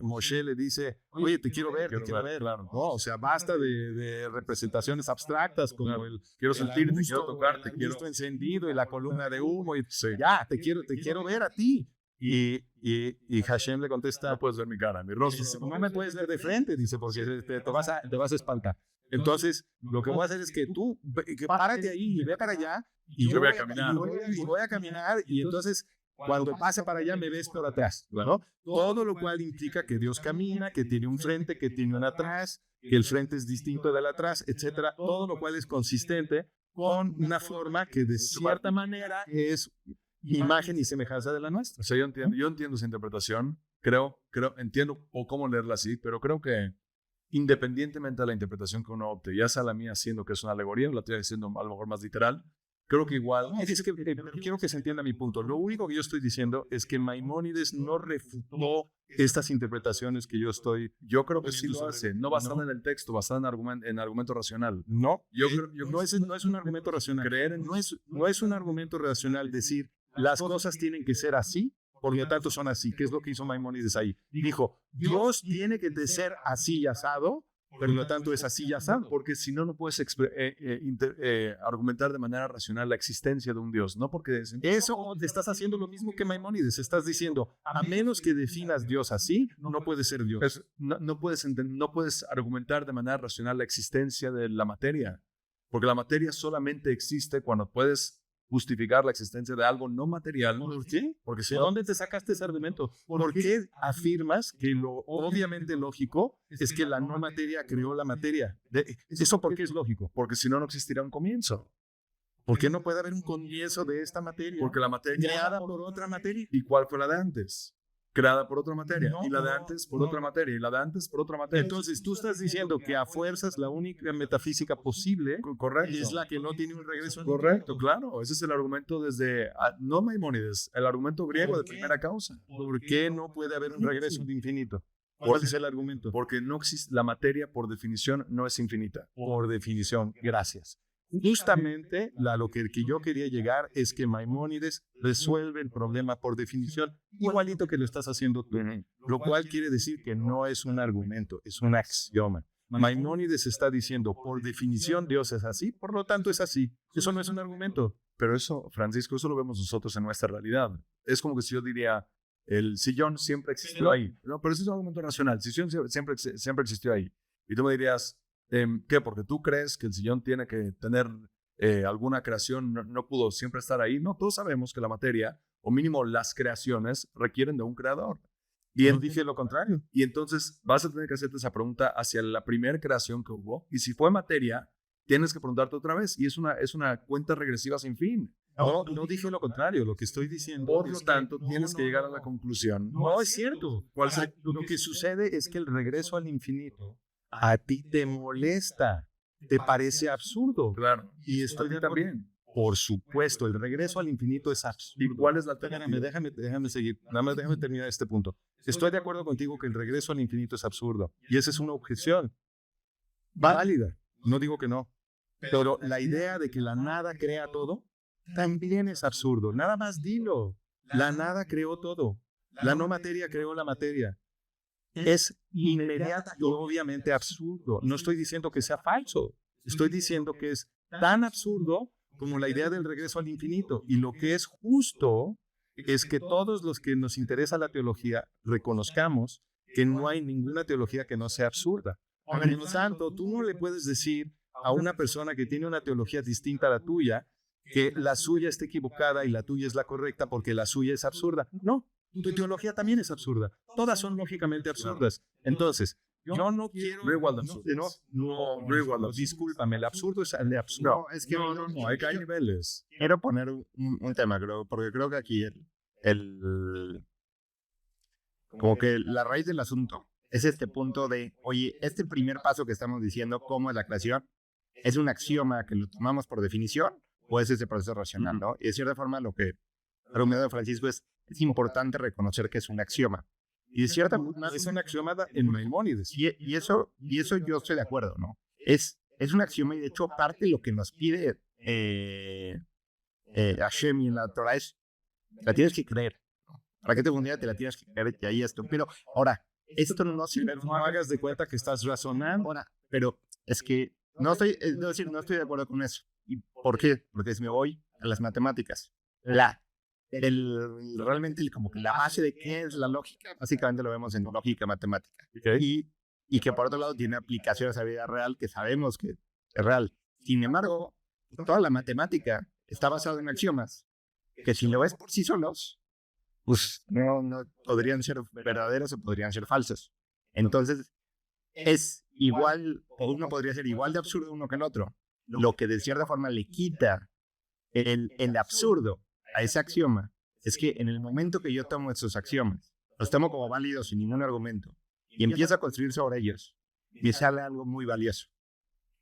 Moshe le dice, oye, te quiero ver. Claro. No, o sea, basta de representaciones abstractas como quiero sentirte, quiero tocarte, quiero encendido y la columna de humo y ya, te quiero ver a ti. Y Hashem le contesta, no puedes ver mi cara, mi rostro. Dice, no me puedes ver de frente, dice, porque te vas a espantar. Entonces, lo que voy a hacer es que tú párate ahí y ve para allá y yo voy a caminar. Y voy a caminar y entonces cuando pase para allá me ves por atrás, ¿no? Todo lo cual implica que Dios camina, que tiene un frente, que tiene un atrás, que el frente es distinto del atrás, etcétera. Todo lo cual es consistente con una forma que de cierta manera es imagen y semejanza de la nuestra. O sea, yo entiendo esa interpretación, entiendo cómo leerla así, pero creo que independientemente de la interpretación que uno opte, ya sea la mía siendo que es una alegoría o la tuya siendo a lo mejor más literal, creo que igual... quiero que se entienda mi punto. Lo único que yo estoy diciendo es que Maimónides no refutó estas interpretaciones que yo estoy... Yo creo que sí lo hace, no basado en el texto, basado en argumento racional. No, no es un argumento racional. No es un argumento racional decir las cosas tienen que ser así, por lo tanto son así. ¿Qué es lo que hizo Maimónides ahí? Dijo, Dios tiene que ser así y asado, por lo tanto es así y asado. Porque si no, no puedes argumentar de manera racional la existencia de un Dios. No porque eso te estás haciendo lo mismo que Maimónides. Estás diciendo, a menos que definas Dios así, no puede ser Dios. No puedes argumentar de manera racional la existencia de la materia. Porque la materia solamente existe cuando puedes justificar la existencia de algo no material. ¿Por qué? Porque ¿de dónde te sacaste ese argumento? ¿Por qué afirmas que lo obviamente lógico es que la no materia creó la materia? ¿Eso por qué es lógico? Porque si no, no existiría un comienzo. ¿Por qué no puede haber un comienzo de esta materia? Porque la materia creada por otra materia. ¿Y cuál fue la de antes? Creada por otra materia, y la de antes por otra materia, y la de antes por otra materia. Entonces, tú estás diciendo que a fuerzas la única metafísica posible es la que no tiene un regreso. Correcto, claro. Ese es el argumento desde, no Maimónides, el argumento griego de primera causa. ¿Por qué no puede haber un regreso de infinito? ¿Cuál es el argumento? Porque no existe, la materia por definición no es infinita. Por definición, gracias. Justamente lo que yo quería llegar es que Maimónides resuelve el problema por definición, igualito que lo estás haciendo tú, lo cual quiere decir que no es un argumento, es un axioma. Maimónides está diciendo, por definición Dios es así, por lo tanto es así. Eso no es un argumento. Pero eso, Francisco, eso lo vemos nosotros en nuestra realidad. Es como que si yo diría, el sillón siempre existió ahí. No, pero eso es un argumento racional. El sillón siempre existió ahí. Y tú me dirías, ¿qué? Porque tú crees que el sillón tiene que tener alguna creación, no pudo siempre estar ahí. No, todos sabemos que la materia, o mínimo las creaciones, requieren de un creador. Y dije lo contrario. Y entonces vas a tener que hacerte esa pregunta hacia la primera creación que hubo. Y si fue materia, tienes que preguntarte otra vez. Y es una cuenta regresiva sin fin. No dije lo contrario. Lo que estoy diciendo. Por lo tanto, tienes que llegar a la conclusión. No es cierto. Lo que sucede es que el regreso al infinito a ti te molesta, te parece absurdo. Claro. Y estoy también. Por supuesto, el regreso al infinito es absurdo. ¿Y cuál es la alternativa? Déjame seguir. Nada más déjame terminar este punto. Estoy de acuerdo contigo que el regreso al infinito es absurdo. Y esa es una objeción válida. No digo que no. Pero la idea de que la nada crea todo también es absurdo. Nada más dilo. La nada creó todo. La no materia creó la materia. Es inmediata y obviamente absurdo. No estoy diciendo que sea falso. Estoy diciendo que es tan absurdo como la idea del regreso al infinito. Y lo que es justo es que todos los que nos interesa la teología reconozcamos que no hay ninguna teología que no sea absurda. Por lo tanto, tú no le puedes decir a una persona que tiene una teología distinta a la tuya que la suya está equivocada y la tuya es la correcta porque la suya es absurda. No, tu teología también es absurda. Todas son lógicamente absurdas. Entonces, yo no quiero... No igual de absurdas. No igual de absurdas. Discúlpame, el absurdo es el de absurdo. No, es que No, hay niveles. quiero poner un tema, creo, porque creo que aquí como que la raíz del asunto es este punto de, oye, este primer paso que estamos diciendo, cómo es la creación, ¿es un axioma que lo tomamos por definición o es ese proceso racional, no? Y de cierta forma lo que argumentó Francisco es importante reconocer que es un axioma. Y de cierta forma Es un axioma en Maimónides. y eso yo estoy de acuerdo, ¿no? Es un axioma y de hecho parte de lo que nos pide Hashem en la Torah es, la tienes que creer. Para que te funcione te la tienes que creer y ahí esto. Pero ahora, esto no sirve. Pero no hagas de cuenta que estás razonando. Ahora, pero es que no estoy de acuerdo con eso. ¿Y por qué? Porque si me voy a las matemáticas, realmente como que la base de qué es la lógica, básicamente lo vemos en lógica matemática. Okay. Y que por otro lado tiene aplicaciones a vida real que sabemos que es real. Sin embargo, toda la matemática está basada en axiomas que si lo ves por sí solos, pues no podrían ser verdaderos o podrían ser falsos. Entonces, es igual, o uno podría ser igual de absurdo uno que el otro. Lo que de cierta forma le quita el absurdo a ese axioma es que en el momento que yo tomo esos axiomas, los tomo como válidos sin ningún argumento y empiezo a construir sobre ellos, me sale algo muy valioso.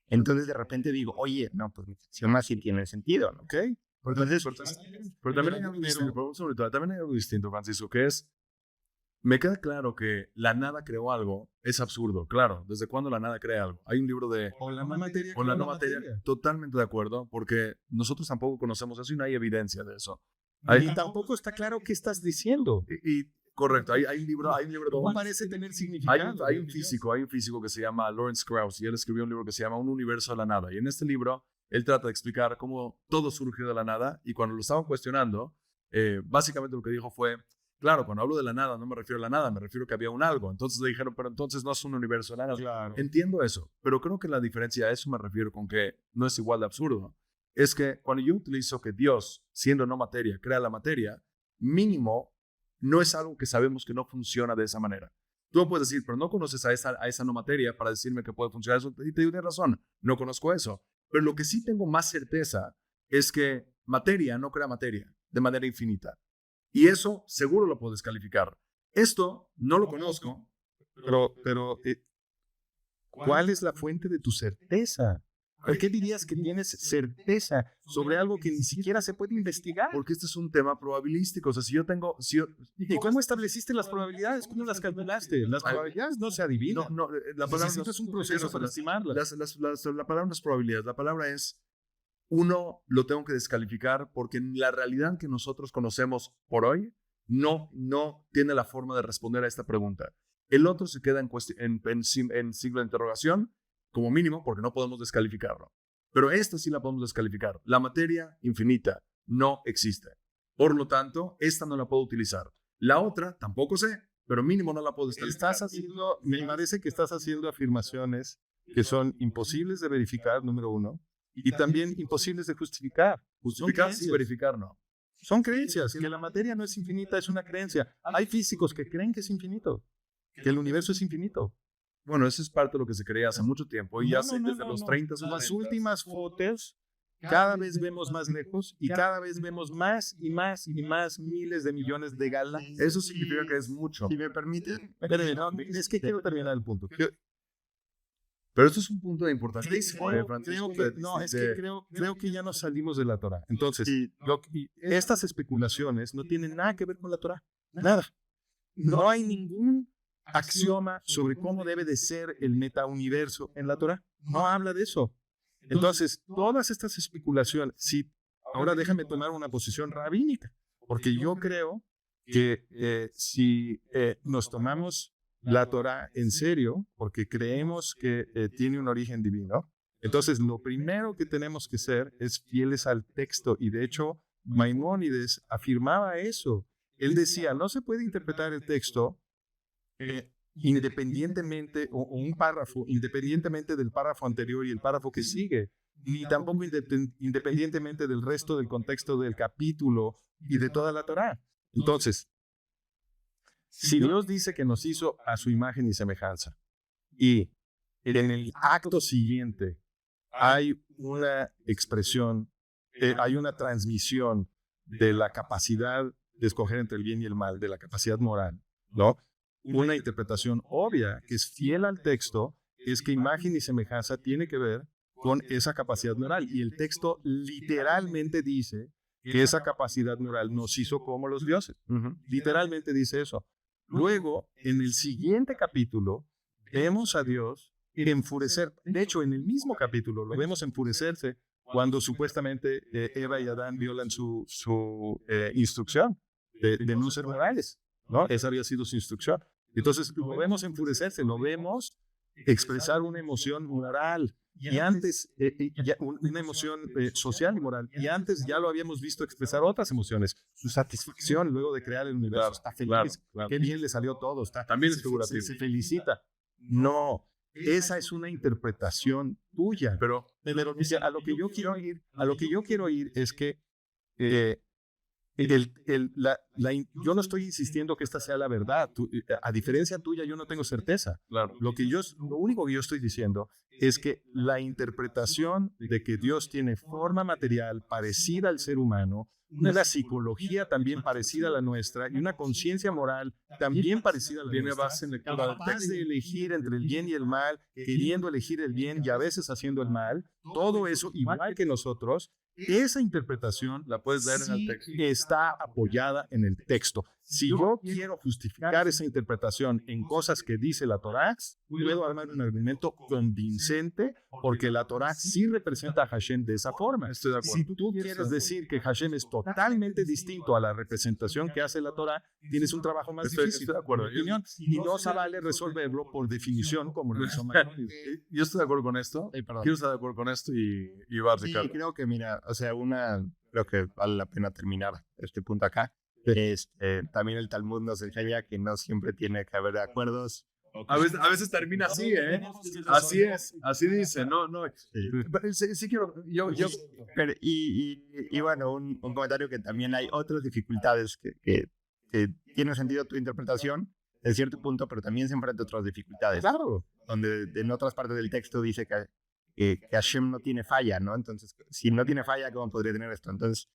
Entonces de repente digo, oye, no, pues mis axiomas sí tienen sentido, ¿no? ¿Ok? Entonces, Pero también hay algo distinto, sobre todo, también hay algo distinto, Francisco, que es, me queda claro que la nada creó algo, es absurdo, claro. ¿Desde cuándo la nada crea algo? Hay un libro de... O la no materia. Con la no materia, totalmente de acuerdo, porque nosotros tampoco conocemos eso y no hay evidencia de eso. Y tampoco está claro qué estás diciendo. Correcto, hay un libro No parece tener significado. Hay un físico que se llama Lawrence Krauss y él escribió un libro que se llama Un universo de la nada. Y en este libro él trata de explicar cómo todo surgió de la nada y cuando lo estaban cuestionando, básicamente lo que dijo fue, claro, cuando hablo de la nada no me refiero a la nada, me refiero a que había un algo. Entonces le dijeron, pero entonces no es un universo de la nada. Claro. Entiendo eso, pero creo que la diferencia a eso me refiero con que no es igual de absurdo. Es que cuando yo utilizo que Dios, siendo no materia, crea la materia, mínimo no es algo que sabemos que no funciona de esa manera. Tú me puedes decir, pero no conoces a esa no materia para decirme que puede funcionar eso. Y te digo, tienes razón, no conozco eso. Pero lo que sí tengo más certeza es que materia no crea materia de manera infinita. Y eso seguro lo puedo descalificar. Esto no lo conozco. Pero ¿cuál es la fuente de tu certeza? ¿Por qué dirías que tienes certeza sobre algo que ni siquiera se puede investigar? Porque este es un tema probabilístico. O sea, si yo tengo... ¿Y cómo estableciste las probabilidades? ¿Cómo las calculaste? Las probabilidades no se adivinan. No, la palabra Necesitas un proceso para estimarlas. La palabra no es probabilidad. La palabra es... Uno, lo tengo que descalificar porque la realidad que nosotros conocemos por hoy no tiene la forma de responder a esta pregunta. El otro se queda en signo de interrogación, como mínimo, porque no podemos descalificarlo. Pero esta sí la podemos descalificar. La materia infinita no existe. Por lo tanto, esta no la puedo utilizar. La otra tampoco sé, pero mínimo no la puedo descalificar. Me parece que estás haciendo afirmaciones que son imposibles de verificar, número uno, y también imposibles de justificar. Justificar sí, verificar no. Son creencias. Que la materia no es infinita es una creencia. Hay físicos que creen que es infinito, que el universo es infinito. Bueno, eso es parte de lo que se creía hace mucho tiempo y desde los 30. Las últimas fotos cada vez vemos más lejos y cada vez vemos más y más y más miles de millones de galaxias. Eso significa que es mucho. Si me permiten. Es que quiero terminar el punto. Pero esto es un punto importantísimo. Creo que ya nos salimos de la Torah. Entonces, estas especulaciones no tienen nada que ver con la Torah. Nada. No hay ningún axioma sobre cómo debe de ser el metauniverso en la Torah. No habla de eso. Entonces, todas estas especulaciones, ahora déjame tomar una posición rabínica, porque yo creo que si nos tomamos la Torá en serio, porque creemos que tiene un origen divino, entonces lo primero que tenemos que ser es fieles al texto. Y de hecho, Maimónides afirmaba eso. Él decía, no se puede interpretar el texto independientemente, o un párrafo, independientemente del párrafo anterior y el párrafo que sigue, ni tampoco independientemente del resto del contexto del capítulo y de toda la Torá. Entonces, si Dios dice que nos hizo a su imagen y semejanza, y en el acto siguiente hay una expresión, hay una transmisión de la capacidad de escoger entre el bien y el mal, de la capacidad moral, ¿no? Una interpretación obvia que es fiel al texto es que imagen y semejanza tiene que ver con esa capacidad moral. Y el texto literalmente dice que esa capacidad moral nos hizo como los dioses. Literalmente dice eso. Luego, en el siguiente capítulo, vemos a Dios enfurecer. De hecho, en el mismo capítulo lo vemos enfurecerse cuando supuestamente Eva y Adán violan su instrucción de no ser morales, ¿no? Esa había sido su instrucción. Entonces, lo vemos enfurecerse, lo vemos expresar una emoción moral. Y antes, una emoción social y moral. Y antes ya lo habíamos visto expresar otras emociones. Su satisfacción luego de crear el universo. Está feliz. Claro. Qué bien le salió todo. También es figurativo. Se felicita. No, esa es una interpretación tuya. Pero a lo que yo quiero ir es que yo no estoy insistiendo que esta sea la verdad. A diferencia tuya, yo no tengo certeza. Claro. Lo único que yo estoy diciendo es que la interpretación de que Dios tiene forma material parecida al ser humano, una psicología también parecida a la nuestra y una conciencia moral también parecida a la nuestra, capaz de elegir entre el bien y el mal, queriendo elegir el bien y a veces haciendo el mal, todo eso igual que nosotros. Esa interpretación la puedes leer en el texto. Está apoyada en el texto. Si yo quiero justificar esa interpretación en cosas que dice la Torá, puedo armar un argumento convincente porque la Torá sí representa a Hashem de esa forma. Estoy de acuerdo. Si tú quieres decir que Hashem es totalmente distinto a la representación que hace la Torá, tienes un trabajo más difícil. Estoy de acuerdo. Opinión, y no se vale resolverlo por definición como lo hizo Maimónides. Yo estoy de acuerdo con esto. Quiero estar de acuerdo con esto y vas, Ricardo. Sí, creo que mira, o sea, creo que vale la pena terminar este punto acá. También el Talmud nos enseña que no siempre tiene que haber acuerdos. A veces termina así, ¿eh? Así es, así dice, no. Sí quiero, Pero, y bueno, un comentario que también hay otras dificultades que tiene sentido tu interpretación en cierto punto, pero también se enfrenta a otras dificultades. Claro. Donde en otras partes del texto dice que Hashem no tiene falla, ¿no? Entonces, si no tiene falla, ¿cómo podría tener esto? Entonces,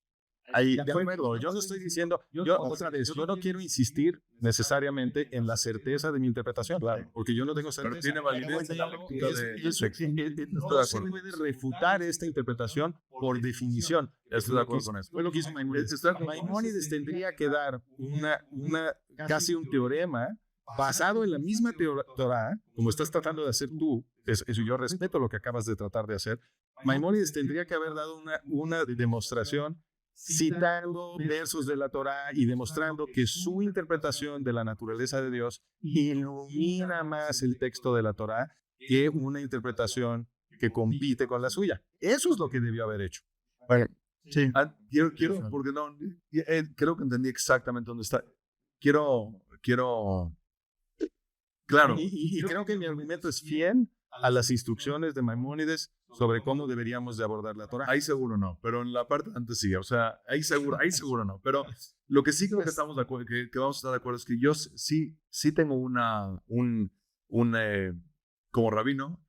de acuerdo, yo no estoy diciendo, otra vez, yo no quiero insistir necesariamente en la certeza de mi interpretación, porque yo no tengo certeza. Pero tiene validez en la lectura no se puede refutar esta interpretación por definición. Estoy de acuerdo con eso. Fue lo que hizo Maimónides. Maimónides tendría que dar casi un teorema basado en la misma Torá, como estás tratando de hacer tú. Eso yo respeto lo que acabas de tratar de hacer. Maimónides tendría que haber dado una demostración citando versos de la Torá y demostrando que su interpretación de la naturaleza de Dios ilumina más el texto de la Torá que una interpretación que compite con la suya. Eso es lo que debió haber hecho. Bueno, sí. Quiero, porque no, creo que entendí exactamente dónde está. Quiero, claro. Y creo que mi argumento es fiel a las instrucciones de Maimónides sobre cómo deberíamos de abordar la Torá. Ahí seguro no, pero en la parte antes sí, o sea, ahí seguro no, pero lo que sí creo que estamos de acuerdo, que vamos a estar de acuerdo es que yo sí tengo como rabino,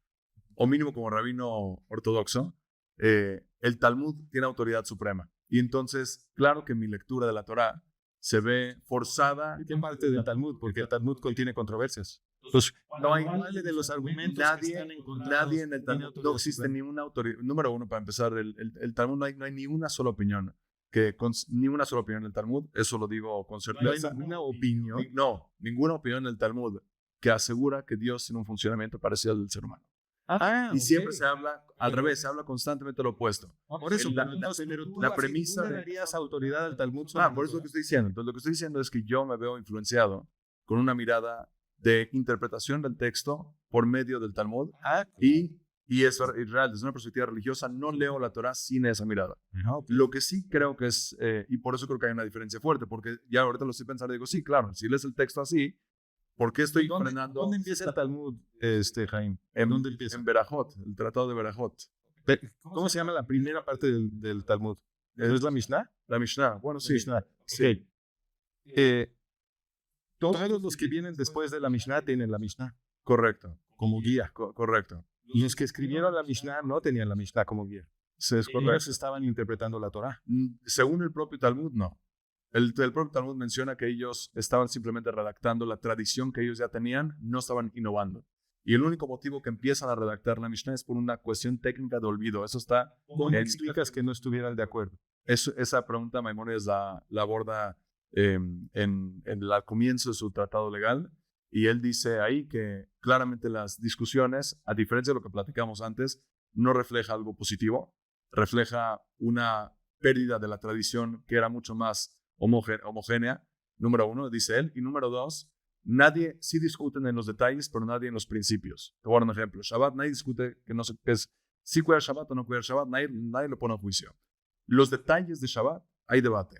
o mínimo como rabino ortodoxo, el Talmud tiene autoridad suprema, y entonces, claro que mi lectura de la Torá se ve forzada. ¿Qué parte del Talmud? Porque el Talmud contiene controversias. Pues, no hay de los argumentos nadie en el Talmud, no existe ni una autoridad. Número uno, para empezar, el Talmud no hay ni una sola opinión. Ni una sola opinión en el Talmud, eso lo digo con certeza. No hay ninguna opinión. No, ninguna opinión en el Talmud que asegura que Dios tiene un funcionamiento parecido al del ser humano. Y siempre se habla al revés, se habla constantemente lo opuesto. Por eso, La premisa ¿tú le de... darías autoridad al Talmud sobre por eso es lo que estoy diciendo. Entonces, lo que estoy diciendo es que yo me veo influenciado con una mirada de interpretación del texto por medio del Talmud y es real, desde una perspectiva religiosa, no leo la Torah sin esa mirada. Lo que sí creo que es, y por eso creo que hay una diferencia fuerte, porque ya ahorita lo estoy pensando y digo, sí, claro, si lees el texto así, ¿por qué estoy frenando? ¿Dónde empieza el Talmud, Jaime? ¿Dónde empieza? En Berajot, el tratado de Berajot. ¿Cómo se llama la primera parte del Talmud? ¿Es la Mishnah? La Mishnah, bueno, sí. Mishnah. Sí. Todos los que vienen después de la Mishnah tienen la Mishnah Correcto. como guía. Correcto. Y los que escribieron la Mishnah no tenían la Mishnah como guía. Sí, es correcto. Ellos estaban interpretando la Torah. Según el propio Talmud, no. El propio Talmud menciona que ellos estaban simplemente redactando la tradición que ellos ya tenían, no estaban innovando. Y el único motivo que empiezan a redactar la Mishnah es por una cuestión técnica de olvido. Eso está... ¿Cómo explicas que no estuvieran de acuerdo? Esa pregunta Maimónides la aborda en el comienzo de su tratado legal. Y él dice ahí que claramente las discusiones, a diferencia de lo que platicamos antes, no refleja algo positivo. Refleja una pérdida de la tradición que era mucho más homogénea, número uno, dice él. Y número dos, nadie, sí discuten en los detalles, pero nadie en los principios. Te voy a dar un ejemplo. Shabbat, nadie discute que no sé qué es, si cuidar Shabbat o no cuidar Shabbat, nadie lo pone a juicio. Los detalles de Shabbat, hay debate,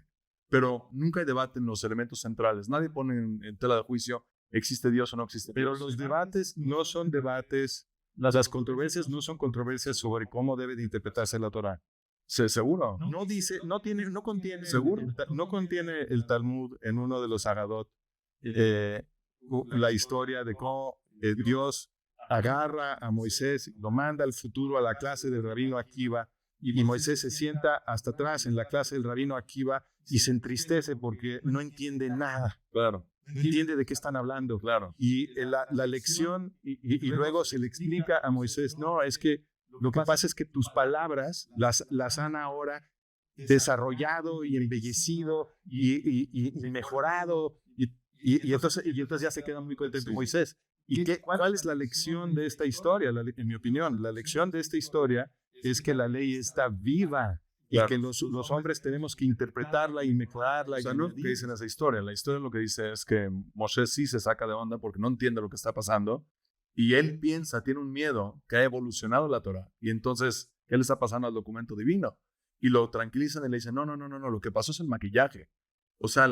pero nunca hay debate en los elementos centrales. Nadie pone en tela de juicio, existe Dios o no existe Dios. Pero los debates no son debates, las controversias no son controversias sobre cómo debe de interpretarse la Torah. ¿Seguro? No contiene, ¿Seguro? No contiene el Talmud en uno de los Agadot la historia de cómo Dios agarra a Moisés, lo manda al futuro a la clase del rabino Akiva, y Moisés se sienta hasta atrás en la clase del rabino Akiva y se entristece porque no entiende nada. Claro. No entiende de qué están hablando. Claro. Y la lección, y luego se le explica a Moisés, no, es que lo que pasa es que tus palabras las han ahora desarrollado y embellecido y mejorado. Y entonces ya se queda muy contento Moisés. ¿Y cuál es la lección de esta historia? En mi opinión, la lección de esta historia es que la ley está viva. Claro. Y que los hombres tenemos que interpretarla y mejorarla. O sea, no es lo que dice en esa historia. La historia lo que dice es que Moshe sí se saca de onda porque no entiende lo que está pasando. Y él piensa, tiene un miedo que ha evolucionado la Torah. Y entonces, ¿qué le está pasando al documento divino? Y lo tranquilizan y le dicen, no, lo que pasó es el maquillaje. O sea,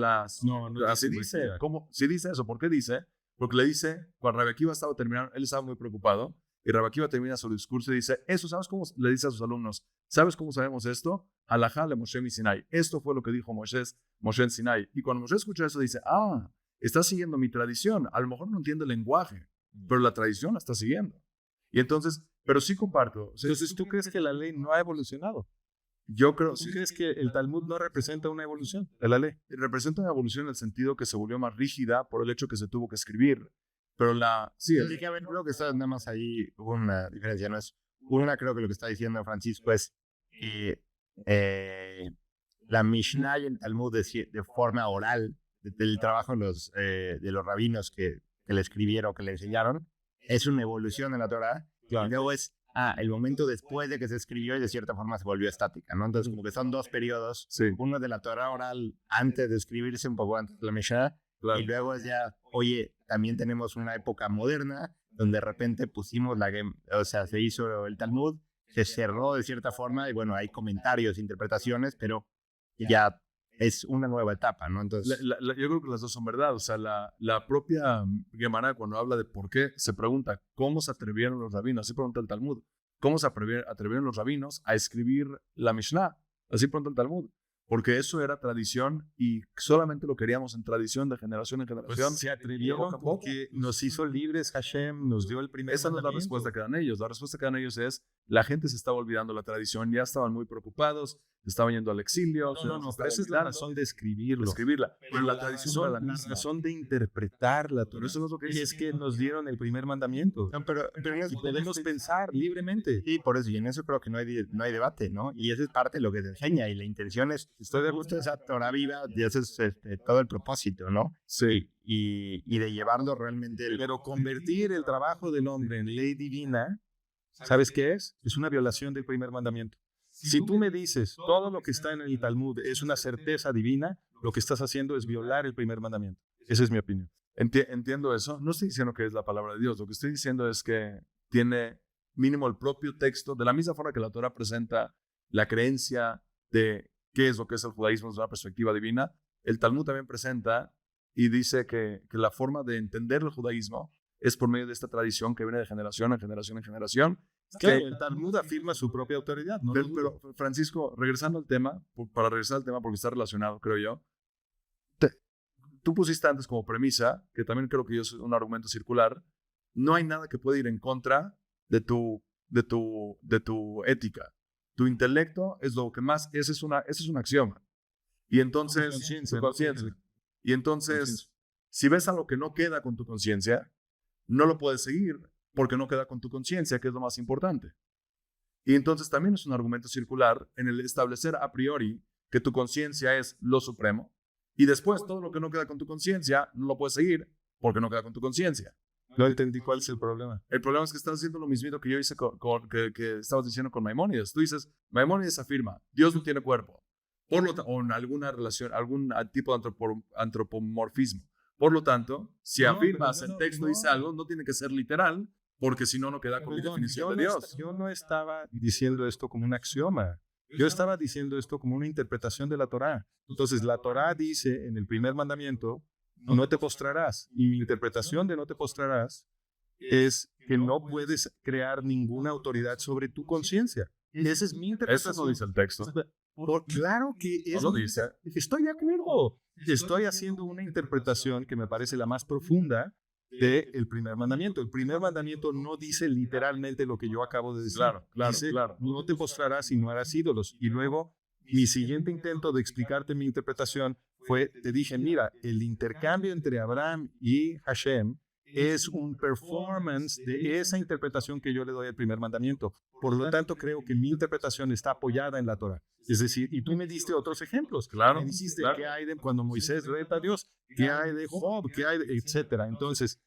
así dice. ¿Cómo? Sí dice eso. ¿Por qué dice? Porque le dice, cuando Rabbi Akiva estaba terminando, él estaba muy preocupado. Y Rabbi Akiva termina su discurso y dice, eso, ¿sabes cómo? Le dice a sus alumnos, ¿sabes cómo sabemos esto? Alajá le Moshe mi Sinai. Esto fue lo que dijo Moshe en Sinai. Y cuando Moshe escucha eso, dice, está siguiendo mi tradición. A lo mejor no entiende el lenguaje, pero la tradición la está siguiendo. Y entonces, pero sí comparto. Entonces, ¿tú crees que la ley no ha evolucionado? Yo creo. ¿Tú crees que el Talmud no representa una evolución de la ley? Representa una evolución en el sentido que se volvió más rígida por el hecho que se tuvo que escribir. Pero creo que está nada más ahí hubo una diferencia, ¿no? Es una, creo que lo que está diciendo Francisco es la Mishnah y el Talmud de forma oral, del trabajo de los rabinos que le escribieron, que le enseñaron, es una evolución en la Torah. Claro. Y luego es el momento después de que se escribió y de cierta forma se volvió estática, ¿no? Entonces, como que son dos periodos. Sí. Uno de la Torah oral antes de escribirse, un poco antes de la Mishnah. Claro. Y luego es ya, oye, también tenemos una época moderna donde de repente pusimos se hizo el Talmud, se cerró de cierta forma y bueno, hay comentarios, interpretaciones, pero ya es una nueva etapa, ¿no? Entonces, yo creo que las dos son verdad. O sea, la propia Gemara cuando habla de por qué, se pregunta cómo se atrevieron los rabinos, así pregunta el Talmud, cómo se atrevieron los rabinos a escribir la Mishnah, así pregunta el Talmud. Porque eso era tradición y solamente lo queríamos en tradición de generación en generación. Pues se atrevieron porque nos hizo libres Hashem, nos dio el primer Esa no es la respuesta que dan ellos. La respuesta que dan ellos es, la gente se estaba olvidando la tradición, ya estaban muy preocupados, estaban yendo al exilio. No, pero esa es la razón de escribirla. Pero la tradición era la misma. La razón de interpretarla. Pero eso no es lo que y es que nos dieron el primer mandamiento. No, pero y podemos pensar libremente. Sí, por eso. Y en eso creo que no hay debate, ¿no? Y eso es parte de lo que se enseña. Y la intención es, estoy de gusto de esa Torah viva, y ese es todo el propósito, ¿no? Sí. Y de llevarlo realmente... Pero convertir el trabajo del hombre en ley divina ¿Sabes qué es? Es una violación del primer mandamiento. Si tú me dices todo lo que está en el Talmud es una certeza divina, lo que estás haciendo es violar el primer mandamiento. Esa es mi opinión. Entiendo eso. No estoy diciendo que es la palabra de Dios. Lo que estoy diciendo es que tiene mínimo el propio texto, de la misma forma que la Torah presenta la creencia de qué es lo que es el judaísmo desde una perspectiva divina. El Talmud también presenta y dice que la forma de entender el judaísmo es por medio de esta tradición que viene de generación en generación en generación. Claro, el Talmud afirma su propia autoridad. ¿No? Pero, Francisco, regresando al tema, para regresar al tema porque está relacionado, creo yo, tú pusiste antes como premisa, que también creo que yo es un argumento circular, no hay nada que pueda ir en contra de tu ética. Tu intelecto es lo que más, ese es un axioma. Y entonces, tu conciencia. Y entonces, si ves algo que no queda con tu conciencia, no lo puedes seguir porque no queda con tu conciencia, que es lo más importante. Y entonces también es un argumento circular en el establecer a priori que tu conciencia es lo supremo y después todo lo que no queda con tu conciencia no lo puedes seguir porque no queda con tu conciencia. No entendí cuál es el problema. El problema es que estás haciendo lo mismo que yo hice que estabas diciendo con Maimónides. Tú dices, Maimónides afirma, Dios no tiene cuerpo, o en alguna relación, algún tipo de antropomorfismo. Por lo tanto, si afirmas el texto dice algo, no tiene que ser literal, porque si no, no queda con la definición de Dios. Yo no estaba diciendo esto como un axioma. Yo estaba diciendo esto como una interpretación de la Torá. Entonces, la Torá dice en el primer mandamiento, no te postrarás. Y mi interpretación de no te postrarás es que no puedes crear ninguna autoridad sobre tu conciencia. Esa es mi interpretación. Eso no dice el texto. Claro que es. No lo dice. Estoy de acuerdo. Estoy haciendo una interpretación que me parece la más profunda del primer mandamiento. El primer mandamiento no dice literalmente lo que yo acabo de decir. Dice, no te postrarás y no harás ídolos. Y luego, mi siguiente intento de explicarte mi interpretación fue, te dije, mira, el intercambio entre Abraham y Hashem es un performance de esa interpretación que yo le doy al primer mandamiento. Por lo tanto, creo que mi interpretación está apoyada en la Torah. Es decir, y tú me diste otros ejemplos. Me dijiste qué hay de cuando Moisés reta a Dios, qué hay de Job, qué hay de, etcétera. Entonces,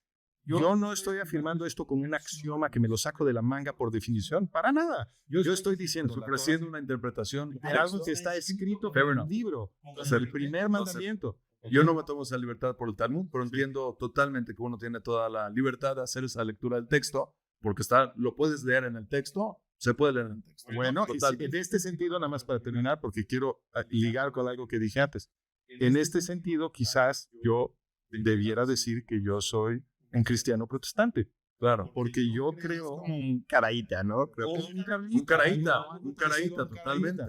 yo no estoy afirmando esto como un axioma que me lo saco de la manga por definición, para nada. Yo estoy diciendo, ofreciendo una interpretación de algo que está escrito en el libro, el primer mandamiento. Yo no me tomo esa libertad por el Talmud, pero entiendo totalmente que uno tiene toda la libertad de hacer esa lectura del texto, porque lo puedes leer en el texto, se puede leer en el texto. Bueno, en este sentido, nada más para terminar, porque quiero ligar con algo que dije antes. En este sentido, quizás yo debiera decir que yo soy un cristiano protestante. Claro. Porque yo creo... Como un caraíta, ¿no? Creo que un caraíta, totalmente.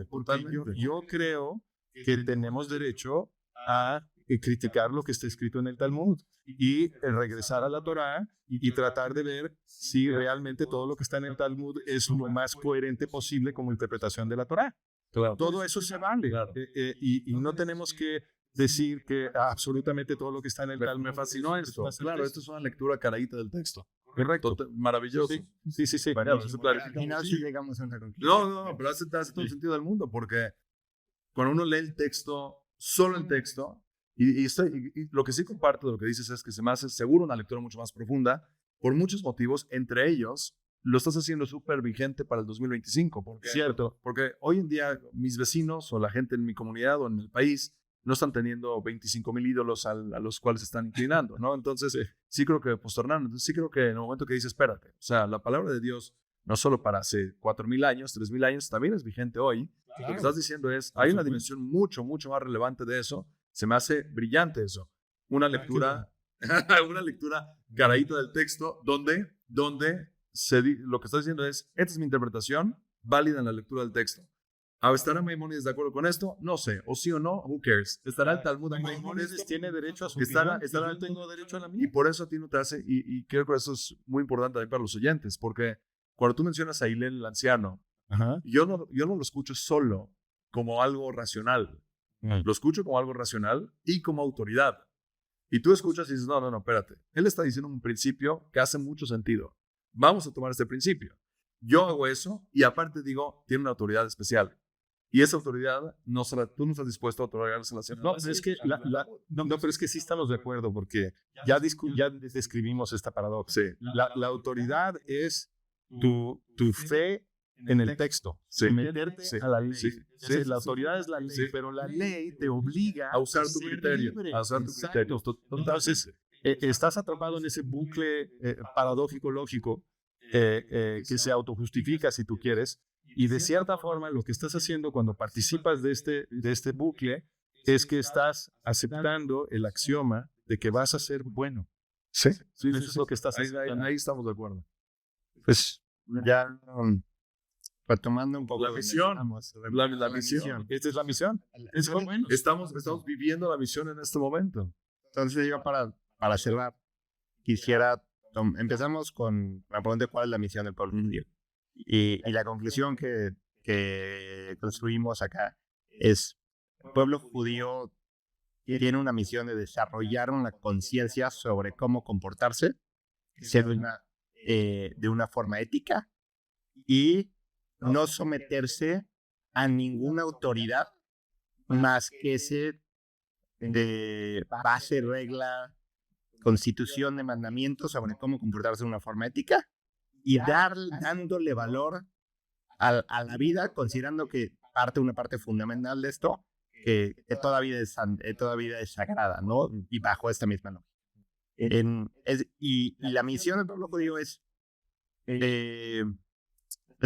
Yo creo que tenemos derecho a criticar lo que está escrito en el Talmud y regresar a la Torá y tratar de ver si realmente todo lo que está en el Talmud es lo más coherente posible como interpretación de la Torá. Claro. Todo eso se vale. Claro. Y no tenemos que decir que absolutamente todo lo que está en el Talmud. Me fascinó esto. Claro, esto es una lectura caraíta del texto. Correcto. Maravilloso. Sí. al final sí llegamos a una conclusión. No, pero hace todo el sentido del mundo, porque cuando uno lee el texto, solo el texto, y lo que sí comparto de lo que dices es que se me hace seguro una lectura mucho más profunda, por muchos motivos, entre ellos, lo estás haciendo súper vigente para el 2025. Porque hoy en día mis vecinos o la gente en mi comunidad o en el país no están teniendo 25,000 ídolos a los cuales se están inclinando, ¿no? Entonces, sí creo que posternaron. Entonces, sí creo que en el momento que dices, espérate, o sea, la palabra de Dios, no solo para hace 4,000 años, 3,000 años, también es vigente hoy. Claro. Lo que estás diciendo es, hay una dimensión mucho, mucho más relevante de eso. Se me hace brillante eso. Una lectura caraíta del texto, donde lo que estás diciendo es, esta es mi interpretación válida en la lectura del texto. ¿Estará Maimónides de acuerdo con esto? No sé. O sí o no, who cares. ¿Estará el Talmud? Maimónides tiene derecho a su opinión. Yo tengo derecho a la mía. Y por eso a ti no te hace, y creo que eso es muy importante también para los oyentes, porque cuando tú mencionas a Hillel el anciano, yo no lo escucho solo como algo racional. Lo escucho como algo racional y como autoridad. Y tú escuchas y dices, no, espérate. Él está diciendo un principio que hace mucho sentido. Vamos a tomar este principio. Yo hago eso y aparte digo, tiene una autoridad especial. Y esa autoridad, tú no estás dispuesto a otorgársela. No, pero es que pero es que sí estamos de acuerdo, porque ya describimos esta paradoja. Sí. La autoridad es tu fe en el texto, Sí. meterte Sí. a la ley. Sí. Sí, la autoridad es la ley, Sí. pero la ley te obliga A usar tu ser criterio. libre. A usar tu Exacto. criterio. Entonces, estás atrapado en ese bucle paradójico lógico que se autojustifica si tú quieres, y de cierta forma lo que estás haciendo cuando participas de este bucle es que estás aceptando el axioma de que vas a ser bueno. Sí. Eso es lo que estás Ahí, haciendo. ahí estamos de acuerdo. Pues ya retomando un poco. La misión. La misión. Esta es la misión. Es bueno. Estamos viviendo la misión en este momento. Entonces yo para cerrar, quisiera, empezamos con la pregunta de cuál es la misión del pueblo judío. Y la conclusión que construimos acá es, el pueblo judío tiene una misión de desarrollar una conciencia sobre cómo comportarse, ser de una forma ética y no someterse a ninguna autoridad más que ese de base, regla, constitución de mandamientos sobre cómo comportarse de una forma ética y dándole valor a la vida, considerando que una parte fundamental de esto, que toda vida es sagrada, ¿no? Y bajo esta misma lógica. Y la misión del pueblo judío es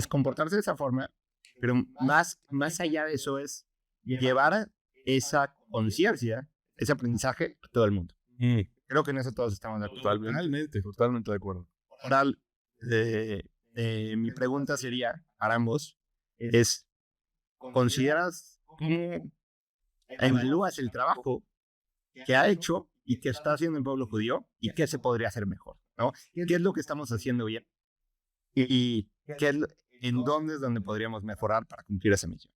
comportarse de esa forma, pero más allá de eso es llevar esa conciencia, ese aprendizaje a todo el mundo. Creo que en eso todos estamos de acuerdo. Totalmente de acuerdo. Ahora, mi pregunta sería para ambos, ¿consideras cómo evalúas el trabajo que ha hecho y que está haciendo el pueblo judío y qué se podría hacer mejor, ¿no? ¿Qué es lo que estamos haciendo bien? Y en dónde es donde podríamos mejorar para cumplir esa misión.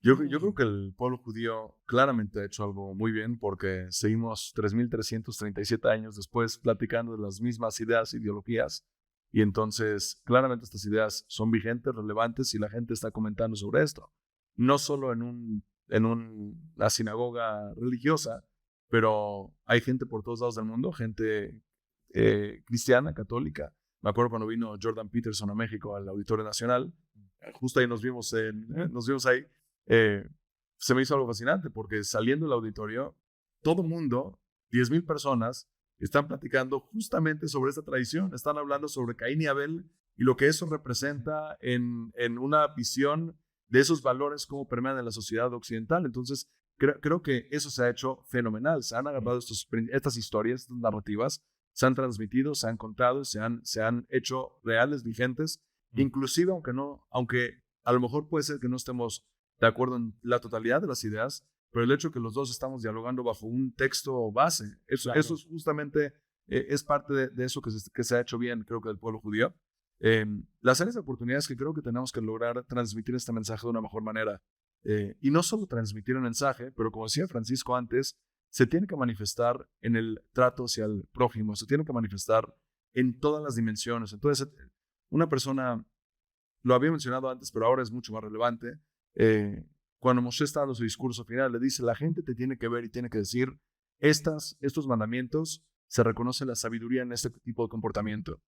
Yo creo que el pueblo judío claramente ha hecho algo muy bien porque seguimos 3.337 años después platicando de las mismas ideas, ideologías, y entonces claramente estas ideas son vigentes, relevantes, y la gente está comentando sobre esto. No solo en una sinagoga religiosa, pero hay gente por todos lados del mundo, gente cristiana, católica. Me acuerdo cuando vino Jordan Peterson a México al Auditorio Nacional, justo ahí nos vimos ahí. Se me hizo algo fascinante porque saliendo del auditorio, todo mundo, 10,000 personas, están platicando justamente sobre esta tradición. Están hablando sobre Caín y Abel y lo que eso representa en una visión de esos valores como permean en la sociedad occidental. Entonces, creo que eso se ha hecho fenomenal. Se han agarrado estas historias, estas narrativas, se han transmitido, se han contado, se han hecho reales, vigentes, inclusive aunque a lo mejor puede ser que no estemos de acuerdo en la totalidad de las ideas, pero el hecho de que los dos estamos dialogando bajo un texto base, eso es justamente, es parte de eso que se ha hecho bien, creo que del pueblo judío. Las áreas de oportunidades que creo que tenemos que lograr transmitir este mensaje de una mejor manera. Y no solo transmitir el mensaje, pero como decía Francisco antes, se tiene que manifestar en el trato hacia el prójimo, se tiene que manifestar en todas las dimensiones. Entonces, una persona, lo había mencionado antes, pero ahora es mucho más relevante, cuando Moshe está dando su discurso final, le dice, la gente te tiene que ver y tiene que decir, estos mandamientos, se reconoce la sabiduría en este tipo de comportamiento.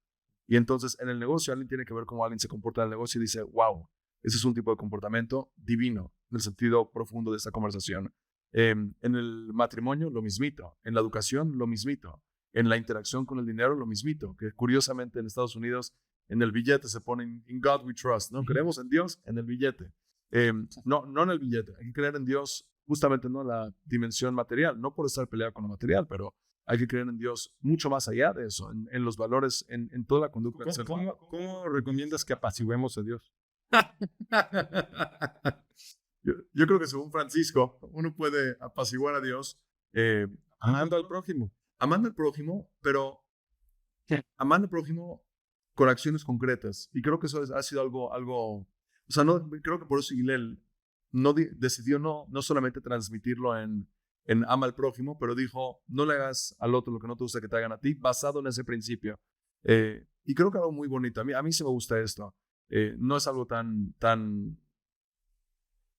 Y entonces en el negocio alguien tiene que ver cómo alguien se comporta en el negocio y dice, wow, ese es un tipo de comportamiento divino, en el sentido profundo de esta conversación. En el matrimonio, lo mismito. En la educación, lo mismito. En la interacción con el dinero, lo mismito. Que curiosamente en Estados Unidos, en el billete se pone In God we trust, ¿no? Creemos en Dios en el billete. No en el billete. Hay que creer en Dios justamente no en la dimensión material, no por estar peleado con lo material, pero hay que creer en Dios mucho más allá de eso, en los valores, en toda la conducta del ser humano. ¿Cómo recomiendas que apaciguemos a Dios? Yo creo que según Francisco, uno puede apaciguar a Dios amando al prójimo. Amando al prójimo, pero amando al prójimo con acciones concretas. Y creo que eso ha sido algo, o sea, creo que por eso Hillel decidió no solamente transmitirlo en ama al prójimo, pero dijo, no le hagas al otro lo que no te gusta que te hagan a ti, basado en ese principio. Y creo que algo muy bonito. A mí sí me gusta esto. No es algo tan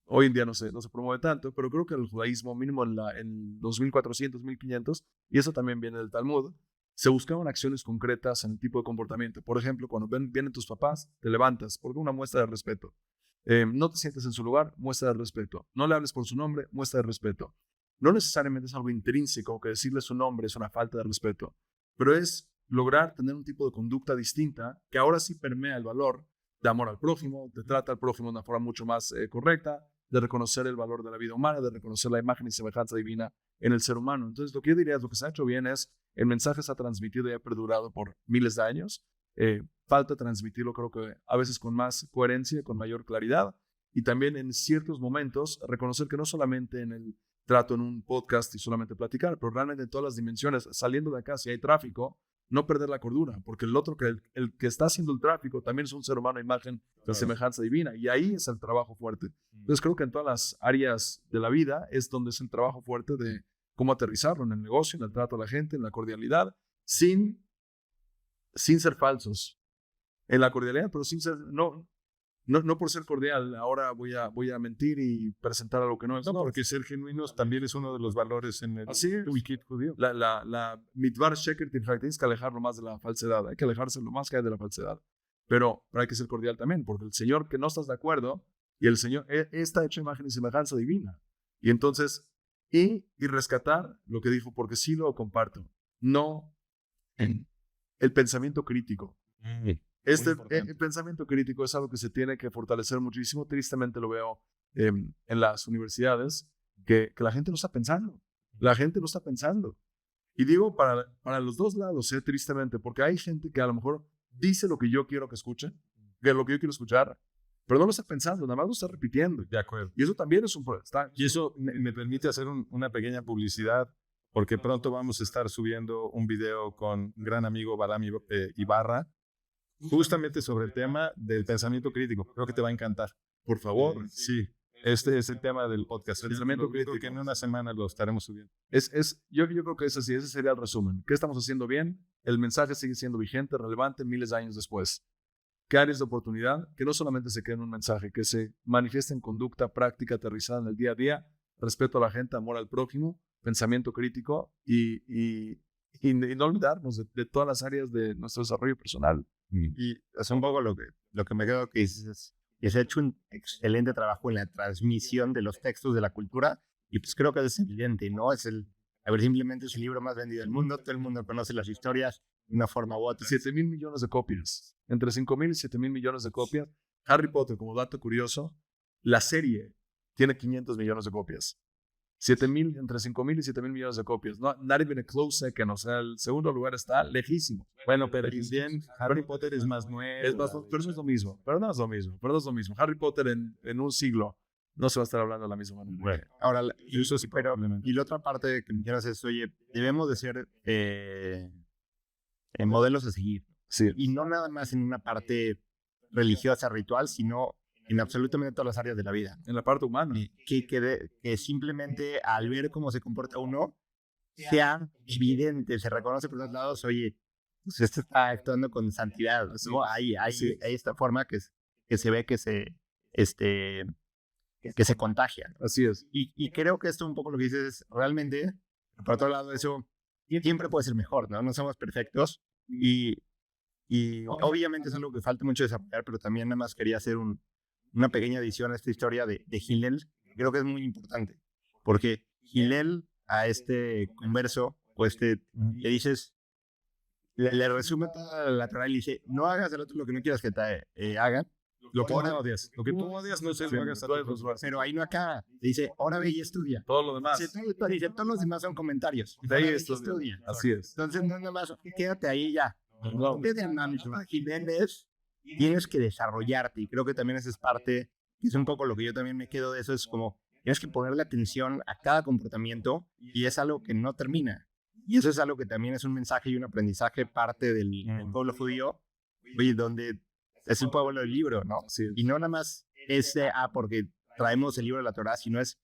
hoy en día no se promueve tanto, pero creo que el judaísmo mínimo en 2400, 1500, y eso también viene del Talmud, se buscaban acciones concretas en el tipo de comportamiento. Por ejemplo, cuando vienen tus papás, te levantas, porque una muestra de respeto. No te sientes en su lugar, muestra de respeto. No le hables por su nombre, muestra de respeto. No necesariamente es algo intrínseco, que decirle su nombre es una falta de respeto, pero es lograr tener un tipo de conducta distinta que ahora sí permea el valor de amor al prójimo, de trata al prójimo de una forma mucho más correcta, de reconocer el valor de la vida humana, de reconocer la imagen y semejanza divina en el ser humano. Entonces, lo que yo diría es, lo que se ha hecho bien es, el mensaje se ha transmitido y ha perdurado por miles de años. Falta transmitirlo, creo que a veces con más coherencia, con mayor claridad, y también en ciertos momentos reconocer que no solamente en el trato en un podcast y solamente platicar, pero realmente en todas las dimensiones, saliendo de acá, si hay tráfico, no perder la cordura, porque el otro, el que está haciendo el tráfico, también es un ser humano a imagen de semejanza divina, y ahí es el trabajo fuerte. Entonces creo que en todas las áreas de la vida es donde es el trabajo fuerte de cómo aterrizarlo en el negocio, en el trato a la gente, en la cordialidad, sin ser falsos. En la cordialidad, pero sin ser, no por ser cordial, ahora voy a mentir y presentar algo que no es. No, porque ser genuinos también es uno de los valores en el Así es. wiki judío. La mitvar sheker tienes que alejarlo más de la falsedad. Hay que alejarse lo más que hay de la falsedad. Pero hay que ser cordial también, porque el Señor que no estás de acuerdo, y el Señor está hecho imagen y semejanza divina. Y entonces, y rescatar lo que dijo, porque sí lo comparto. No el pensamiento crítico. El pensamiento crítico es algo que se tiene que fortalecer muchísimo. Tristemente lo veo en las universidades, que la gente no está pensando. La gente no está pensando. Y digo para los dos lados, tristemente, porque hay gente que a lo mejor dice lo que yo quiero que escuche, que lo que yo quiero escuchar, pero no lo está pensando, nada más lo está repitiendo. De acuerdo. Y eso también es un problema. Y eso me permite hacer una pequeña publicidad, porque pronto vamos a estar subiendo un video con un gran amigo, Balam Ibarra, justamente sobre el tema del pensamiento crítico. Creo que te va a encantar. Por favor. Sí, este es el tema del podcast. El pensamiento crítico, que en una semana lo estaremos subiendo. Yo creo que es así, ese sería el resumen. ¿Qué estamos haciendo bien? El mensaje sigue siendo vigente, relevante miles de años después. ¿Qué áreas de oportunidad? Que no solamente se quede en un mensaje, que se manifieste en conducta práctica aterrizada en el día a día, respeto a la gente, amor al prójimo, pensamiento crítico y no olvidarnos de todas las áreas de nuestro desarrollo personal. Y es un poco lo que me quedo que dices es que se ha hecho un excelente trabajo en la transmisión de los textos de la cultura, y pues creo que es evidente, ¿no? Simplemente es el libro más vendido del mundo, todo el mundo conoce las historias de una forma u otra. 7,000 millones de copias, entre 5,000 y 7,000 millones de copias. Harry Potter, como dato curioso, la serie tiene 500 millones de copias. 7,000, entre 5,000 y 7,000 millones de copias. Not even a close second, o sea, el segundo lugar está lejísimo. Bueno, pero también Harry Potter es más nuevo. Pero eso es lo mismo. Pero no es lo mismo. Harry Potter en un siglo no se va a estar hablando de la misma manera. Bueno, ahora, eso sí, probablemente. y la otra parte que me quieras es, oye, debemos de ser modelos a seguir. Sí. Y no nada más en una parte religiosa, ritual, sino en absolutamente todas las áreas de la vida. En la parte humana. Que simplemente al ver cómo se comporta uno, sea evidente, se reconoce por todos lados, oye, pues este está actuando con santidad, ¿no? Hay esta forma que se ve que se contagia. Así es. Y creo que esto un poco lo que dices es realmente, por otro lado, eso siempre puede ser mejor, ¿no? No somos perfectos y obviamente es algo que falta mucho desarrollar, pero también nada más quería hacer una pequeña adición a esta historia de Hillel. Creo que es muy importante, porque Hillel a este converso, le dices, le resume toda la Torah y le dice, no hagas al otro lo que no quieras que te hagan. Lo que tú odias. Lo que tú odias no se lo hagas a todos. Pero ahí no acaba. Dice, ahora ve y estudia. Todo lo demás. Dice, todos los demás son comentarios. De ahí Ahora ve y estudia. Así es. Entonces, no nada más, quédate ahí ya. No. Tienes que desarrollarte, y creo que también esa es parte, que es un poco lo que yo también me quedo de eso, es como, tienes que ponerle atención a cada comportamiento, y es algo que no termina. Y eso es algo que también es un mensaje y un aprendizaje parte del pueblo judío, oye, donde es el pueblo del libro, ¿no? Sí. Y no nada más es porque traemos el libro de la Torah, sino es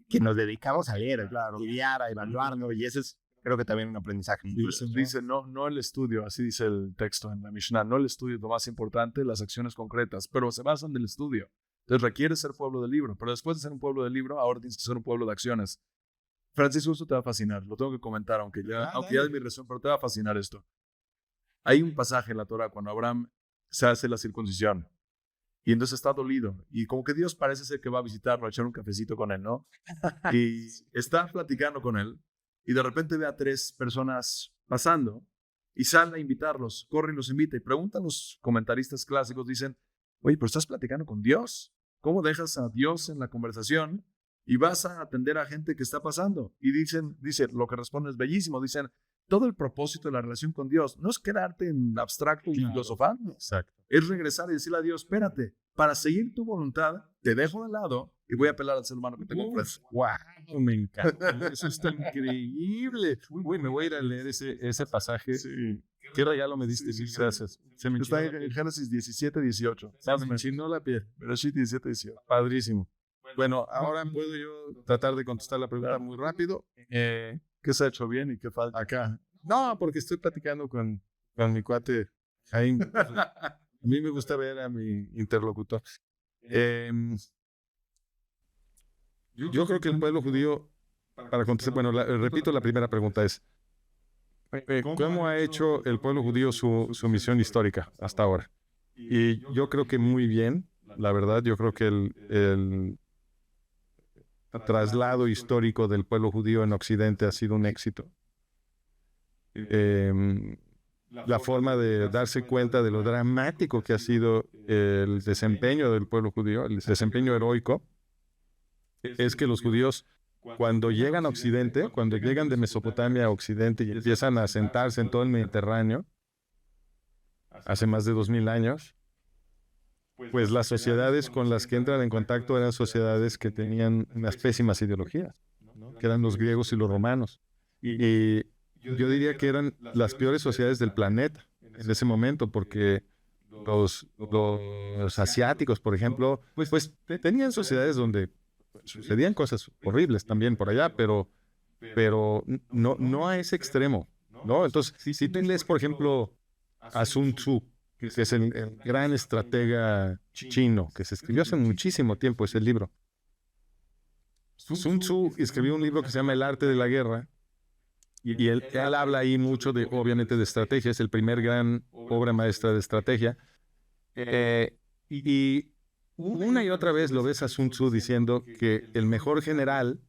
que nos dedicamos a leer, a estudiar, a evaluarnos, y eso es, creo que también un aprendizaje. Dice, no el estudio, así dice el texto en la Mishnah, no el estudio es lo más importante, las acciones concretas, pero se basan en el estudio. Entonces requiere ser pueblo del libro, pero después de ser un pueblo del libro, ahora tienes que ser un pueblo de acciones. Francisco, esto te va a fascinar. Lo tengo que comentar, aunque ya es mi razón, pero te va a fascinar esto. Hay un pasaje en la Torah cuando Abraham se hace la circuncisión y entonces está dolido y como que Dios parece ser que va a visitarlo, a echar un cafecito con él, ¿no? Y está platicando con él y de repente ve a 3 personas pasando y sale a invitarlos, corre y los invita y preguntan los comentaristas clásicos, dicen, oye, pero estás platicando con Dios. ¿Cómo dejas a Dios en la conversación y vas a atender a gente que está pasando? Y dice, lo que responde es bellísimo, dicen, todo el propósito de la relación con Dios no es quedarte en abstracto y filosofando. Exacto. Es regresar y decirle a Dios, espérate, para seguir tu voluntad, te dejo de lado y voy a apelar al ser humano que tengo enfrente. ¡Wow! Me encanta. Eso está increíble. Uy, me voy a ir a leer ese pasaje. Sí. ¿Qué regalo me diste? Sí, sí, Gracias. Se me Está enchinó en Génesis 17, 18. se me enchinó la piel. Pero sí, 17, 18. Padrísimo. Bueno, ahora puedo yo tratar de contestar la pregunta muy rápido. ¿Qué se ha hecho bien y qué falta? Acá. No, porque estoy platicando con mi cuate Jaime. A mí me gusta ver a mi interlocutor. Yo creo que el pueblo judío, para contestar, bueno, repito, la primera pregunta es, ¿cómo ha hecho el pueblo judío su misión histórica hasta ahora? Y yo creo que muy bien, la verdad, yo creo que el traslado histórico del pueblo judío en Occidente ha sido un éxito. La forma de darse cuenta de lo dramático que ha sido el desempeño del pueblo judío, el desempeño heroico, es que los judíos, cuando llegan a Occidente, cuando llegan de Mesopotamia a Occidente y empiezan a asentarse en todo el Mediterráneo, hace más de 2000 años, pues las sociedades con las que entran en contacto eran sociedades que tenían unas pésimas ideologías, que eran los griegos y los romanos. Y yo diría que eran las peores sociedades del planeta en ese momento, porque los asiáticos, por ejemplo, pues tenían sociedades donde sucedían cosas horribles también por allá, pero no a ese extremo, ¿no? Entonces, si tú lees, por ejemplo, a Sun Tzu, que es el gran estratega chino, que se escribió hace muchísimo tiempo ese libro. Sun Tzu escribió un libro que se llama El arte de la guerra, y él habla ahí mucho, obviamente, de estrategia. Es el primer gran obra maestra de estrategia. Y una y otra vez lo ves a Sun Tzu diciendo que el mejor general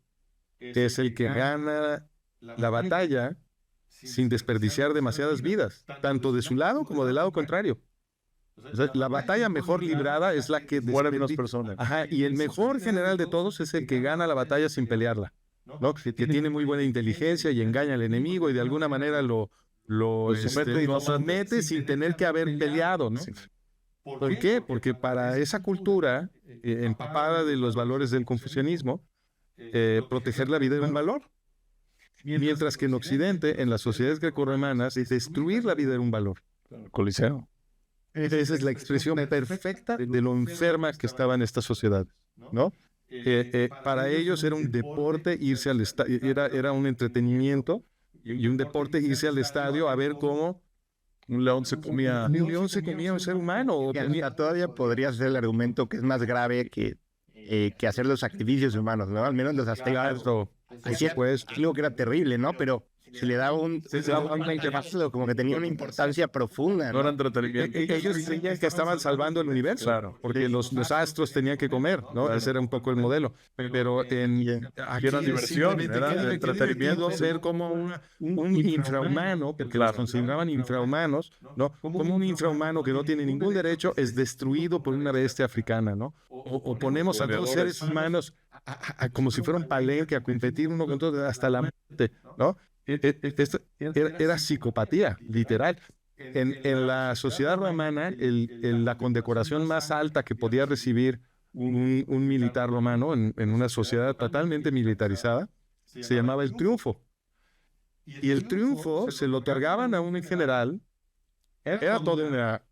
es el que gana la batalla sin desperdiciar demasiadas vidas, tanto de su lado como del lado contrario. O sea, la batalla mejor librada es la que mueren menos personas. Ajá, y el mejor general de todos es el que gana la batalla sin pelearla, ¿no? Que tiene muy buena inteligencia y engaña al enemigo y de alguna manera lo somete sin tener que haber peleado, ¿no? ¿Por qué? Porque para esa cultura empapada de los valores del confucianismo, proteger la vida era un valor. Mientras que en Occidente, en las sociedades grecorromanas, destruir la vida era un valor. Coliseo. Esa es la expresión perfecta de lo enferma que estaban estas sociedades, ¿no? Para ellos era un deporte irse al estadio, era un entretenimiento y un deporte irse al estadio a ver cómo un león se comía a un ser humano. Todavía podría ser el argumento que es más grave que hacer los sacrificios humanos, ¿no? Al menos los aztecas. Así pues, algo que era terrible, ¿no? Pero se le daba como que tenía una importancia profunda, No era entretenimiento. Ellos creían que estaban salvando el universo, Claro. porque los astros tenían que comer, ¿no? Ese era un poco el modelo. Pero aquí era diversión, era entretenimiento. Ser como un infrahumano, porque los consideraban infrahumanos, ¿no? Como un infrahumano que no tiene ningún derecho es destruido por una bestia africana, ¿no? O ponemos a dos seres humanos como si fuera un palenque a competir uno con otro hasta la muerte, ¿no? Esto era psicopatía, literal. En la sociedad romana, la condecoración más alta que podía recibir un militar romano en una sociedad totalmente militarizada se llamaba el triunfo. Y el triunfo se lo otorgaban a un general. Era toda una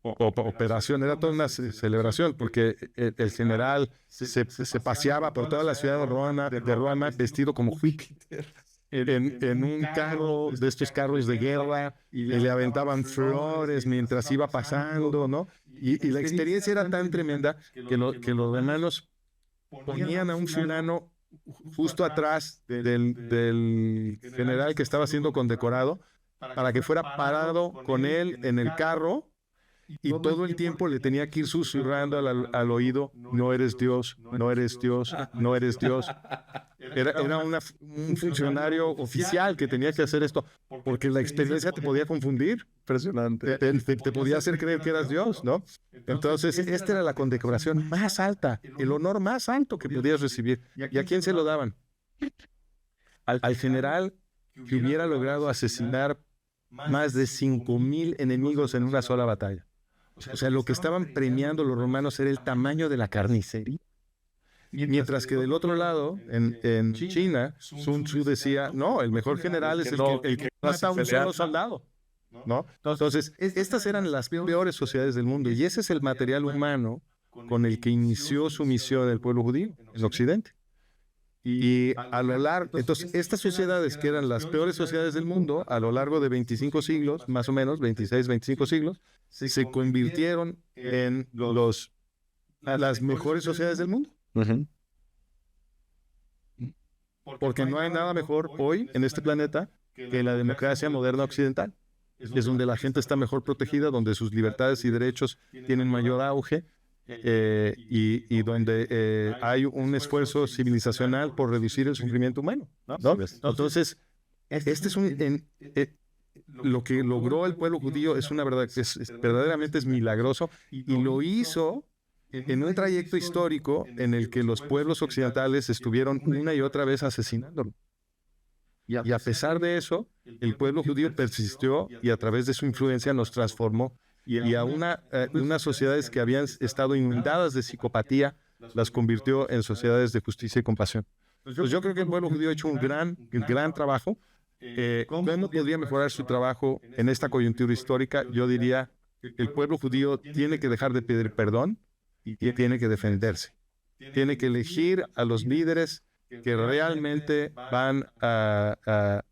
operación, era toda una celebración, porque el general se paseaba por toda la ciudad de Roma vestido como Júpiter. En un carro de estos carros de guerra y le aventaban flores mientras iba pasando, ¿no? Y la experiencia era tan tremenda que los romanos ponían a un fulano justo atrás del general que estaba siendo condecorado, para que fuera parado con él en el carro, y todo el tiempo le tenía que ir susurrando al oído: no eres Dios, no eres Dios, no eres Dios. Era un funcionario oficial que tenía que hacer esto, porque la experiencia te podía confundir. Impresionante. Te podía hacer creer que eras Dios, ¿no? Entonces, esta era la condecoración más alta, el honor más alto que podías recibir. ¿Y a quién se lo daban? Al general que hubiera logrado asesinar más de 5,000 enemigos en una sola batalla. O sea, lo que estaban premiando los romanos era el tamaño de la carnicería. Mientras que del otro lado, en China, Sun Tzu decía: no, el mejor general es el que mata a un solo soldado, ¿no? Entonces, estas eran las peores sociedades del mundo, y ese es el material humano con el que inició su misión el pueblo judío en Occidente. Y a lo largo, entonces, estas sociedades que eran las peores sociedades del mundo, a lo largo de 25 siglos, más o menos, 26, 25 siglos, se convirtieron en las mejores sociedades del mundo. Porque no hay nada mejor hoy en este planeta que la democracia moderna occidental. Es donde la gente está mejor protegida, donde sus libertades y derechos tienen mayor auge, y donde hay un esfuerzo civilizacional por reducir el sufrimiento humano, ¿no? Entonces, lo que logró el pueblo judío es una verdad, verdaderamente es milagroso, y lo hizo en un trayecto histórico en el que los pueblos occidentales estuvieron una y otra vez asesinándolo. Y a pesar de eso, el pueblo judío persistió, y a través de su influencia nos transformó. Y a unas sociedades que habían estado inundadas de psicopatía, las convirtió en sociedades de justicia y compasión. Pues yo creo que el pueblo judío ha hecho un gran trabajo. ¿Cómo podría mejorar su trabajo en esta coyuntura histórica? Yo diría que el pueblo judío tiene que dejar de pedir perdón y tiene que defenderse. Tiene que elegir a los líderes que realmente van a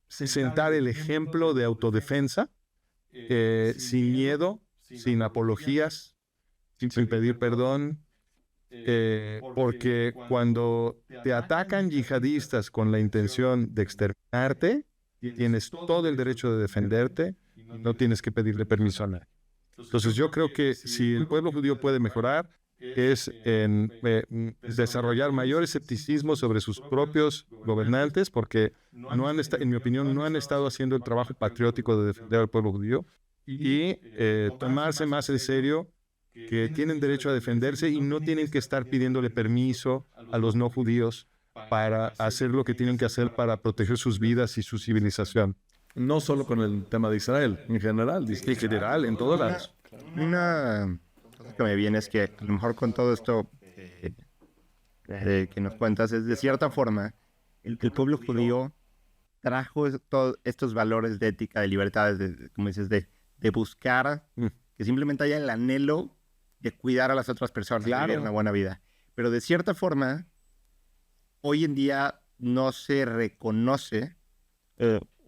sentar el ejemplo de autodefensa, sin miedo, sin apologías, sin pedir perdón, porque cuando te atacan yihadistas con la intención de exterminarte, tienes todo el derecho de defenderte y no tienes que pedirle permiso a nadie. Entonces yo creo que si el pueblo judío puede mejorar, es en desarrollar mayor escepticismo sobre sus propios gobernantes, porque en mi opinión, no han estado haciendo el trabajo patriótico de defender al pueblo judío, y tomarse más en serio que tienen derecho a defenderse y no tienen que estar pidiéndole permiso a los no judíos para hacer lo que tienen que hacer para proteger sus vidas y su civilización. No solo con el tema de Israel, en general. En general, en todos lados. Una cosa que me viene es que a lo mejor con todo esto que nos cuentas, es de cierta forma, el pueblo judío trajo todos estos valores de ética, de libertades, como dices, de buscar que simplemente haya el anhelo de cuidar a las otras personas, de vivir una buena vida. Pero de cierta forma, hoy en día no se reconoce,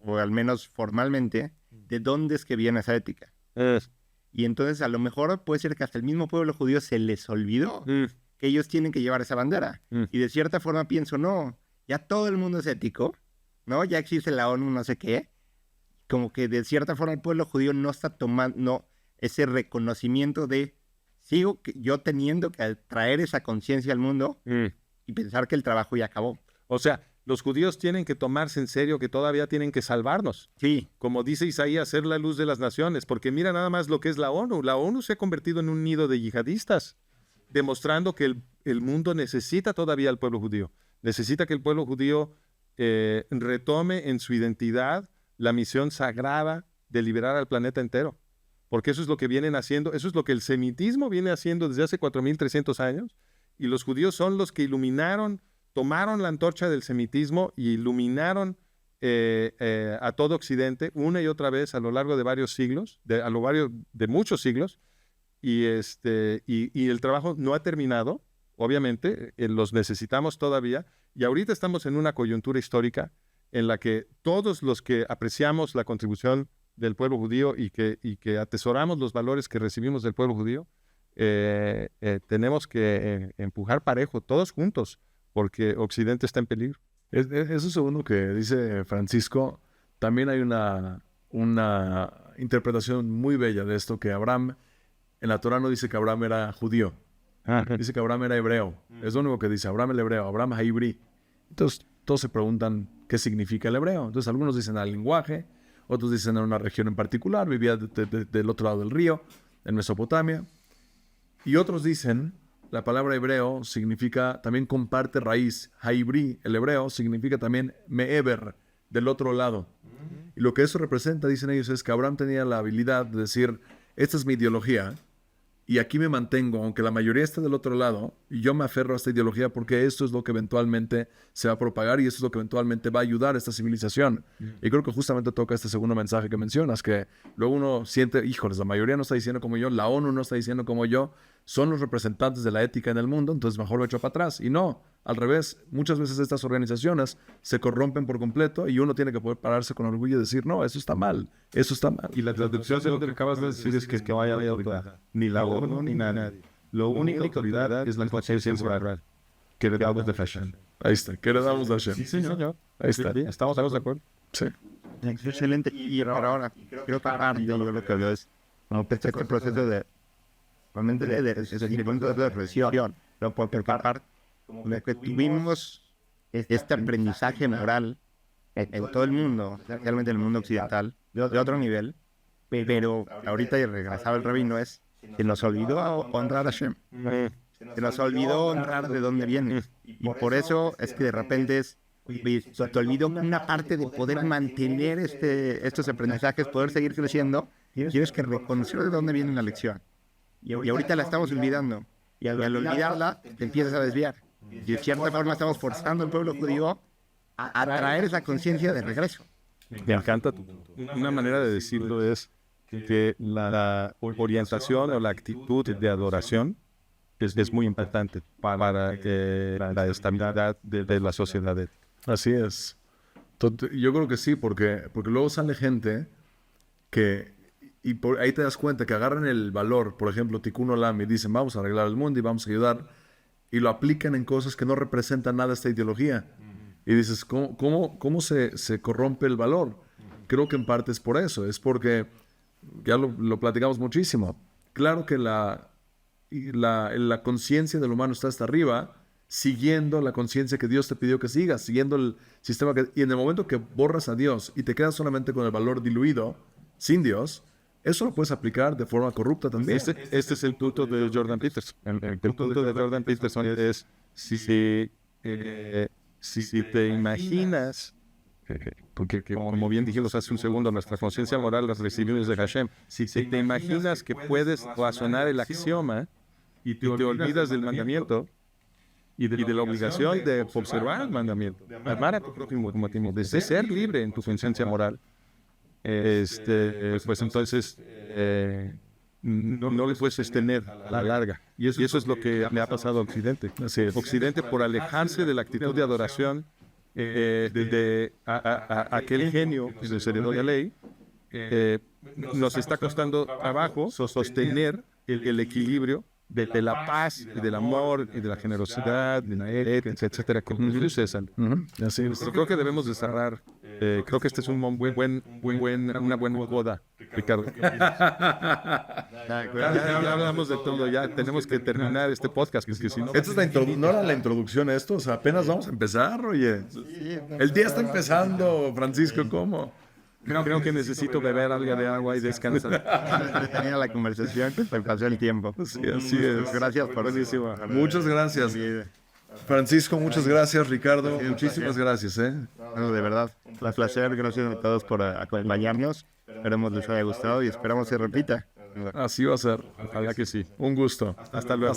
o al menos formalmente, de dónde es que viene esa ética. Y entonces a lo mejor puede ser que hasta el mismo pueblo judío se les olvidó que ellos tienen que llevar esa bandera. Y de cierta forma pienso, no, ya todo el mundo es ético, ¿no? Ya existe la ONU, no sé qué. Como que de cierta forma el pueblo judío no está tomando ese reconocimiento de sigo yo teniendo que traer esa conciencia al mundo y pensar que el trabajo ya acabó. O sea, los judíos tienen que tomarse en serio que todavía tienen que salvarnos. Sí. Como dice Isaías, ser la luz de las naciones, porque mira nada más lo que es la ONU. La ONU se ha convertido en un nido de yihadistas, demostrando que el mundo necesita todavía al pueblo judío. Necesita que el pueblo judío retome en su identidad la misión sagrada de liberar al planeta entero. Porque eso es lo que vienen haciendo, eso es lo que el semitismo viene haciendo desde hace 4,300 años, y los judíos son los que tomaron la antorcha del semitismo y iluminaron a todo Occidente una y otra vez a lo largo de varios siglos, de muchos siglos, y el trabajo no ha terminado, obviamente, los necesitamos todavía, y ahorita estamos en una coyuntura histórica en la que todos los que apreciamos la contribución del pueblo judío y que atesoramos los valores que recibimos del pueblo judío, tenemos que empujar parejo, todos juntos, porque Occidente está en peligro. Eso segundo que dice Francisco, también hay una interpretación muy bella de esto, que Abraham, en la Torah no dice que Abraham era judío, dice que Abraham era hebreo. Es lo único que dice, Abraham el hebreo, Abraham Haibri. Entonces todos se preguntan qué significa el hebreo. Entonces algunos dicen al lenguaje, otros dicen en una región en particular, vivía del otro lado del río, en Mesopotamia. Y otros dicen, la palabra hebreo significa, también comparte raíz. Haibri, el hebreo, significa también me'eber, del otro lado. Y lo que eso representa, dicen ellos, es que Abraham tenía la habilidad de decir, esta es mi ideología, y aquí me mantengo, aunque la mayoría esté del otro lado, y yo me aferro a esta ideología porque esto es lo que eventualmente se va a propagar y esto es lo que eventualmente va a ayudar a esta civilización. Y creo que justamente toca este segundo mensaje que mencionas, que luego uno siente, híjoles, la mayoría no está diciendo como yo, la ONU no está diciendo como yo, son los representantes de la ética en el mundo, entonces mejor lo echo para atrás. Y no, al revés, muchas veces estas organizaciones se corrompen por completo y uno tiene que poder pararse con orgullo y decir, no, eso está mal, eso está mal. Y la traducción de lo que acabas de decir es que vaya a autoridad. Ni la ONU ni nadie. La única autoridad es la conciencia moral. Que heredamos de Hashem. Ahí está, que heredamos de Hashem. Sí, señor. Ahí está. ¿Estamos de acuerdo? Sí. Excelente. Y ahora, creo que yo lo que veo es este proceso de realmente de reflexión, pero por parte, lo que tuvimos este aprendizaje moral en todo el mundo, realmente en el mundo occidental, de otro nivel, pero ahorita y regresaba el rabino es que nos olvidó honrar a Hashem, que nos olvidó honrar de dónde viene, y por eso es que de repente te olvidó una parte de poder mantener estos aprendizajes, poder seguir creciendo, tienes que reconocer de dónde viene la lección. Y ahorita la estamos olvidando. Y al olvidarla, te empiezas a desviar. Y de cierta forma estamos forzando al pueblo judío a traer esa conciencia de regreso. Me encanta una manera de decirlo es que la orientación o la actitud de adoración es muy importante para la estabilidad de la sociedad. Así es. Yo creo que sí, porque luego sale gente que... Y por ahí te das cuenta que agarran el valor, por ejemplo, Tikkun Olam, y dicen, vamos a arreglar el mundo y vamos a ayudar, y lo aplican en cosas que no representan nada esta ideología. Y dices, ¿cómo se corrompe el valor? Creo que en parte es por eso, es porque, ya lo platicamos muchísimo, claro que la conciencia del humano está hasta arriba, siguiendo la conciencia que Dios te pidió que sigas, siguiendo el sistema y en el momento que borras a Dios y te quedas solamente con el valor diluido, sin Dios, eso lo puedes aplicar de forma corrupta también. Este es el punto de Jordan Peterson. El punto de Jordan Peterson es si te imaginas, porque como bien dijimos hace un segundo, nuestra conciencia moral las recibimos de Hashem. Si te imaginas que puedes razonar el axioma y te olvidas del mandamiento y de la obligación de observar el mandamiento, amar a tu prójimo como a ti mismo, de ser libre en tu conciencia moral, pues entonces no le puedes sostener a la larga. Y eso es lo que le ha pasado a Occidente. Occidente, por alejarse de la actitud de adoración de aquel genio que se heredó la ley, nos está costando trabajo sostener el equilibrio de la paz, y del amor, y de la generosidad, de la ética, etcétera, que nos dice César. Así es. Pero creo que debemos de cerrar. Creo que este es una buena boda, Ricardo. Ya hablamos de todo, ya tenemos que terminar este podcast. Que si no, esta es no era la introducción a esto, o sea, apenas vamos a empezar, oye. El día está empezando, Francisco, ¿cómo? Creo que necesito beber algo de agua y descansar. Tenía la conversación que se pasó el tiempo. Sí, así es. Gracias por buenísimo. Muchas gracias. Francisco, muchas gracias. Ricardo, muchísimas gracias. No, de verdad, un placer. Gracias a todos por acompañarnos. Esperemos les haya gustado y esperamos se repita. Así va a ser. Ojalá que sí. Un gusto. Hasta luego.